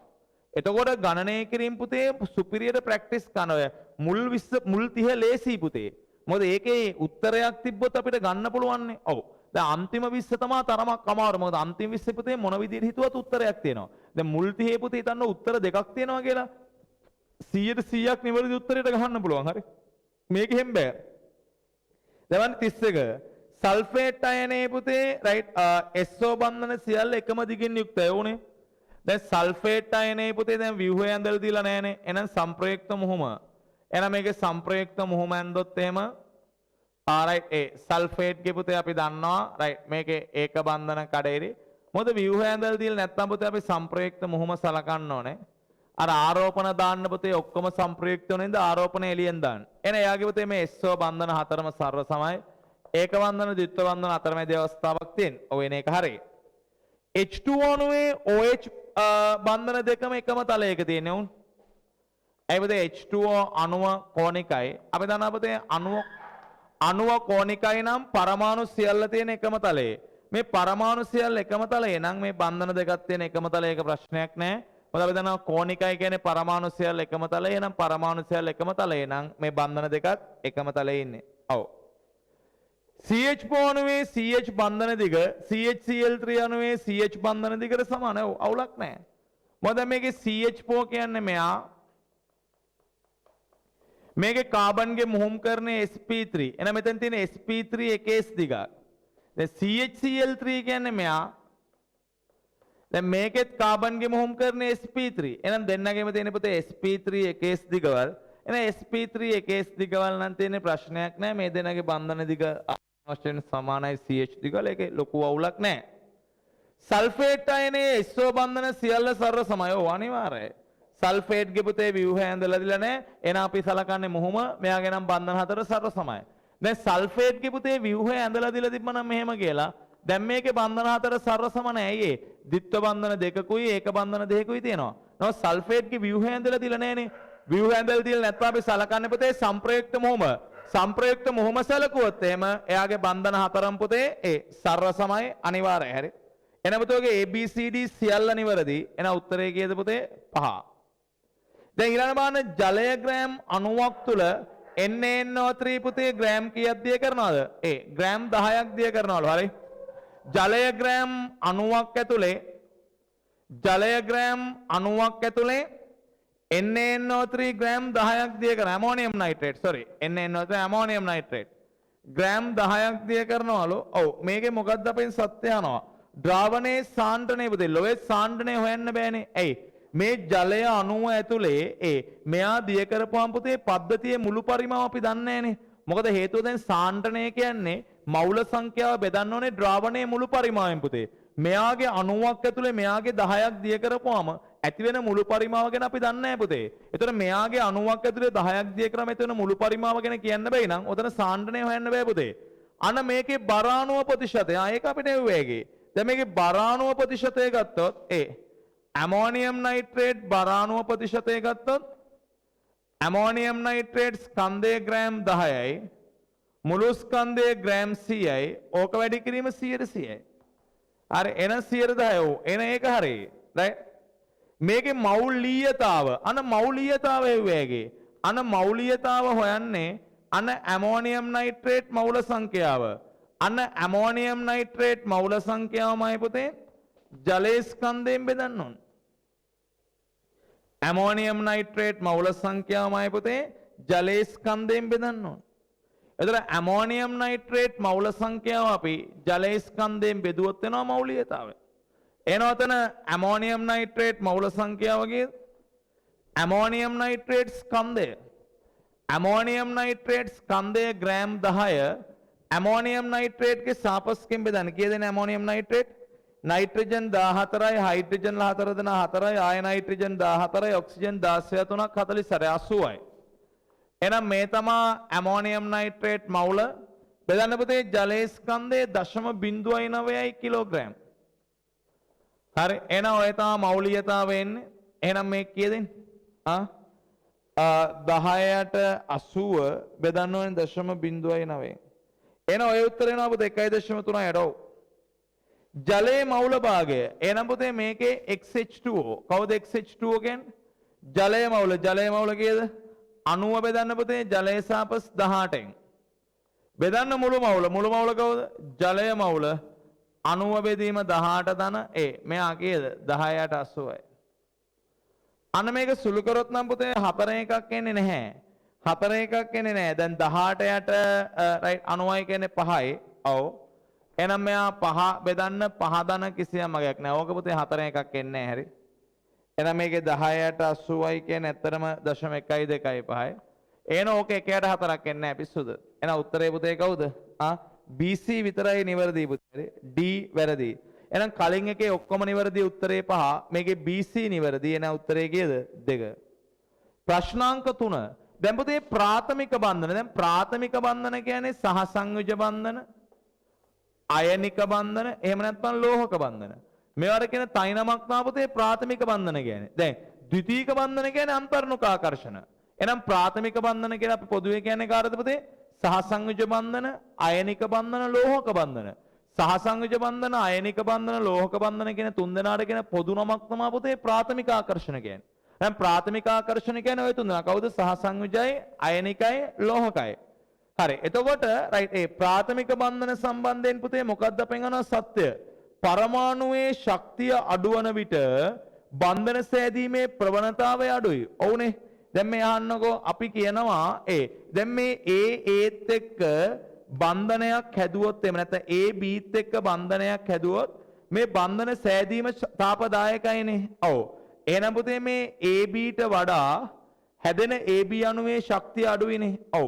එතකොට ගණනය කිරීම පුතේ superior practice කරන ඔය මුල් 30 ලේසි පුතේ. මොකද ඒකේ උත්තරයක් තිබ්බොත් අපිට ගන්න පුළුවන්නේ. ඔව්. දැන් අන්තිම 20 තමයි තරමක් අමාරු. මොකද අන්තිම 20 පුතේ මොන විදිහට හිතුවත් උත්තරයක් තියෙනවා. දැන් මුල් 30 පුතේ හිතන්න උත්තර දෙකක් තියෙනවා කියලා 100%ක් නිවැරදි උත්තරයට ගහන්න පුළුවන්. හරි. මේක හැම බෑ. දැන් 31 සල්ෆේට් අයනයේ පුතේ රයිට් SO බන්ධන සියල්ල එකම දිගින් යුක්තයි උනේ. දැන් සල්ෆේට් අයනයේ පුතේ දැන් ව්‍යුහය ඇඳලා දීලා නැහනේ. එහෙනම් සංප්‍රයුක්ත මුහුම. එහෙනම් මේකේ සංප්‍රයුක්ත මුහුම ඇඳොත් එහෙම රයිට් ඒ සල්ෆේට් ගේ පුතේ අපි දන්නවා රයිට් මේකේ ඒක බන්ධන කඩේරි. මොකද ව්‍යුහය ඇඳලා දීලා නැත්නම් පුතේ අපි සංප්‍රයුක්ත මුහුම සලකන්න ඕනේ. අර ආරෝපණ දාන්න පුතේ ඔක්කොම සංප්‍රයුක්ත වෙනින්ද ආරෝපණ එළියෙන් දාන්න. එහෙනම් එයාගේ පුතේ මේ SO බන්ධන හතරම සර්ව සමයි. ඒක බන්ධන ද්විත්ව බන්ධන අතරමැද අවස්ථාවක් තියෙන. ඔය එන එක හරියි. H2 අණුවේ OH බන්ධන දෙකම එකම තලයක තියෙනවා උන්. ඒ පුතේ H2O අණුව කෝණිකයි. අපි දන්නවා පුතේ අණුව කෝණිකයි නම් පරමාණු සියල්ල තියෙන එකම තලයේ. මේ පරමාණු සියල්ල එකම තලයේ නම් මේ බන්ධන දෙකක් තියෙන එකම තලයක ප්‍රශ්නයක් නැහැ. මොකද අපි දන්නවා කෝණිකයි කියන්නේ පරමාණු සියල්ල එකම තලයේ නම් පරමාණු සියල්ල එකම තලයේ නම් මේ බන්ධන දෙකක් එකම තලයේ ඉන්නේ. ඔව්. CH අණුවේ CH බන්ධන දිග CHCl3 අණුවේ CH බන්ධන දිගට සමානයි. ඔව් අවුලක් නැහැ. මොකද මේකේ CH කියන්නේ මෙයා මේකේ කාබන්ගේ මුහුම් කරන්නේ sp3. එහෙනම් මෙතන තියෙන sp3 එකේ s දිගක්. දැන් CHCl3 කියන්නේ මෙයා දැන් මේකෙත් කාබන්ගේ මුහුම් කරන්නේ sp3. එහෙනම් දෙන්නගෙම තියෙන පුතේ sp3 එකේ s දිගවල. එහෙනම් sp3 එකේ s දිගවල නම් තියෙන ප්‍රශ්නයක් නැහැ. මේ දෙන්නගේ බන්ධන දිග වශයෙන් සමානයි CH දිගවල. ඒකේ ලොකු අවුලක් නැහැ. සල්ෆේට් අයනයේ SO බන්ධන සියල්ල සර්ව සමයි. ඔව් අනිවාර්යයි. සල්ෆේට් ගේ පුතේ ව්‍යුහය ඇඳලා දිලා නැහැ. එහෙනම් අපි සලකන්නේ මුහුම. මෙයාගේ නම් බන්ධන හතර සර්ව සමයි. දැන් සල්ෆේට් ගේ පුතේ ව්‍යුහය ඇඳලා දීලා තිබ්බනම් මෙහෙම කියලා. දැන් මේකේ බන්ධන හතර සර්ව සම නැහැ. ඇයි ඒ? ද්විත්ව බන්ධන දෙකකුයි ඒක බන්ධන දෙකකුයි තියෙනවා. නෝ සල්ෆේට් ගේ ව්‍යුහය ඇඳලා දීලා නැහනේ. ව්‍යුහය ඇඳලා දීලා නැත්නම් අපි සලකන්නේ පුතේ සංප්‍රයුක්ත මොහොම. සංප්‍රයුක්ත මොහොම සැලකුවොත් එහෙම එයාගේ බන්ධන හතරම පුතේ ඒ සර්ව සමයි අනිවාර්යයි. හරි. එන පුතේගේ ABCD සියල්ල නිවැරදි. එන උත්තරේ කීයද පුතේ? 5. දැන් ඊළඟ බලන්න ජලය ග්‍රෑම් 90ක් තුල NaNO3 පුතේ ග්‍රෑම් කීයක් දිය කරනවද? ග්‍රෑම් 10ක් දිය කරනවලු. හරි. ජලය ග්‍රෑම් 90ක් ඇතුලේ ජලය ග්‍රෑම් 90ක් ඇතුලේ NaNO3 ග්‍රෑම් 10ක් දිය කරන ammonium nitrate NaNO3 ammonium nitrate gram 10ක් දිය කරනවලු. ඔව් මේකේ මොකක්ද අපෙන් සත්‍ය යනවා. ද්‍රාවණයේ සාන්ද්‍රණය පුතේ ලොවේ සාන්ද්‍රණය හොයන්න බෑනේ. ඇයි? මේ ජලය අණුව ඇතුලේ මෙයා දිය කරපුවාම පුතේ පද්ධතියේ මුළු පරිමාව අපි දන්නේ නැහනේ. මොකද හේතුව දැන් සාන්ද්‍රණය කියන්නේ මවුල සංඛ්‍යාව බෙදන්න ඕනේ ද්‍රාවණයේ මුළු පරිමාවෙන් පුතේ. මෙයාගේ අණුවක් ඇතුලේ මෙයාගේ 10ක් දිය කරපුවාම ඇති වෙන මුළු පරිමාව ගැන අපි දන්නේ නැහැ පුතේ. ඒතර මෙයාගේ අණුවක් ඇතුලේ 10ක් දිය කරාම ඇති වෙන මුළු පරිමාව ගැන කියන්න බැයි නම් ඔතන සාන්ද්‍රණය හොයන්න බෑ පුතේ. අන්න මේකේ බරාණුව ප්‍රතිශතය. ඒක අපිට එව්වේගේ. දැන් මේකේ බරාණුව ප්‍රතිශතය ගත්තොත් ඇමෝනියම් නයිට්‍රේට් බරාණුව ප්‍රතිශතය ගත්තොත් ඇමෝනියම් නයිට්‍රේට් ස්කන්ධය ග්‍රෑම් 10යි මුළු ස්කන්ධය ග්‍රෑම් 100යි ඕක වැඩි කිරීම 100%යි. හරි එන 110 එන ඒක හරි. රයිට් මේකේ මෞලියතාව මෞලියතාව එව්වේගේ අන මෞලියතාව හොයන්නේ අන ඇමෝනියම් නයිට්‍රේට් මවුල සංඛ්‍යාව අන ඇමෝනියම් නයිට්‍රේට් මවුල සංඛ්‍යාවමයි පුතේ ජලයේ ස්කන්ධයෙන් බෙදන්න ඕන. ඇමෝනියම් නයිට්‍රේට් මවුල සංඛ්‍යාවමයි පුතේ ජලයේ ස්කන්ධයෙන් බෙදන්න ඕන. එතකොට ඇමෝනියම් නයිට්‍රේට් මවුල සංඛ්‍යාව අපි ජලයේ ස්කන්ධයෙන් බෙදුවොත් වෙනවා මෞලියතාවය. එනවතන ඇමෝනියම් නයිට්‍රේට් මවුල සංඛ්‍යාව වගේ ඇමෝනියම් නයිට්‍රේට් ස්කන්ධය ඇමෝනියම් නයිට්‍රේට් ස්කන්ධය ග්‍රෑම් 10 ඇමෝනියම් නයිට්‍රේට්ගේ සාපස්කයෙන් බෙදන්න. කීයද ඇමෝනියම් නයිට්‍රේට්? නයිට්‍රජන් 14යි හයිඩ්‍රජන් 4 දෙනා 4යි ආය නයිට්‍රජන් 14යි ඔක්සිජන් 16 3ක් 40 80යි. එහෙනම් මේ තමා ඇමෝනියම් නයිට්‍රේට් මවුල බෙදන්න පුතේ ජලයේ ස්කන්ධයේ 0.09යි කිලෝග්‍රෑම්. හරි එහෙනම් ඔය තමයි මෞලියතාවය එන්නේ. එහෙනම් මේක කීයද? 10ට 80 බෙදන්න ඕනේ 0.09. එහෙනම් ඔය උත්තරේ එනවා පුතේ 1.3යි අඩෝ. ජලයේ මවුල භාගය. එහෙනම් පුතේ මේකේ XH2O. කවුද XH2O කියන්නේ? ජලයේ මවුල කීයද? 90 බෙදන්න පුතේ ජලයේ සාපස් 18න්. බෙදන්න මුළු මවුල කවුද? ජලයේ මවුල 90 බෙදීම 18 ධන මෙයා කීයද? 10ට 80යි. අන්න මේක සුළු කරොත් නම් පුතේ 4 එකක් එන්නේ නැහැ. 4 එකක් එන්නේ නැහැ. දැන් 18ට රයිට් 90යි කියන්නේ 5යි. ඔව්. එහෙනම් මෙයා 5 බෙදන්න 5 ධන කිසියම් අගයක් නැහැ. ඕක පුතේ 4 එකක් එන්නේ නැහැ. හරි. එහෙනම් මේකේ 10ට 80යි කියන්නේ ඇත්තටම 0.125යි. එහෙනම් ඕක 1ට 4ක් එන්නේ නැහැ පිස්සුද? එහෙනම් උත්තරේ පුතේ කවුද? BC විතරයි නිවැරදි පුතේ. D වැරදි. එහෙනම් කලින් එකේ ඔක්කොම නිවැරදි උත්තරේ 5. මේකේ BC නිවැරදි. එහෙනම් උත්තරේ කීයද? 2. ප්‍රශ්නාංක 3. දැන් පුතේ ප්‍රාථමික බන්ධන. දැන් ප්‍රාථමික බන්ධන කියන්නේ සහසංයුජ බන්ධන, අයනික බන්ධන, එහෙම නැත්නම් ලෝහක බන්ධන. මේවට කියන තයිනමක් නා පුතේ ප්‍රාථමික බන්ධන කියන්නේ. දැන් ද්විතීක බන්ධන කියන්නේ අන්තර්ණුක ආකර්ෂණ. එහෙනම් ප්‍රාථමික බන්ධන කියලා අපි පොදුවේ කියන්නේ කාටද පුතේ? සහසංයුජ බන්ධන, අයනික බන්ධන, ලෝහක බන්ධන. සහසංයුජ බන්ධන, අයනික බන්ධන, ලෝහක බන්ධන කියන තුන් දෙනාට කියන පොදු නමක් තමයි පුතේ ප්‍රාථමික ආකර්ෂණ කියන්නේ. දැන් ප්‍රාථමික ආකර්ෂණ කියන්නේ ඔය තුන් දෙනා. කවුද? සහසංයුජයි, අයනිකයි, ලෝහකයි. හරි. එතකොට රයිට් ප්‍රාථමික බන්ධන සම්බන්ධයෙන් පුතේ මොකක්ද අපෙන් අහන සත්‍ය? පරමාණුවේ ශක්තිය අඩුවන විට බන්ධන සෑදීමේ ප්‍රවණතාවය අඩුයි. ඔව්නේ. දැන් මේ අහන්නකෝ අපි කියනවා දැන් මේ ඒත් එක්ක බන්ධනයක් හැදුවොත් එහෙම නැත්නම් බීත් එක්ක බන්ධනයක් හැදුවොත් මේ බන්ධන සෑදීම තාපදායකයිනේ. ඔව්. එහෙනම් පුතේ මේ බීට වඩා හැදෙන බී අණුවේ ශක්තිය අඩුයිනේ. ඔව්.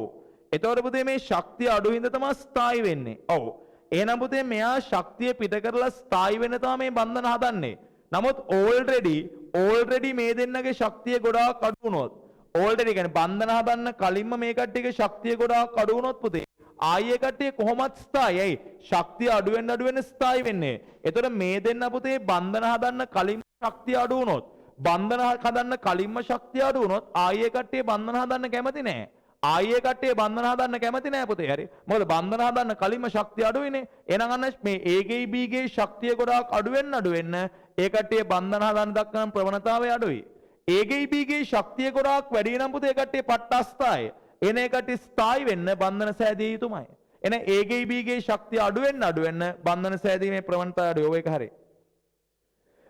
එතකොට පුතේ මේ ශක්තිය අඩු හින්දා තමයි ස්ථායි වෙන්නේ. ඔව්. එහෙනම් පුතේ මෙයා ශක්තිය පිට කරලා ස්ථායි වෙන තමයි මේ බන්ධන හදන්නේ. නමුත් ඕල්රෙඩි මේ දෙන්නගේ ශක්තිය ගොඩාක් අඩු වුණොත් ඕල්රෙඩි කියන්නේ බන්ධන හදන්න කලින්ම මේ කට්ටියගේ ශක්තිය ගොඩාක් අඩු වුණොත් පුතේ ආයේ කට්ටිය කොහොමත් ස්ථායයි. ශක්තිය අඩු වෙන්න ස්ථායි වෙන්නේ. එතකොට මේ දෙන්න පුතේ බන්ධන හදන්න කලින් ශක්තිය අඩු වුණොත් බන්ධන හදන්න කලින්ම ශක්තිය අඩු වුණොත් ආයේ කට්ටිය බන්ධන හදන්න කැමති නැහැ. ආයේ කට්ටිය බන්ධන හදන්න කැමති නැහැ පුතේ. හරි. මොකද බන්ධන හදන්න කලින්ම ශක්තිය අඩු වෙන්නේ. එහෙනම් අන්න මේ A ගේ B ගේ ශක්තිය ගොඩාක් අඩු වෙන්න ඒ කට්ටිය බන්ධන හදන්න දක්වන ප්‍රවණතාවය අඩුයි. A ගේ B ගේ ශක්තිය ගොඩාක් වැඩි නම් පුතේ ඒ කට්ටිය පට්ටස්ථායි. එන ඒ කට්ටිය ස්ථායි වෙන්න බන්ධන සෑදිය යුතුමයි. එන A ගේ B ගේ ශක්තිය අඩු වෙන්න බන්ධන සෑදීමේ ප්‍රවණතාවය අඩුයි. ඔය එක හරි.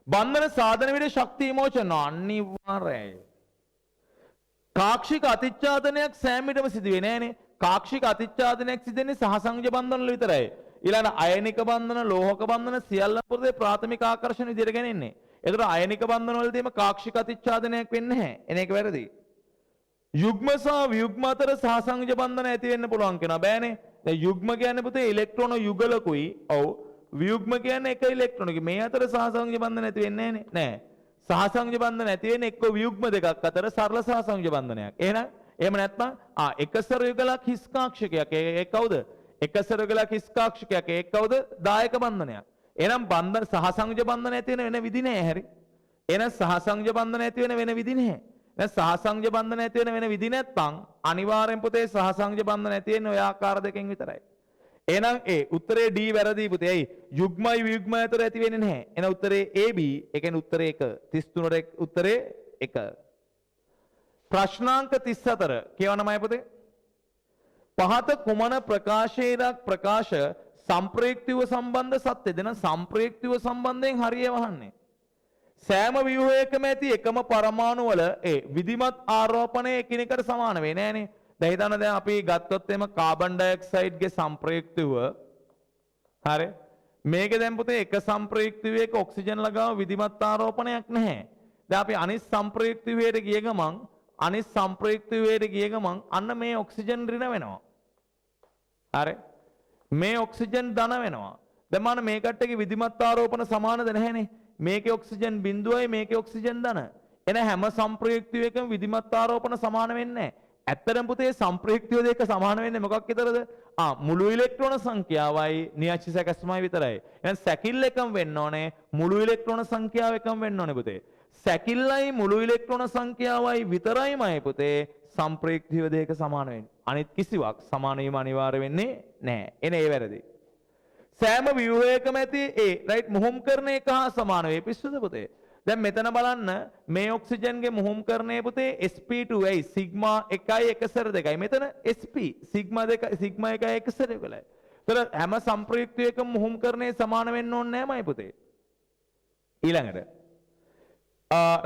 බන්ධන සාධන විට ශක්ති විමෝචන අනිවාර්යයි. කාක්ෂික අතිච්ඡාදනයක් සෑම විටම සිදු වෙන්නේ නැහනේ. කාක්ෂික අතිච්ඡාදනයක් සිදෙන්නේ සහසංජ බන්ධන වල විතරයි. ඊළඟ අයනික බන්ධන, ලෝහක බන්ධන සියල්ල පුරේ ප්‍රාථමික ආකර්ෂණ විදිහට ගන්නේ. ඒතර අයනික බන්ධන වලදීම කාක්ෂික අතිච්ඡාදනයක් වෙන්නේ නැහැ. එන එක වැරදි. යුග්ම සහ වියුග්ම අතර සහසංජ බන්ධන ඇති වෙන්න පුළුවන් කෙනා බෑනේ. දැන් යුග්ම කියන්නේ පුතේ ඉලෙක්ට්‍රෝන යුගලකුයි. ඔව්. වියුග්ම කියන්නේ එක ඉලෙක්ට්‍රෝනක. මේ අතර සහසංජ බන්ධන ඇති වෙන්නේ නැහැ. සහසංජ බන්ධන ඇති වෙන්නේ එක්ක වියුග්ම දෙකක් අතර සරල සහසංජ බන්ධනයක්. එහෙම නැත්නම් එකසර යුගලක් හිස් කාක්ෂිකයක්. ඒක කවුද? එකසර යුගලක් හිස් කාක්ෂිකයක්. ඒක කවුද? දායක බන්ධනයක්. එහෙනම් බන්ධන සහසංජ බන්ධන ඇති වෙන විදි නෑ. හරි. එහෙනම් සහසංජ බන්ධන ඇති වෙන විදි නෑ. දැන් සහසංජ බන්ධන ඇති වෙන විදි නැත්නම් අනිවාර්යෙන් පුතේ සහසංජ බන්ධන ඇති වෙන්නේ ඔය ආකාර දෙකෙන් විතරයි. එහෙනම් උත්තරේ D වැරදි පුතේ. ඇයි? යුග්මයි වියුග්මයි අතර ඇති වෙන්නේ නැහැ. එහෙනම් උත්තරේ AB. ඒ කියන්නේ උත්තරේ 1. 33 උත්තරේ 1. ප්‍රශ්නාංක 34 කියවන්නමයි පුතේ. පහත කුමන ප්‍රකාශයේදක් ප්‍රකාශ සම්ප්‍රයුක්තව සම්බන්ධ සත්‍යද? එහෙනම් සම්ප්‍රයුක්තව සම්බන්ධයෙන් හරිය වහන්නේ. සෑම ව්‍යුහයකම ඇති එකම පරමාණු වල විධිමත් ආරෝපණය එකිනෙකට සමාන වෙන්නේ නැහනේ. දැන් හිතන්න දැන් අපි ගත්තොත් එම කාබන් ඩයොක්සයිඩ් ගේ සම්ප්‍රයුක්තව හරි මේකේ දැන් පුතේ එක සම්ප්‍රයුක්තවයක ඔක්සිජන් ලගාව විධිමත් ආරෝපණයක් නැහැ. දැන් අපි අනිත් සම්ප්‍රයුක්තවයට ගිය ගමන් අන්න මේ ඔක්සිජන් ඍණ වෙනවා. හරි මේ ඔක්සිජන් ධන වෙනවා. දැන් මාන මේ කට්ටගේ විධිමත් ආරෝපණ සමානද නැහැනේ. මේකේ ඔක්සිජන් බිඳුවයි මේකේ ඔක්සිජන් ධන. එන හැම සම්ප්‍රයුක්තයකම විධිමත් ආරෝපණ සමාන වෙන්නේ නැහැ. ඇත්තටම පුතේ සම්ප්‍රයුක්තය දෙක සමාන වෙන්නේ මොකක් විතරද? මුළු ඉලෙක්ට්‍රෝන සංඛ්‍යාවයි නියච්ච සැකැස්මයි විතරයි. එහෙනම් සැකිල්ල එකම වෙන්න ඕනේ මුළු ඉලෙක්ට්‍රෝන සංඛ්‍යාව එකම වෙන්න ඕනේ පුතේ. සැකිල්ලයි මුළු ඉලෙක්ට්‍රෝන සංඛ්‍යාවයි විතරයිමයි පුතේ සම්ප්‍රයුක්තය දෙක සමාන වෙන්නේ. අනිත් කිසිවක් සමාන වීම අනිවාර්ය වෙන්නේ නැහැ. එන ඒ වැරදි. සෑම ව්‍යුහයකම ඇති රයිට් මුහුම් කරන එක හා සමාන වේ. පිස්සුද පුතේ? දැන් මෙතන බලන්න මේ ඔක්සිජන්ගේ මුහුම්කරණය පුතේ sp2 ඇයි සිග්මා 1යි එකසර 2යි. මෙතන sp සිග්මා 2 සිග්මා 1යි එකසර 2යි. ඒතර හැම සම්ප්‍රයුක්තයකම මුහුම්කරණය සමාන වෙන්න ඕනේ නෑමයි පුතේ. ඊළඟට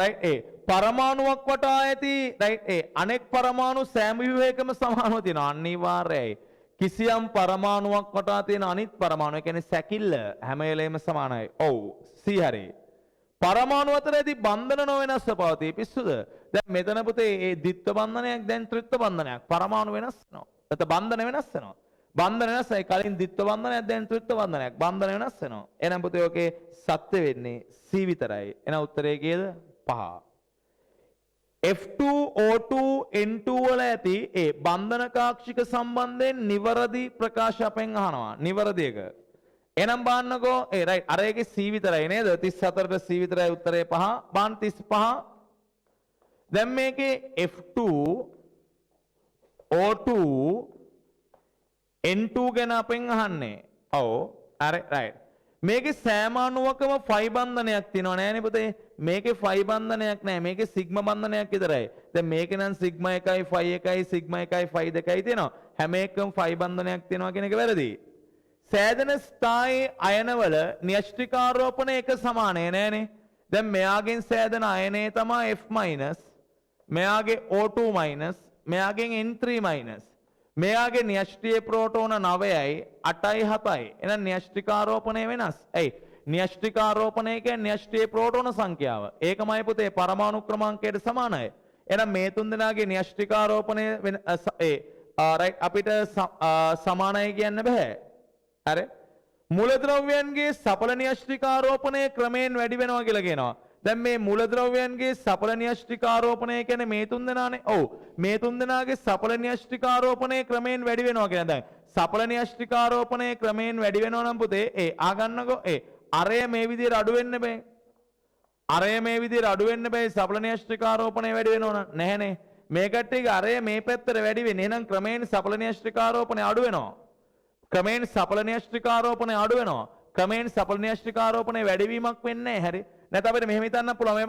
රයිට් පරමාණුවක් වටා ඇති රයිට් අනෙක් පරමාණු සෑම ව්‍යුහයකම සමානව තියෙනවා. අනිවාර්යයි. කිසියම් පරමාණුවක් වටා තියෙන අනිත් පරමාණු කියන්නේ සැකිල්ල හැම වෙලේම සමානයි. ඔව් C හරි. පරමාණු අතර ඇති බන්ධන නොවෙනස්ව පවතී. පිස්සුද? දැන් මෙතන පුතේ මේ ද්විත්ව බන්ධනයක් දැන් ත්‍රිත්ව බන්ධනයක්. පරමාණු වෙනස් වෙනවා. එතන බන්ධන වෙනස් වෙනවා. බන්ධන වෙනස්යි. කලින් ද්විත්ව බන්ධනයක් දැන් ත්‍රිත්ව බන්ධනයක්. බන්ධන වෙනස් වෙනවා. එහෙනම් පුතේ ඔකේ සත්‍ය වෙන්නේ C විතරයි. එහෙනම් උත්තරේ කීයද? 5. F2O2 N2 වල ඇති බන්ධන කාක්ෂික සම්බන්ධයෙන් නිවැරදි ප්‍රකාශ අපෙන් අහනවා. නිවැරදි එක. එහෙනම් බලන්නකෝ රයිට් අර එකේ C විතරයි නේද? 34ට C විතරයි උත්තරේ 5. බාන් 35. දැන් මේකේ F2O2 N2 ගැන අපෙන් අහන්නේ. ඔව් රයිට්. මේකේ සෑම අණුවකම ෆයි බන්ධනයක් තියෙනව නෑනේ පුතේ. මේකේ ෆයි බන්ධනයක් නෑ. මේකේ සිග්මා බන්ධනයක් විතරයි. දැන් මේකේ නම් සිග්මා 1යි ෆයි 1යි සිග්මා 1යි ෆයි 2යි තියෙනවා. හැම එකම ෆයි බන්ධනයක් තියෙනවා කියන එක වැරදි. සෑදන ස්ථායි අයනවල න්‍යෂ්ටිකාරෝපණ එක සමානය නෑනේ. දැන් මෙයාගෙන් සෑදන අයනය තමයි F-, මෙයාගේ O2-, මෙයාගෙන් N3-. මෙයාගේ න්‍යෂ්ටියේ ප්‍රෝටෝන 9යි 8යි 7යි. එහෙනම් න්‍යෂ්ටිකාරෝපණය වෙනස්. ඇයි? න්‍යෂ්ටිකාරෝපණය කියන්නේ න්‍යෂ්ටියේ ප්‍රෝටෝන සංඛ්‍යාව. ඒකමයි පුතේ පරමාණු ක්‍රමාංකයට සමානයි. එහෙනම් මේ තුන් දෙනාගේ න්‍යෂ්ටිකාරෝපණය රයිට් අපිට සමානයි කියන්න බෑ. හරි? මූලද්‍රව්‍යයන්ගේ සඵල න්‍යෂ්ටිකාරෝපණය ක්‍රමයෙන් වැඩි වෙනවා කියලා කියනවා. දැන් මේ මූලද්‍රව්‍යයන්ගේ සඵල න්‍යෂ්ටික ආරෝපණය කියන්නේ මේ තුන් දෙනානේ. ඔව්. මේ තුන් දෙනාගේ සඵල න්‍යෂ්ටික ආරෝපණය ක්‍රමයෙන් වැඩි වෙනවා කියන දැන්. සඵල න්‍යෂ්ටික ආරෝපණය ක්‍රමයෙන් වැඩි වෙනවා නම් පුතේ ආගන්නකෝ අරය මේ විදිහට අඩු වෙන්න බෑ. අරය මේ විදිහට අඩු වෙන්න බෑ සඵල න්‍යෂ්ටික ආරෝපණය වැඩි වෙනවා නම් නැහැනේ. මේ කට්ටියගේ අරය මේ පැත්තට වැඩි වෙන්නේ. එහෙනම් ක්‍රමයෙන් සඵල න්‍යෂ්ටික ආරෝපණය අඩු වෙනවා. ක්‍රමයෙන් සඵල න්‍යෂ්ටික ආරෝපණය අඩු වෙනවා. ක්‍රමයෙන් සඵල න්‍යෂ්ටික ආරෝපණය වැඩිවීමක් වෙන්නේ නැහැ. හරි. නැත්නම් අපිට මෙහෙම හිතන්න පුළුවන් මේ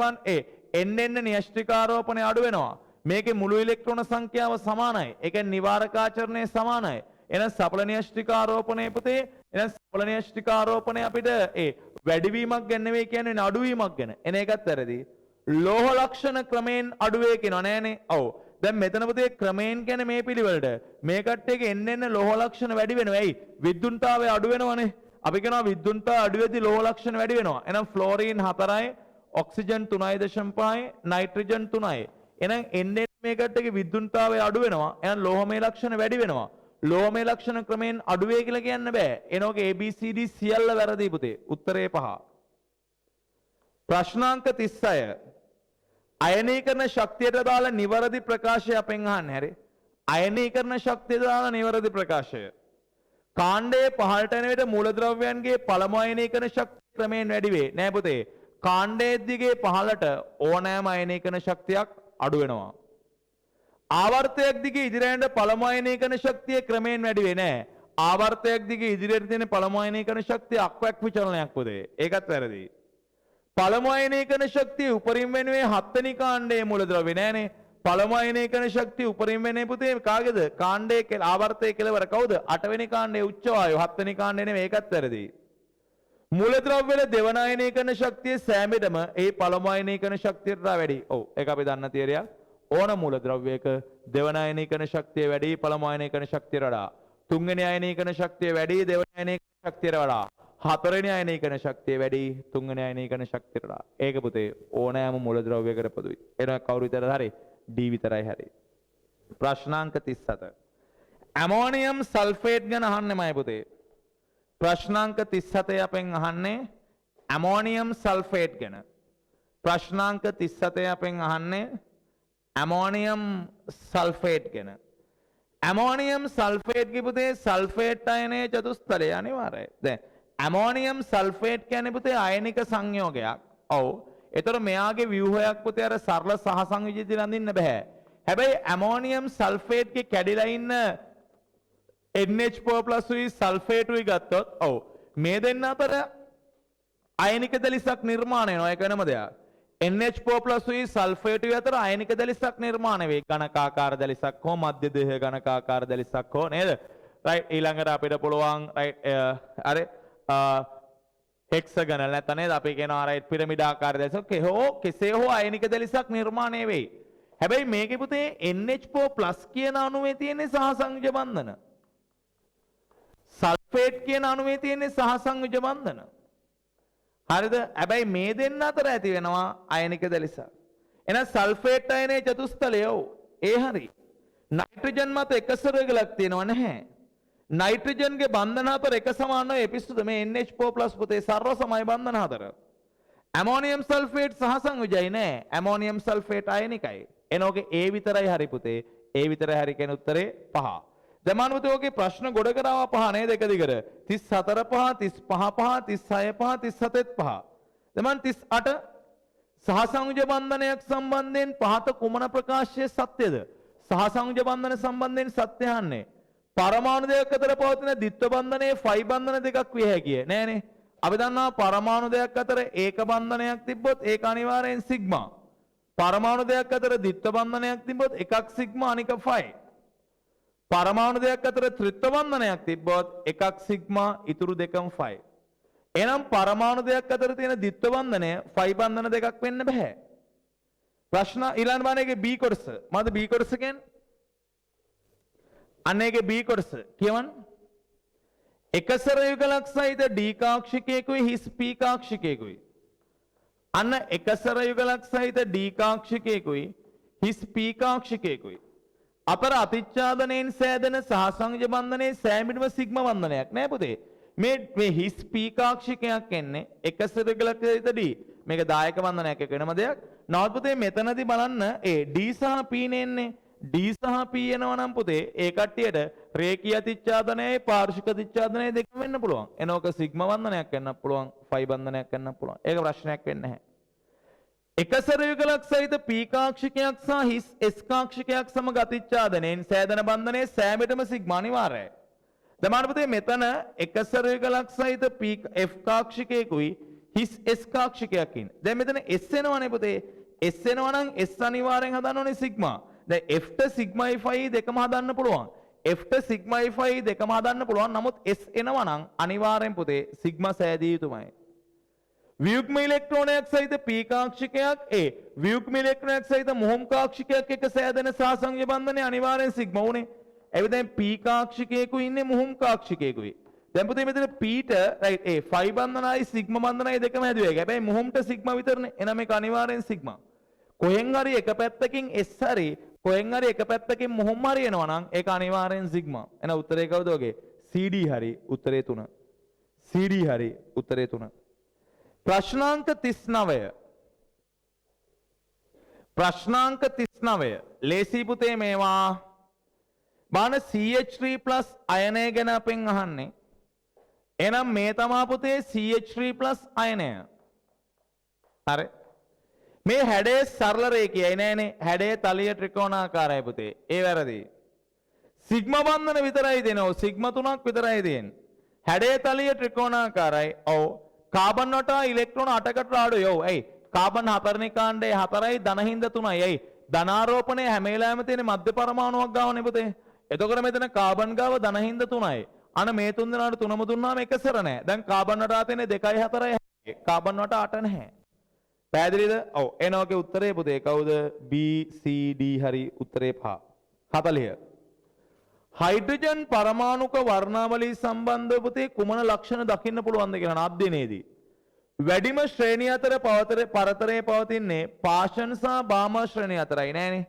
බලන්න එන්න න්‍යෂ්ටික ආරෝපණය අඩු වෙනවා. මේකේ මුළු ඉලෙක්ට්‍රෝන සංඛ්‍යාව සමානයි. ඒ කියන්නේ නිවාරකාචරණය සමානයි. එහෙනම් සඵල න්‍යෂ්ටික ආරෝපණය පුතේ එහෙනම් සඵල න්‍යෂ්ටික ආරෝපණය අපිට වැඩිවීමක් ගැන නෙවෙයි කියන්නේ අඩුවීමක් ගැන. එන එකත් වැරදි. ලෝහ ලක්ෂණ ක්‍රමයෙන් අඩු වේ කියනවා නෑනේ. ඔව්. දැන් මෙතන පුතේ ක්‍රමයෙන් කියන්නේ මේ පිළිවෙලට මේ කට්ටියගේ එන්න ලෝහ ලක්ෂණ වැඩි වෙනවා. ඇයි? විද්‍යුන්තාවය අඩු වෙනවනේ. අපි කියනවා විද්‍යුන්තාවය අඩු වෙද්දී ලෝහ ලක්ෂණ වැඩි වෙනවා. එහෙනම් ෆ්ලෝරින් 4යි, ඔක්සිජන් 3.5යි, නයිට්‍රජන් 3යි. එහෙනම් එන්න මේ කට්ටියගේ විද්‍යුන්තාවය අඩු වෙනවා. එහෙනම් ලෝහමය ලක්ෂණ වැඩි වෙනවා. ලෝහමය ලක්ෂණ ක්‍රමයෙන් අඩු වේ කියලා කියන්න බෑ. එනෝගේ ABCD සියල්ල වැරදි පුතේ. උත්තරේ 5. ප්‍රශ්නාංක 36 අයනීකරණ ශක්තියට දාලා නිවැරදි ප්‍රකාශය අපෙන් අහන්න හැරි. අයනීකරණ ශක්තියට දාලා නිවැරදි ප්‍රකාශය. කාණ්ඩයේ පහළට යන විට මූලද්‍රව්‍යයන්ගේ පළමු අයනීකරණ ශක්තිය ක්‍රමයෙන් වැඩි වේ. නෑ පුතේ. කාණ්ඩයේ දිගේ පහළට ඕනෑම අයනීකරණ ශක්තියක් අඩු වෙනවා. ආවර්තයක් දිගේ ඉදිරියට පළමු අයනීකරණ ශක්තිය ක්‍රමයෙන් වැඩි වේ නෑ. ආවර්තයක් දිගේ ඉදිරියට තියෙන පළමු අයනීකරණ ශක්තිය අක්වැක් විචලනයක් පුතේ. ඒකත් වැරදි. පළමු අයනීකරණ ශක්තිය උපරිම වෙනුවේ 7 වෙනි කාණ්ඩයේ මූලද්‍රව්‍ය නෑනේ. පළමු අයනීකරණ ශක්තිය උපරිම වෙන්නේ පුතේ කාගේද? කාණ්ඩයේ ආවර්තයේ කෙලවර කවුද? 8 වෙනි කාණ්ඩයේ උච්ච වායු 7 වෙනි කාණ්ඩේ නෙමෙයි. ඒකත් වැරදි. මූලද්‍රව්‍ය වල දෙවන අයනීකරණ ශක්තිය සෑමෙදම ඒ පළමු අයනීකරණ ශක්තියට වඩා වැඩි. ඔව් ඒක අපි දන්න තියරියක්. ඕන මූලද්‍රව්‍යයක දෙවන අයනීකරණ ශක්තිය වැඩි පළමු අයනීකරණ ශක්තියට වඩා. තුන්වෙනි අයනීකරණ ශක්තිය වැඩි දෙවන අයනීකරණ ශක්තියට වඩා. හතරවෙනි අයනීකරණ ශක්තිය වැඩි තුන්වෙනි අයනීකරණ ශක්තියට වඩා. ඒක පුතේ ඕනෑම මූලද්‍රව්‍යයකට පොදුයි. එනවා කවුරු විතරද හරි? D විතරයි හරි. ප්‍රශ්නාංක 37. ඇමෝනියම් සල්ෆේට් ගැන අහන්නෙමයි පුතේ. ප්‍රශ්නාංක 37 අපෙන් අහන්නේ ඇමෝනියම් සල්ෆේට් ගැන. ප්‍රශ්නාංක 37 අපෙන් අහන්නේ ඇමෝනියම් සල්ෆේට් ගැන. ඇමෝනියම් සල්ෆේට් කිව්වොතේ සල්ෆේට් අයනයේ චතුස්තරය අනිවාර්යයි. දැන් ඇමෝනියම් සල්ෆේට් කියන්නේ පුතේ අයනික සංයෝගයක්. ඔව්. ඒතර මෙයාගේ ව්‍යුහයක් පුතේ අර සරල සහසංවිධිත අඳින්න බෑ. හැබැයි ඇමෝනියම් සල්ෆේට් ගේ කැඩිලා ඉන්න NH4+ උයි සල්ෆේට් උයි ගත්තොත් ඔව් මේ දෙන්න අතර අයනික දැලිසක් නිර්මාණය වෙනවා. ඒක වෙනම දෙයක්. NH4+ උයි සල්ෆේට් උයි අතර අයනික දැලිසක් නිර්මාණය වෙයි. ඝනකාකාර දැලිසක් හෝ මධ්‍ය දේහ ඝනකාකාර දැලිසක් හෝ නේද? රයිට් ඊළඟට අපිට පුළුවන් රයිට් අර හෙක්සගනල් නැත්නම් නේද අපි කියනවා රයිට් පිරමිඩාකාර දැලිසක් හෝ කෙසේ හෝ අයනික දැලිසක් නිර්මාණය වෙයි. හැබැයි මේකේ පුතේ NH4+ කියන අණුවේ තියෙන සහසංයෝජ බන්ධන. සල්ෆේට් කියන අණුවේ තියෙන සහසංයෝජ බන්ධන. හරිද? හැබැයි මේ දෙන්න අතර ඇති වෙනවා අයනික දැලිසක්. එහෙනම් සල්ෆේට් අයනයේ චතුස්තලය ඒ හරි. නයිට්‍රජන් මත එක සරගලක් තියෙනව නැහැ. නයිට්‍රජන්ගේ බන්ධන හතර එක සමානව එපිස්තුද මේ NH4+ පුතේ සර්ව සමයි බන්ධන හතර. ඇමෝනියම් සල්ෆේට් සහසංයෝජයි නෑ. Ammonium sulphate අයනිකයි. එනෝගේ ඒ විතරයි හරි පුතේ. ඒ විතරයි හරි කියන උත්තරේ 5. දමාන පුතේ ඔගේ ප්‍රශ්න ගොඩ කරාවා 5 නේද එක දිගට. 34 5 35 5 36 5 37 5. දමාන 38 සහසංයෝජ බන්ධනයක් සම්බන්ධයෙන් පහත කුමන ප්‍රකාශයේ සත්‍යද? සහසංයෝජ බන්ධන සම්බන්ධයෙන් සත්‍ය අහන්නේ. පරමාණු දෙකක් අතර පවතින ද්විත්ව බන්ධනයේ ෆයි බන්ධන දෙකක් විය හැකියි නෑනේ. අපි දන්නවා පරමාණු දෙකක් අතර ඒක බන්ධනයක් තිබ්බොත් ඒක අනිවාර්යෙන් සිග්මා. පරමාණු දෙකක් අතර ද්විත්ව බන්ධනයක් තිබ්බොත් එකක් සිග්මා අනික ෆයි. පරමාණු දෙකක් අතර ත්‍රිත්ව බන්ධනයක් තිබ්බොත් එකක් සිග්මා ඉතුරු දෙකම ෆයි. එහෙනම් පරමාණු දෙකක් අතර තියෙන ද්විත්ව බන්ධනය ෆයි බන්ධන දෙකක් වෙන්න බෑ. ප්‍රශ්න ඊළඟ බණේගේ B කොටස. මොකද B කොටස කියන්නේ? අන්නේගේ B කොටස කියවන්න. එකසර යුගලක් සහිත D කාක්ෂිකයකුයි හිස් P කාක්ෂිකයකුයි. අන්න එකසර යුගලක් සහිත D කාක්ෂිකයකුයි හිස් P කාක්ෂිකයකුයි. අතර අතිච්ඡාදනයෙන් සෑදෙන සහසංයෝජ බන්ධනයේ සෑමීටම සිග්මා බන්ධනයක් නෑ පුතේ. මේ හිස් P කාක්ෂිකයක් එන්නේ එකසර යුගලක් සහිත D. මේක දායක බන්ධනයක් එක වෙනම දෙයක්. නමුත් පුතේ මෙතනදී බලන්න ඒ D සහ P නෙන්නේ. D සහ P එනවා නම් පුතේ ඒ කට්ටියට රේඛීය අතිච්ඡාදනයයි පාර්ශ්වික අතිච්ඡාදනයයි දෙකම වෙන්න පුළුවන්. එනෝක සිග්මා බන්ධනයක් වෙන්නත් පුළුවන්, ෆයි බන්ධනයක් වෙන්නත් පුළුවන්. ඒක ප්‍රශ්නයක් වෙන්නේ නැහැ. එක සරයුගලක් සහිත P කාක්ෂිකයක් සහ හිස් S කාක්ෂිකයක් සමග අතිච්ඡාදනයෙන් සෑදෙන බන්ධනයේ සෑමෙටම සිග්මා අනිවාර්යයි. දමාන පුතේ මෙතන එක සරයුගලක් සහිත P F කාක්ෂිකයකුයි හිස් S කාක්ෂිකයක් ඉන්නේ. දැන් මෙතන S එනවනේ පුතේ. S එනවා නම් S අනිවාර්යෙන් හදන්න ඕනේ සිග්මා. දැන් F ට සිග්මා ෆයි දෙකම හදන්න පුළුවන්. F ට සිග්මා ෆයි දෙකම හදන්න පුළුවන්. නමුත් S එනවා නම් අනිවාර්යෙන් පුතේ සිග්මා සෑදිය යුතුමයි. ව්‍යුග්ම ඉලෙක්ට්‍රෝනයක් සහිත P කාක්ෂිකයක් ව්‍යුග්ම ඉලෙක්ට්‍රෝනයක් සහිත මොහොම් කාක්ෂිකයක් එක්ක සෑදෙන සහසංය බන්ධනය අනිවාර්යෙන් සිග්මා උනේ. එවි දැන් P කාක්ෂිකයකු ඉන්නේ මොහොම් කාක්ෂිකයකුයි. දැන් පුතේ මෙතන P ට රයිට් ෆයි බන්ධනයි සිග්මා බන්ධනයි දෙකම හැදුවේ. හැබැයි මොහොම්ට සිග්මා විතරනේ. එහෙනම් මේක අනිවාර්යෙන් සිග්මා. කොහෙන් හරි එක පැත්තකින් S හරි කොහෙන් හරි එක පැත්තකින් මොහොම් හරි එනවා නම් ඒක අනිවාර්යෙන් සිග්මා. එහෙනම් උත්තරේ කවුද ඔගේ? CD හරි උත්තරේ 3. CD හරි උත්තරේ 3. ප්‍රශ්නාංක 39. ප්‍රශ්නාංක 39. ලේසි පුතේ මේවා. බාන CH3+ අයනය ගැන අපෙන් අහන්නේ. එහෙනම් මේ තමා පුතේ CH3+ අයනය. හරි. මේ හැඩේ සරල රේඛයයි නෑනේ. හැඩේ තලිය ත්‍රිකෝණාකාරයි පුතේ. ඒ වැරදි. සිග්මා බන්ධන විතරයි දෙනෝ. සිග්මා 3ක් විතරයි දෙන්නේ. හැඩේ තලිය ත්‍රිකෝණාකාරයි. ඔව්. කාබන් වලට ඉලෙක්ට්‍රෝන 8කට අඩුයි. ඔව්. ඇයි? කාබන් 4 කාණ්ඩයේ 4යි ධනහින්ද 3යි. ඇයි? ධනාරෝපණය හැම වෙලාවෙම තියෙන මධ්‍ය පරමාණුවක් ගාවනේ පුතේ. එතකොට මෙතන කාබන් ගාව ධනහින්ද 3යි. අන මේ තුන් දෙනාට තුනම දුන්නාම එකසර නැහැ. දැන් කාබන් වලට තියෙන 2යි 4යි. කාබන් වලට 8 නැහැ. පැහැදිලිද? ඔව්. එනෝගේ උත්තරේ පුතේ කවුද? B C D හරි උත්තරේ 5. 40. හයිඩ්‍රජන් පරමාණුක වර්ණාවලී සම්බන්ධව පුතේ කුමන ලක්ෂණ දකින්න පුළුවන්ද කියලා අධ්‍යයනයේදී වැඩිම ශ්‍රේණිය අතර පරතරයේ පවතින්නේ පාෂන් සහ බාම ශ්‍රේණිය අතරයි නෑනේ.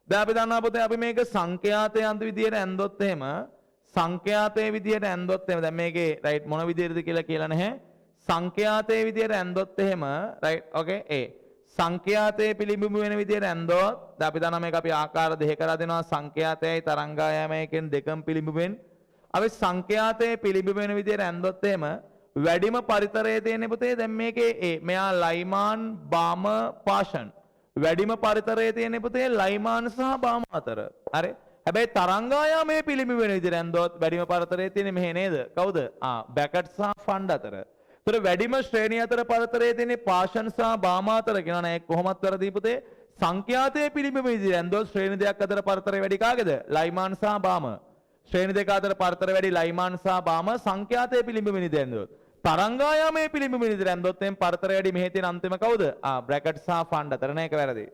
දැන් අපි දන්නවා පුතේ අපි මේක සංඛ්‍යාතයේ අන්ත විදියට ඇන්දොත් එහෙම සංඛ්‍යාතයේ විදියට ඇන්දොත් එහෙම දැන් මේකේ රයිට් මොන විදියටද කියලා නැහැ. සංඛ්‍යාතයේ විදියට ඇන්දොත් එහෙම රයිට් ඕකේ සංඛ්‍යාතයේ පිළිබිඹු වෙන විදියට ඇන්දොත් දැන් අපි දන්නා මේක අපි ආකාර දෙකකට දෙනවා සංඛ්‍යාතයයි තරංගායමයි කියන දෙකම පිළිබිඹුෙන් අපි සංඛ්‍යාතයේ පිළිබිඹු වෙන විදියට ඇන්දොත් එහෙම වැඩිම පරිතරයේ තියෙන පුතේ දැන් මේකේ මෙයා ලයිමාන් බාම පාෂන් වැඩිම පරිතරයේ තියෙන පුතේ ලයිමාන් සහ බාම අතර. හරි. හැබැයි තරංගායමයේ පිළිබිඹු වෙන විදියට ඇන්දොත් වැඩිම පරිතරයේ තියෙන මෙහෙ නේද? කවුද? බ්‍රැකට් සහ ෆන්ඩ් අතර. ඒතර වැඩිම ශ්‍රේණිය අතර පරතරයේ තියෙන පාෂන් සහ බාම අතර කියනවා නේ කොහොමත් වැරදි පුතේ සංඛ්‍යාතයේ පිළිබිඹු විදිහට ඇන්දොත් ශ්‍රේණි දෙකක් අතර පරතරය වැඩි කාගේද ලයිමාන් සහ බාම ශ්‍රේණි දෙක අතර පරතරය වැඩි ලයිමාන් සහ බාම සංඛ්‍යාතයේ පිළිබිඹු විදිහට ඇන්දොත් තරංගායමයේ පිළිබිඹු විදිහට ඇන්දොත් එම් පරතරය වැඩි මෙහි තියෙන අන්තිම කවුද බ්‍රැකට් සහ ෆන්ඩ් අතර නේක වැරදි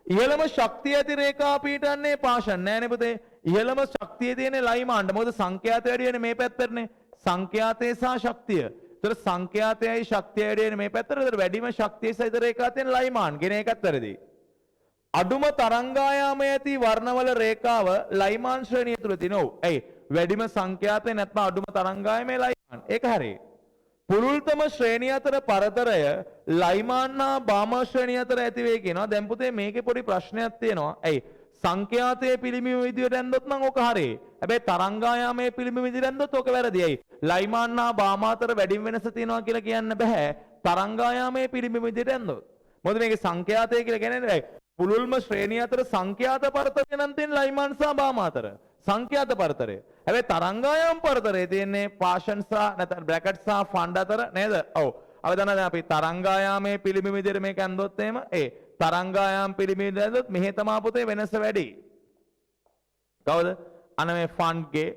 ඉහළම ශක්තිය ඇති රේඛා පීටන්නේ පාෂන් නෑනේ පුතේ ඉහළම ශක්තිය තියෙන්නේ ලයිමාන්ට මොකද සංඛ්‍යාතය වැඩි වෙන්නේ මේ පැත්තටනේ සංඛ්‍යාතය සහ ශක්තිය तर සංඛ්‍යාතයයි ශක්තිය වැඩි වෙන මේ පැත්තට तर වැඩිම ශක්තිය සහිත රේඛා තියෙන ලයිමාන් කියන එකත් වැරදි. අඩුම තරංගායාමයේ ඇති වර්ණවල රේඛාව ලයිමාන් ශ්‍රේණිය තුල තියෙනවා. ඇයි? වැඩිම සංඛ්‍යාතය නැත්නම් අඩුම තරංගායාමයේ ලයිමාන්. ඒක හරි. පුළුල්තම ශ්‍රේණිය අතර පරතරය ලයිමාන් හා බාම ශ්‍රේණිය අතර ඇති වේ කියනවා. දැන් පුතේ මේකේ පොඩි ප්‍රශ්නයක් තියෙනවා. ඇයි? සංඛ්‍යාතයේ පිළිබිඹු විදියට ඇන්දොත් නම් ඕක හරි. හැබැයි තරංගායාමයේ පිළිබිඹු විදියට ඇන්දොත් ඕක වැරදියි. ලයිමාන් හා බාම අතර වැඩිම වෙනස තියෙනවා කියලා කියන්න බෑ. තරංගායාමයේ පිළිබිඹු විදියට ඇන්දොත්. මොකද මේකේ සංඛ්‍යාතය කියලා කියන්නේ පුළුල්ම ශ්‍රේණිය අතර සංඛ්‍යාත පරතරය නම් තියෙන ලයිමාන් සහ බාම අතර. සංඛ්‍යාත පරතරය. හැබැයි තරංගායාම පරතරය තියෙන්නේ පාෂන් සහ නැත්නම් බ්‍රැකට් සහ ෆන්ඩ් අතර නේද? ඔව්. අපි දන්නවා දැන් අපි තරංගායාමයේ පිළිබිඹු විදියට මේක ඇන්දොත් එහෙම තරංගායාම පිළිබිඹු ඇන්දොත් මෙහෙ තමා පුතේ වෙනස වැඩි. කවුද? අන මේ ෆන්ඩ්ගේ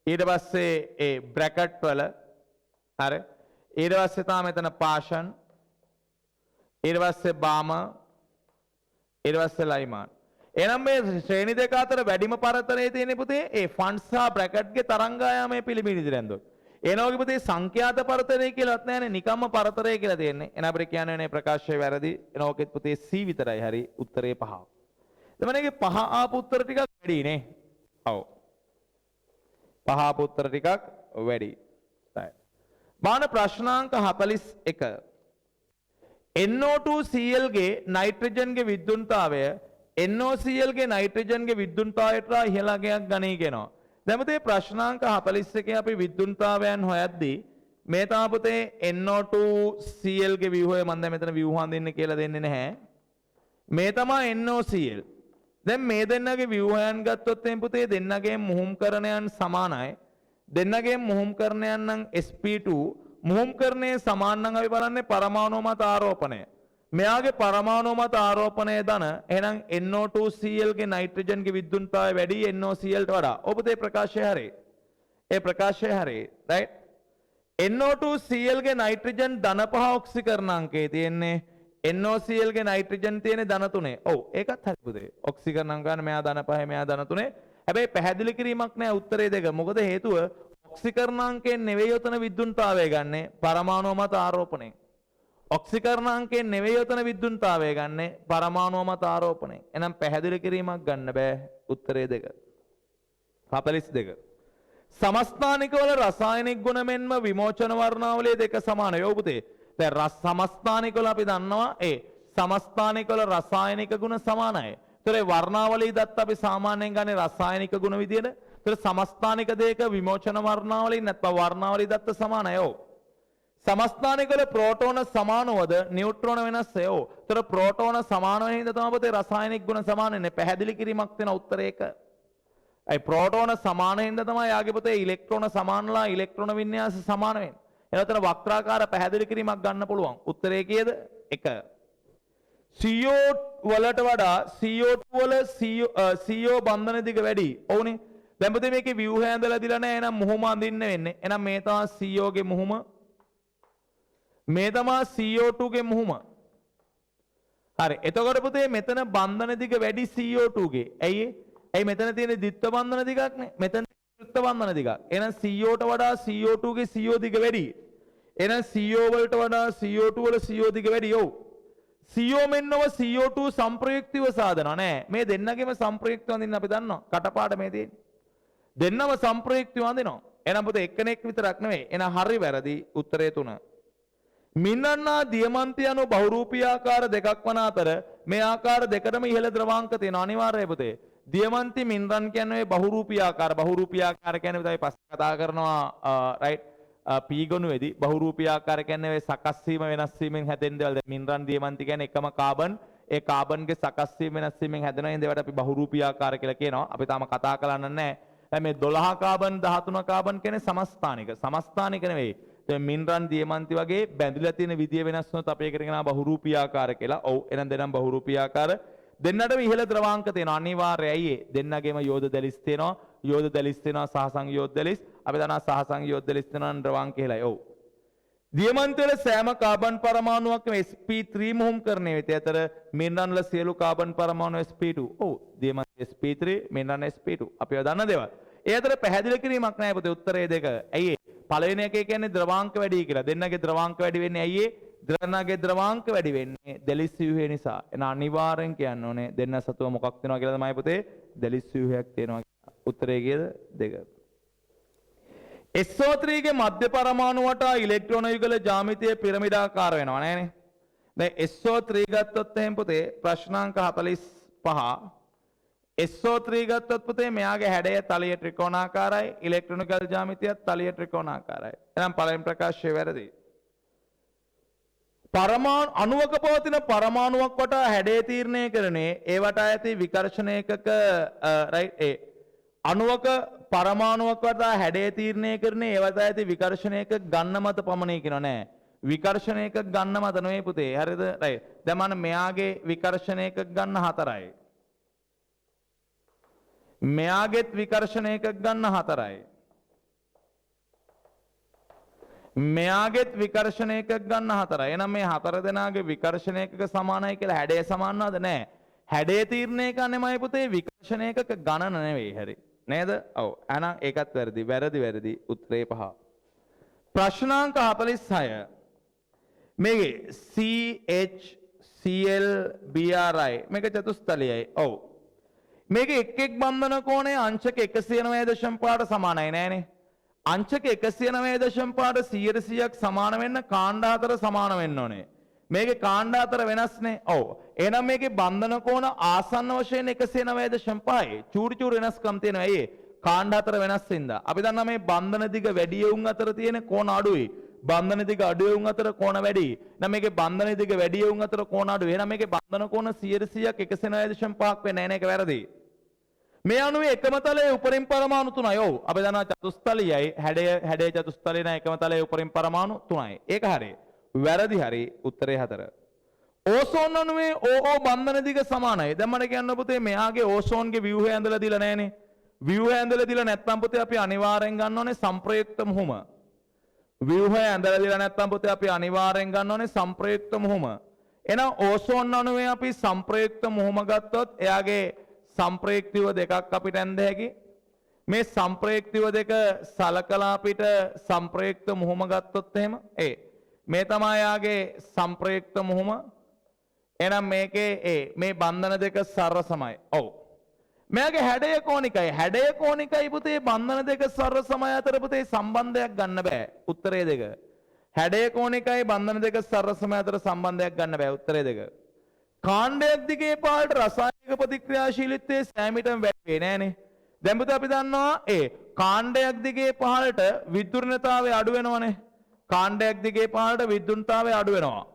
ඊට පස්සේ බ්‍රැකට් වල හරි ඊට පස්සේ තමයි මෙතන පාෂන් ඊට පස්සේ බාම ඊට පස්සේ ලයිමාන් එහෙනම් මේ ශ්‍රේණි දෙක අතර වැඩිම පරතරයේ තියෙන පුතේ ෆන්ඩ් සහ බ්‍රැකට්ගේ තරංගායාමයේ පිළිබිඹු විදිහට ඇන්දොත් එනෝගේ පුතේ සංඛ්‍යාත පරතරය කියලාත් නැහැනේ නිකම්ම පරතරය කියලා තියෙන්නේ එන අපිට කියන්නේ නේ ප්‍රකාශය වැරදි එනෝගෙත් පුතේ C විතරයි හරි උත්තරේ 5 එතමනේගේ 5 ආපු උත්තර ටිකක් වැඩි නේ ඔව් 5 ආපු උත්තර ටිකක් වැඩි බාන ප්‍රශ්නාංක 41 NO2Cl ගේ නයිට්‍රජන්ගේ විද්‍යුන්තාවය NOCl ගේ නයිට්‍රජන්ගේ විද්‍යුන්තාවයට වඩා ඉහළ අගයක් ගනී කියනවා. දැන් පුතේ ප්‍රශ්නාංක 41 අපි විද්‍යුන්තාවයන් හොයද්දී මේ තමයි පුතේ NO2Cl ගේ ව්‍යුහය මම දැන් මෙතන ව්‍යුහ හඳින්න කියලා දෙන්නේ නැහැ. මේ තමයි NOCl. දැන් මේ දෙන්නගේ ව්‍යුහයන් ගත්තොත් එම් පුතේ දෙන්නගේ මුහුම්කරණයන් සමානයි. දෙන්නගේ මුහුම්කරණයන් නම් sp2 මුහුම්කරණයේ සමාන නම් අපි බලන්නේ පරමාණු මත ආරෝපණය. මෙයාගේ පරමාණු මත ආරෝපණය ධන එහෙනම් NO2Cl ගේ නයිට්‍රජන්ගේ විද්‍යුන්තාවය වැඩි NOCl ට වඩා. ඔබ මේ ප්‍රකාශය හරි. ඒ ප්‍රකාශය හරි. right? NO2Cl ගේ නයිට්‍රජන් ධන 5 ඔක්සිකරණාංකයේ තියෙන්නේ NOCl ගේ නයිට්‍රජන් තියෙන්නේ ධන 3. ඔව් ඒකත් හරි පුතේ. ඔක්සිකරණාංක ගන්න මෙයා ධන 5 මෙයා ධන 3. හැබැයි පැහැදිලි කිරීමක් නෑ උත්තරේ දෙක. මොකද හේතුව ඔක්සිකරණාංකයෙන් නෙවෙයි උතන විද්‍යුන්තාවය ගන්නෙ පරමාණු මත ආරෝපණයෙන්. ඔක්සිකරණාංකයෙන් නෙවෙයි උතන විද්‍යුන්තාවය ගන්නෙ පරමාණු මත ආරෝපණයෙන්. එහෙනම් පැහැදිලි කිරීමක් ගන්න බෑ උත්තරේ දෙක. 42. සමස්ථානිකවල රසායනික ගුණ මෙන්ම විමෝචන වර්ණාවලිය දෙක සමානයි. ඔව් පුතේ. දැන් සමස්ථානිකවල අපි දන්නවා සමස්ථානිකවල රසායනික ගුණ සමානයි. ඒතර වර්ණාවලිය දත්ත අපි සාමාන්‍යයෙන් ගන්නේ රසායනික ගුණ විදියට. ඒතර සමස්ථානික දෙක විමෝචන වර්ණාවලිය නැත්නම් වර්ණාවලිය දත්ත සමානයි. ඔව්. සමස්ථානිකවල ප්‍රෝටෝන සමානවද නියුට්‍රෝන වෙනස් වේ. ඔව්. ඒතර ප්‍රෝටෝන සමාන වෙන හින්දා තමයි පුතේ රසායනික ගුණ සමාන වෙන්නේ. පැහැදිලි කිරීමක් තියෙන උත්තරේ එක. ඒ ප්‍රෝටෝන සමාන හින්දා තමයි යාගේ පුතේ ඉලෙක්ට්‍රෝන සමානලා ඉලෙක්ට්‍රෝන වින්‍යාස සමාන වෙන්නේ. එනතර වක්‍රාකාර පැහැදිලි කිරීමක් ගන්න පුළුවන්. උත්තරේ කීයද? 1. CO වලට වඩා CO2 වල CO බන්ධන දිග වැඩි. ඔව්නේ. දැන් පුතේ මේකේ ව්‍යුහය ඇඳලා දිලා නැහැ. එහෙනම් මුහුම අඳින්න වෙන්නේ. එහෙනම් මේ තමයි CO ගේ මුහුම. මේ තමයි CO2 ගේ මුහුම. හරි. එතකොට පුතේ මෙතන බන්ධන දිග වැඩි CO2 ගේ. ඇයි ඒ? ඇයි මෙතන තියෙන ද්විත්ව බන්ධන දිගක් නේ? මෙතන ද්විත්ව බන්ධන දිගක්. එහෙනම් CO ට වඩා CO2 ගේ CO දිග වැඩි. එහෙනම් CO වලට වඩා CO2 වල CO දිග වැඩි. ඔව්. CO මෙන්නව CO2 සංප්‍රයුක්තව සාදනවා නෑ. මේ දෙන්නගෙම සංප්‍රයුක්තව අඳින්න අපි දන්නවා. කටපාඩ මේ තියෙන්නේ. දෙන්නම සංප්‍රයුක්තව අඳිනවා. එහෙනම් පුතේ එක්කෙනෙක් විතරක් නෙවෙයි. එහෙනම් හරි වැරදි උත්තරේ 3. මින්නන්නා දියමන්ති යනු බහුරූපී ආකාර දෙකක් වන අතර මේ ආකාර දෙකටම ඉහළ ද්‍රවාංක තියෙනවා අනිවාර්යයි පුතේ. දියමන්ති මින්රන් කියන්නේ බහුරූපී ආකාර. බහුරූපී ආකාර කියන්නේ අපි පස්සේ කතා කරනවා රයිට් P ගොනුවේදී බහුරූපී ආකාර කියන්නේ සකස් වීම වෙනස් වීමෙන් හැදෙන දේවල්. දැන් මින්රන් දියමන්ති කියන්නේ එකම කාබන් ඒ කාබන්ගේ සකස් වීම වෙනස් වීමෙන් හැදෙන ඒවාට අපි බහුරූපී ආකාර කියලා කියනවා. අපි තාම කතා කරන්න නැහැ. දැන් මේ 12 කාබන් 13 කාබන් කියන්නේ සමස්ථානික. සමස්ථානික නෙවෙයි. දැන් මින්රන් දියමන්ති වගේ බැඳිලා තියෙන විදිය වෙනස් වුණොත් අපි ඒකට කියනවා බහුරූපී ආකාර කියලා. ඔව් එහෙනම් දෙනම් බහුරූපී ආකාර දෙන්නටම ඉහළ ද්‍රවාංක තියෙනවා අනිවාර්යයි. දෙන්නගේම යෝධ දැලිස් තියෙනවා. යෝධ දැලිස් තියෙනවා සහසංයෝධ දැලිස්. අපි දන්නවා සහසංයෝධ දැලිස් තියෙනවා ද්‍රවාංක ඉහළයි. ඔව්. දියමන්ති වල සෑම කාබන් පරමාණුවක්ම sp3 මුහුම් කරන්නේ වෙත. අතර මින්රන් වල සියලු කාබන් පරමාණු sp2. ඔව්. දියමන්ති sp3 මින්රන් sp2. අපි ඒවා දන්න දේවල්. ඒ අතර පැහැදිලි කිරීමක් නැහැ පුතේ උත්තරේ දෙක. ඇයි ඒ? පළවෙනි එකේ කියන්නේ ද්‍රවාංක වැඩි කියලා. දෙන්නගේ ද්‍රවාංක වැඩි වෙන්නේ ඇයි ඒ? දෙන්නගේ ද්‍රවාංක වැඩි වෙන්නේ දෙලිස් ව්‍යුහය නිසා. එන අනිවාර්යෙන් කියන්න ඕනේ දෙන්න සතුව මොකක් වෙනවා කියලා තමයි පුතේ දෙලිස් ව්‍යුහයක් තියෙනවා. උත්තරේ කීයද? 2. SO3 ගේ මධ්‍ය පරමාණු වටා ඉලෙක්ට්‍රෝන යුගල ජ්‍යාමිතිය පිරමිඩාකාර වෙනවා නේනේ. දැන් SO3 ගත්තොත් එහෙනම් පුතේ ප්‍රශ්නාංක 45 SO3 ගත්තොත් පුතේ මෙයාගේ හැඩය තලීය ත්‍රිකෝණාකාරයි ඉලෙක්ට්‍රොනිකල් ජ්‍යාමිතියත් තලීය ත්‍රිකෝණාකාරයි. එහෙනම් පළවෙනි ප්‍රකාශය වැරදි. පරමාණු අණුවක පවතින පරමාණුවක් වටා හැඩය තීරණය කරන්නේ ඒ වටා ඇති විකර්ෂණ ඒකක රයිට් ඒ අණුවක පරමාණුවක් වටා හැඩය තීරණය කරන්නේ ඒ වටා ඇති විකර්ෂණ ඒකක ගන්න මත පමණයි කියනවා නෑ. විකර්ෂණ ඒකක ගන්න මත නෙවෙයි පුතේ. හරිද? රයිට්. දැන් මම මෙයාගේ විකර්ෂණ ඒකක ගන්න 4යි. මෙයාගෙත් විකර්ෂණ ඒකක ගන්න 4යි. මෙයාගෙත් විකර්ෂණ ඒකක ගන්න 4යි. එහෙනම් මේ 4 දෙනාගේ විකර්ෂණ ඒකක සමානයි කියලා හැඩය සමානවද? නැහැ. හැඩය තීරණය කරන්නේමයි පුතේ විකර්ෂණ ඒකක ගණන නෙවෙයි. හරි. නේද? ඔව්. එහෙනම් ඒකත් වැරදි. වැරදි. උත්තරේ 5. ප්‍රශ්නාංක 46. මේකේ CH CL BRI මේක චතුස්තලයයි. ඔව්. මේකේ එක් බන්ධන කෝණය අංශක 190.5ට සමානයි නෑනේ. අංශක 190.5ට 100%ක් සමාන වෙන්න කාණ්ඩ 4 සමාන වෙන්න ඕනේ. මේකේ කාණ්ඩ අතර වෙනස්නේ. ඔව්. එහෙනම් මේකේ බන්ධන කෝණ ආසන්න වශයෙන් 109.5යි. චූටි චූටි වෙනස්කම් තියෙනවා. ඇයි ඒ? කාණ්ඩ අතර වෙනස් වෙනදා. අපි දන්නා මේ බන්ධන දිග වැඩි යවුන් අතර තියෙන කෝණ අඩුයි. බන්ධන දිග අඩු යවුන් අතර කෝණ වැඩි. නම් මේකේ බන්ධන දිග වැඩි යවුන් අතර කෝණ අඩුයි. එහෙනම් මේකේ බන්ධන කෝණ 100%ක් 109.5ක් වෙන්නේ නැහැ. ඒක වැරදි. මේ අණුවේ එකම තලයේ උපරිම පරමාණු 3යි. ඔව්. අපි දන්නා චතුස්තලයයි හැඩය චතුස්තලේ නැ එකම තලයේ උපරිම පරමාණු 3යි. ඒක හරියි. වැරදි හරි උත්තරේ 4. ඕසෝන් අණුවේ ඕ බන්ධන දිග සමානයි. දැන් මට කියන්න පුතේ මෙයාගේ ඕසෝන්ගේ ව්‍යුහය ඇඳලා දීලා නැහනේ. ව්‍යුහය ඇඳලා දීලා නැත්නම් පුතේ අපි අනිවාර්යෙන් ගන්න ඕනේ සංප්‍රයුක්ත මුහුම. ව්‍යුහය ඇඳලා දීලා නැත්නම් පුතේ අපි අනිවාර්යෙන් ගන්න ඕනේ සංප්‍රයුක්ත මුහුම. එහෙනම් ඕසෝන් අණුවේ අපි සංප්‍රයුක්ත මුහුම ගත්තොත් එයාගේ සංප්‍රයුක්තිව දෙකක් අපිට ඇඳ හැකි. මේ සංප්‍රයුක්තිව දෙක සලකලා අපිට සංප්‍රයුක්ත මුහුම ගත්තොත් එහෙම මේ තමයි යාගේ සංප්‍රයුක්ත මුහුම. එහෙනම් මේකේ මේ බන්ධන දෙක සරසමයි. ඔව්. මෙයාගේ හැඩය කෝණිකයි. හැඩය කෝණිකයි පුතේ බන්ධන දෙක සරසමයි අතර පුතේ සම්බන්ධයක් ගන්න බෑ. උත්තරේ දෙක. හැඩය කෝණිකයි බන්ධන දෙක සරසමයි අතර සම්බන්ධයක් ගන්න බෑ. උත්තරේ දෙක. කාණ්ඩයක් දිගේ පාලට රසායනික ප්‍රතික්‍රියාශීලීත්වයේ සෑමීටම වැඩි වෙන්නේ නෑනේ. දැන් පුතේ අපි දන්නවා කාණ්ඩයක් දිගේ පහළට විද්‍යුත්නතාවය අඩු වෙනවනේ. කාණ්ඩයක් දිගේ පහළට විද්‍යුත්තාවය අඩු වෙනවා.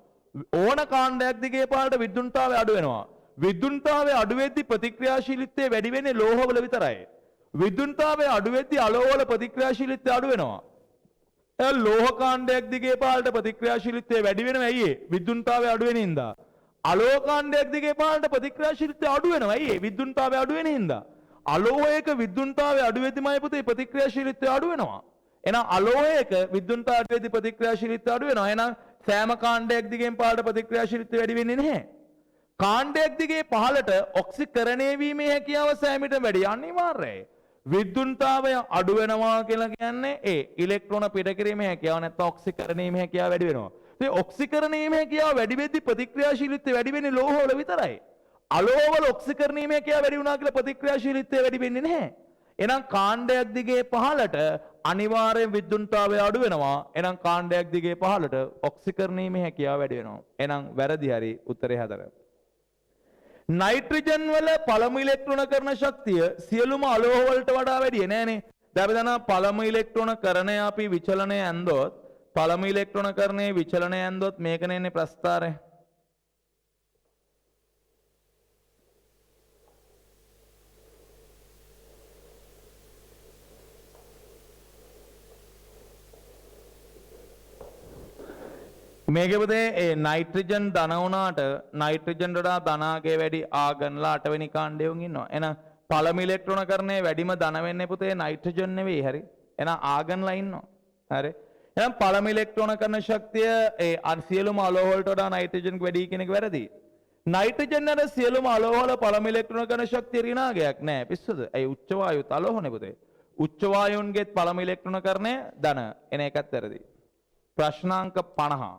ඕන කාණ්ඩයක් දිගේ පහළට විද්‍යුත්තාවය අඩු වෙනවා. විද්‍යුත්තාවය අඩු වෙද්දී ප්‍රතික්‍රියාශීලීත්වය වැඩි වෙන්නේ ලෝහවල විතරයි. විද්‍යුත්තාවය අඩු වෙද්දී අලෝහවල ප්‍රතික්‍රියාශීලීත්වය අඩු වෙනවා. ලෝහ කාණ්ඩයක් දිගේ පහළට ප්‍රතික්‍රියාශීලීත්වය වැඩි වෙනවා ඇයි? විද්‍යුත්තාවය අඩු වෙන හින්දා. අලෝහ කාණ්ඩයක් දිගේ පහළට ප්‍රතික්‍රියාශීලීත්වය අඩු වෙනවා ඇයි? විද්‍යුත්තාවය අඩු වෙන හින්දා. අලෝහයක විද්‍යුත්තාවය අඩු වෙද්දිමයි පුතේ ප්‍රතික්‍රියාශීලීත්වය අඩු වෙනවා. එහෙනම් අලෝහයක විද්‍යුත්තාවය අඩු වෙද්දී ප්‍රතික්‍රියාශීලීත්වය අඩු වෙනවා. එහෙනම් සෑම කාණ්ඩයක් දිගෙන් පහළට ප්‍රතික්‍රියාශීලීත්වය වැඩි වෙන්නේ නැහැ. කාණ්ඩයක් දිගේ පහළට ඔක්සිකරණය වීමේ හැකියාව සෑමීටම වැඩි අනිවාර්යයි. විද්‍යුත්තාවය අඩු වෙනවා කියලා කියන්නේ ඉලෙක්ට්‍රෝන පිට කිරීමේ හැකියාව නැත්නම් ඔක්සිකරණීමේ හැකියාව වැඩි වෙනවා. ඒ ඔක්සිකරණීමේ හැකියාව වැඩි වෙද්දී ප්‍රතික්‍රියාශීලීත්වය වැඩි වෙන්නේ ලෝහවල විතරයි. අලෝහවල ඔක්සිකරණීමේ හැකියාව වැඩි වුණා කියලා ප්‍රතික්‍රියාශීලීත්වය වැඩි වෙන්නේ නැහැ. එහෙනම් කාණ්ඩයක් දිගේ පහළට අනිවාර්යෙන් විද්‍යුත්තාවය අඩු වෙනවා. එහෙනම් කාණ්ඩයක් දිගේ පහළට ඔක්සිකරණීමේ හැකියාව වැඩි වෙනවා. එහෙනම් වැරදි හරි උත්තරේ 4. නයිට්‍රජන් වල පළමු ඉලෙක්ට්‍රෝන කරන ශක්තිය සියලුම අලෝහ වලට වඩා වැඩි නෑනේ. දැන් අපි දන්නවා පළමු ඉලෙක්ට්‍රෝන කරණය අපි විචලනය ඇන්දොත් පළමු ඉලෙක්ට්‍රෝන කරණයේ විචලනය ඇන්දොත් මේකනේ එන්නේ ප්‍රස්ථාරය. මේකේ පුතේ නයිට්‍රජන් ධන වුණාට නයිට්‍රජන් වඩා ධනාගය වැඩි ආගන්ලා 8 වෙනි කාණ්ඩයෙන් ඉන්නවා. එහෙනම් පළමු ඉලෙක්ට්‍රෝන කරණයේ වැඩිම ධන වෙන්නේ පුතේ නයිට්‍රජන් නෙවෙයි. හරි. එහෙනම් ආගන්ලා ඉන්නවා. හරි. එහෙනම් පළමු ඉලෙක්ට්‍රෝන කරන ශක්තිය සියලුම අලෝහ වලට වඩා නයිට්‍රජන් වැඩි කියන එක වැරදි. නයිට්‍රජන් වල සියලුම අලෝහ වල පළමු ඉලෙක්ට්‍රෝන කරන ශක්තිය ඍණාගයක් නෑ. පිස්සුද? ඒ උච්ච වායුත් අලෝහනේ පුතේ. උච්ච වායුන්ගෙත් පළමු ඉලෙක්ට්‍රෝන කරණය ධන. එන එකත් වැරදි. ප්‍රශ්නාංක 50.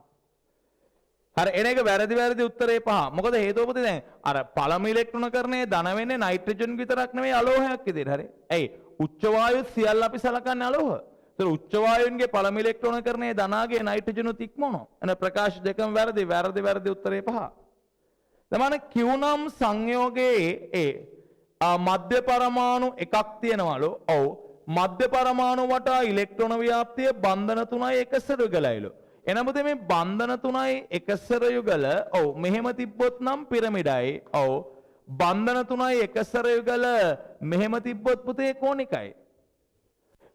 හරි එන එක වැරදි උත්තරේ 5. මොකද හේතුව පුතේ දැන් අර පළමු ඉලෙක්ට්‍රෝන කරණයේ ධන වෙන්නේ නයිට්‍රජන් විතරක් නෙවෙයි අලෝහයක් විදිහට. හරි. ඇයි? උච්ච වායු සියල්ල අපි සලකන්නේ අලෝහ. ඒතර උච්ච වායුන්ගේ පළමු ඉලෙක්ට්‍රෝන කරණයේ ධනාගේ නයිට්‍රජනුත් ඉක්මවනවා. එන ප්‍රකාශ දෙකම වැරදි උත්තරේ 5. තමන Q නම් සංයෝගයේ මධ්‍ය පරමාණු එකක් තියෙනවලු. ඔව්. මධ්‍ය පරමාණු වටා ඉලෙක්ට්‍රෝන ව්‍යාප්තිය බන්ධන 3යි එකසර යුගලයිලු. එනමුත් මේ බන්ධන 3යි එකසර යුගල ඔව් මෙහෙම තිබ්බොත් නම් පිරමිඩයි. ඔව්. බන්ධන 3යි එකසර යුගල මෙහෙම තිබ්බොත් පුතේ කෝණිකයි.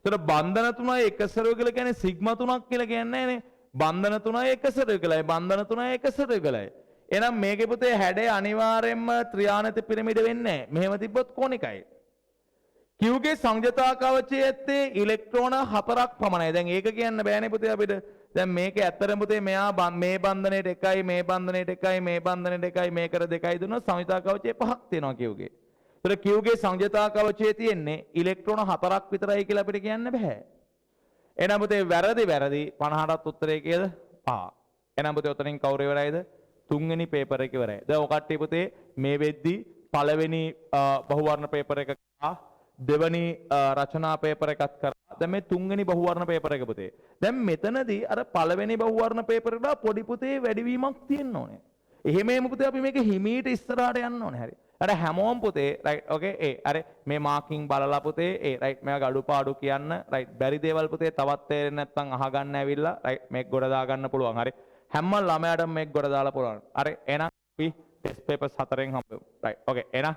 ඒතර බන්ධන 3යි එකසර යුගල කියන්නේ සිග්මා 3ක් කියලා කියන්නේ නෑනේ. බන්ධන 3යි එකසර යුගලයි. බන්ධන 3යි එකසර යුගලයි. එහෙනම් මේකේ පුතේ හැඩය අනිවාර්යයෙන්ම ත්‍රිආනත පිරමිඩ වෙන්නේ නෑ. මෙහෙම තිබ්බොත් කෝණිකයි. Q ගේ සංජතා කවචයේ ඇත්තේ ඉලෙක්ට්‍රෝන 4ක් පමණයි. දැන් ඒක කියන්න බෑනේ පුතේ අපිට. දැන් මේකේ ඇත්තටම පුතේ මෙයා මේ බන්ධනයේට එකයි මේ බන්ධනයේට එකයි මේ බන්ධනයේට එකයි මේකට දෙකයි දුන්නොත් සංජතා කවචයේ 5ක් තියෙනවා Q ගේ. ඒතර Q ගේ සංජතා කවචයේ තියෙන්නේ ඉලෙක්ට්‍රෝන 4ක් විතරයි කියලා අපිට කියන්න බෑ. එහෙනම් පුතේ වැරදි 50ටත් උත්තරේ කීයද? 5. එහෙනම් පුතේ උතනින් කවුරු ඉවරයිද? 3 වෙනි පේපර් එක ඉවරයි. දැන් ඔය කට්ටිය පුතේ මේ වෙද්දි පළවෙනි බහුවර්ණ පේපර් එක දෙවනි රචනා පේපර් එකත් කරා. දැන් මේ තුන්වෙනි බහුවර්ණ පේපර් එක පුතේ. දැන් මෙතනදී අර පළවෙනි බහුවර්ණ පේපර් එකට පොඩි පුතේ වැඩිවීමක් තියෙන්න ඕනේ. එහෙම පුතේ අපි මේක හිමීට ඉස්සරහට යන්න ඕනේ. හරි. අර හැමෝම පුතේ රයිට් ඕකේ අර මේ මාකින් බලලා පුතේ රයිට් මේවා අඩුපාඩු කියන්න රයිට් බැරි දේවල් පුතේ තවත් තේරෙන්නේ නැත්නම් අහගන්න ඇවිල්ලා රයිට් මේක ගොඩ දා ගන්න පුළුවන්. හරි. හැම ළමයාටම මේක ගොඩ දාලා පුළුවන්. හරි. එහෙනම් අපි ටෙස්ට් පේපර්ස් 4න් හම්බෙමු. රයිට් ඕකේ එහෙනම්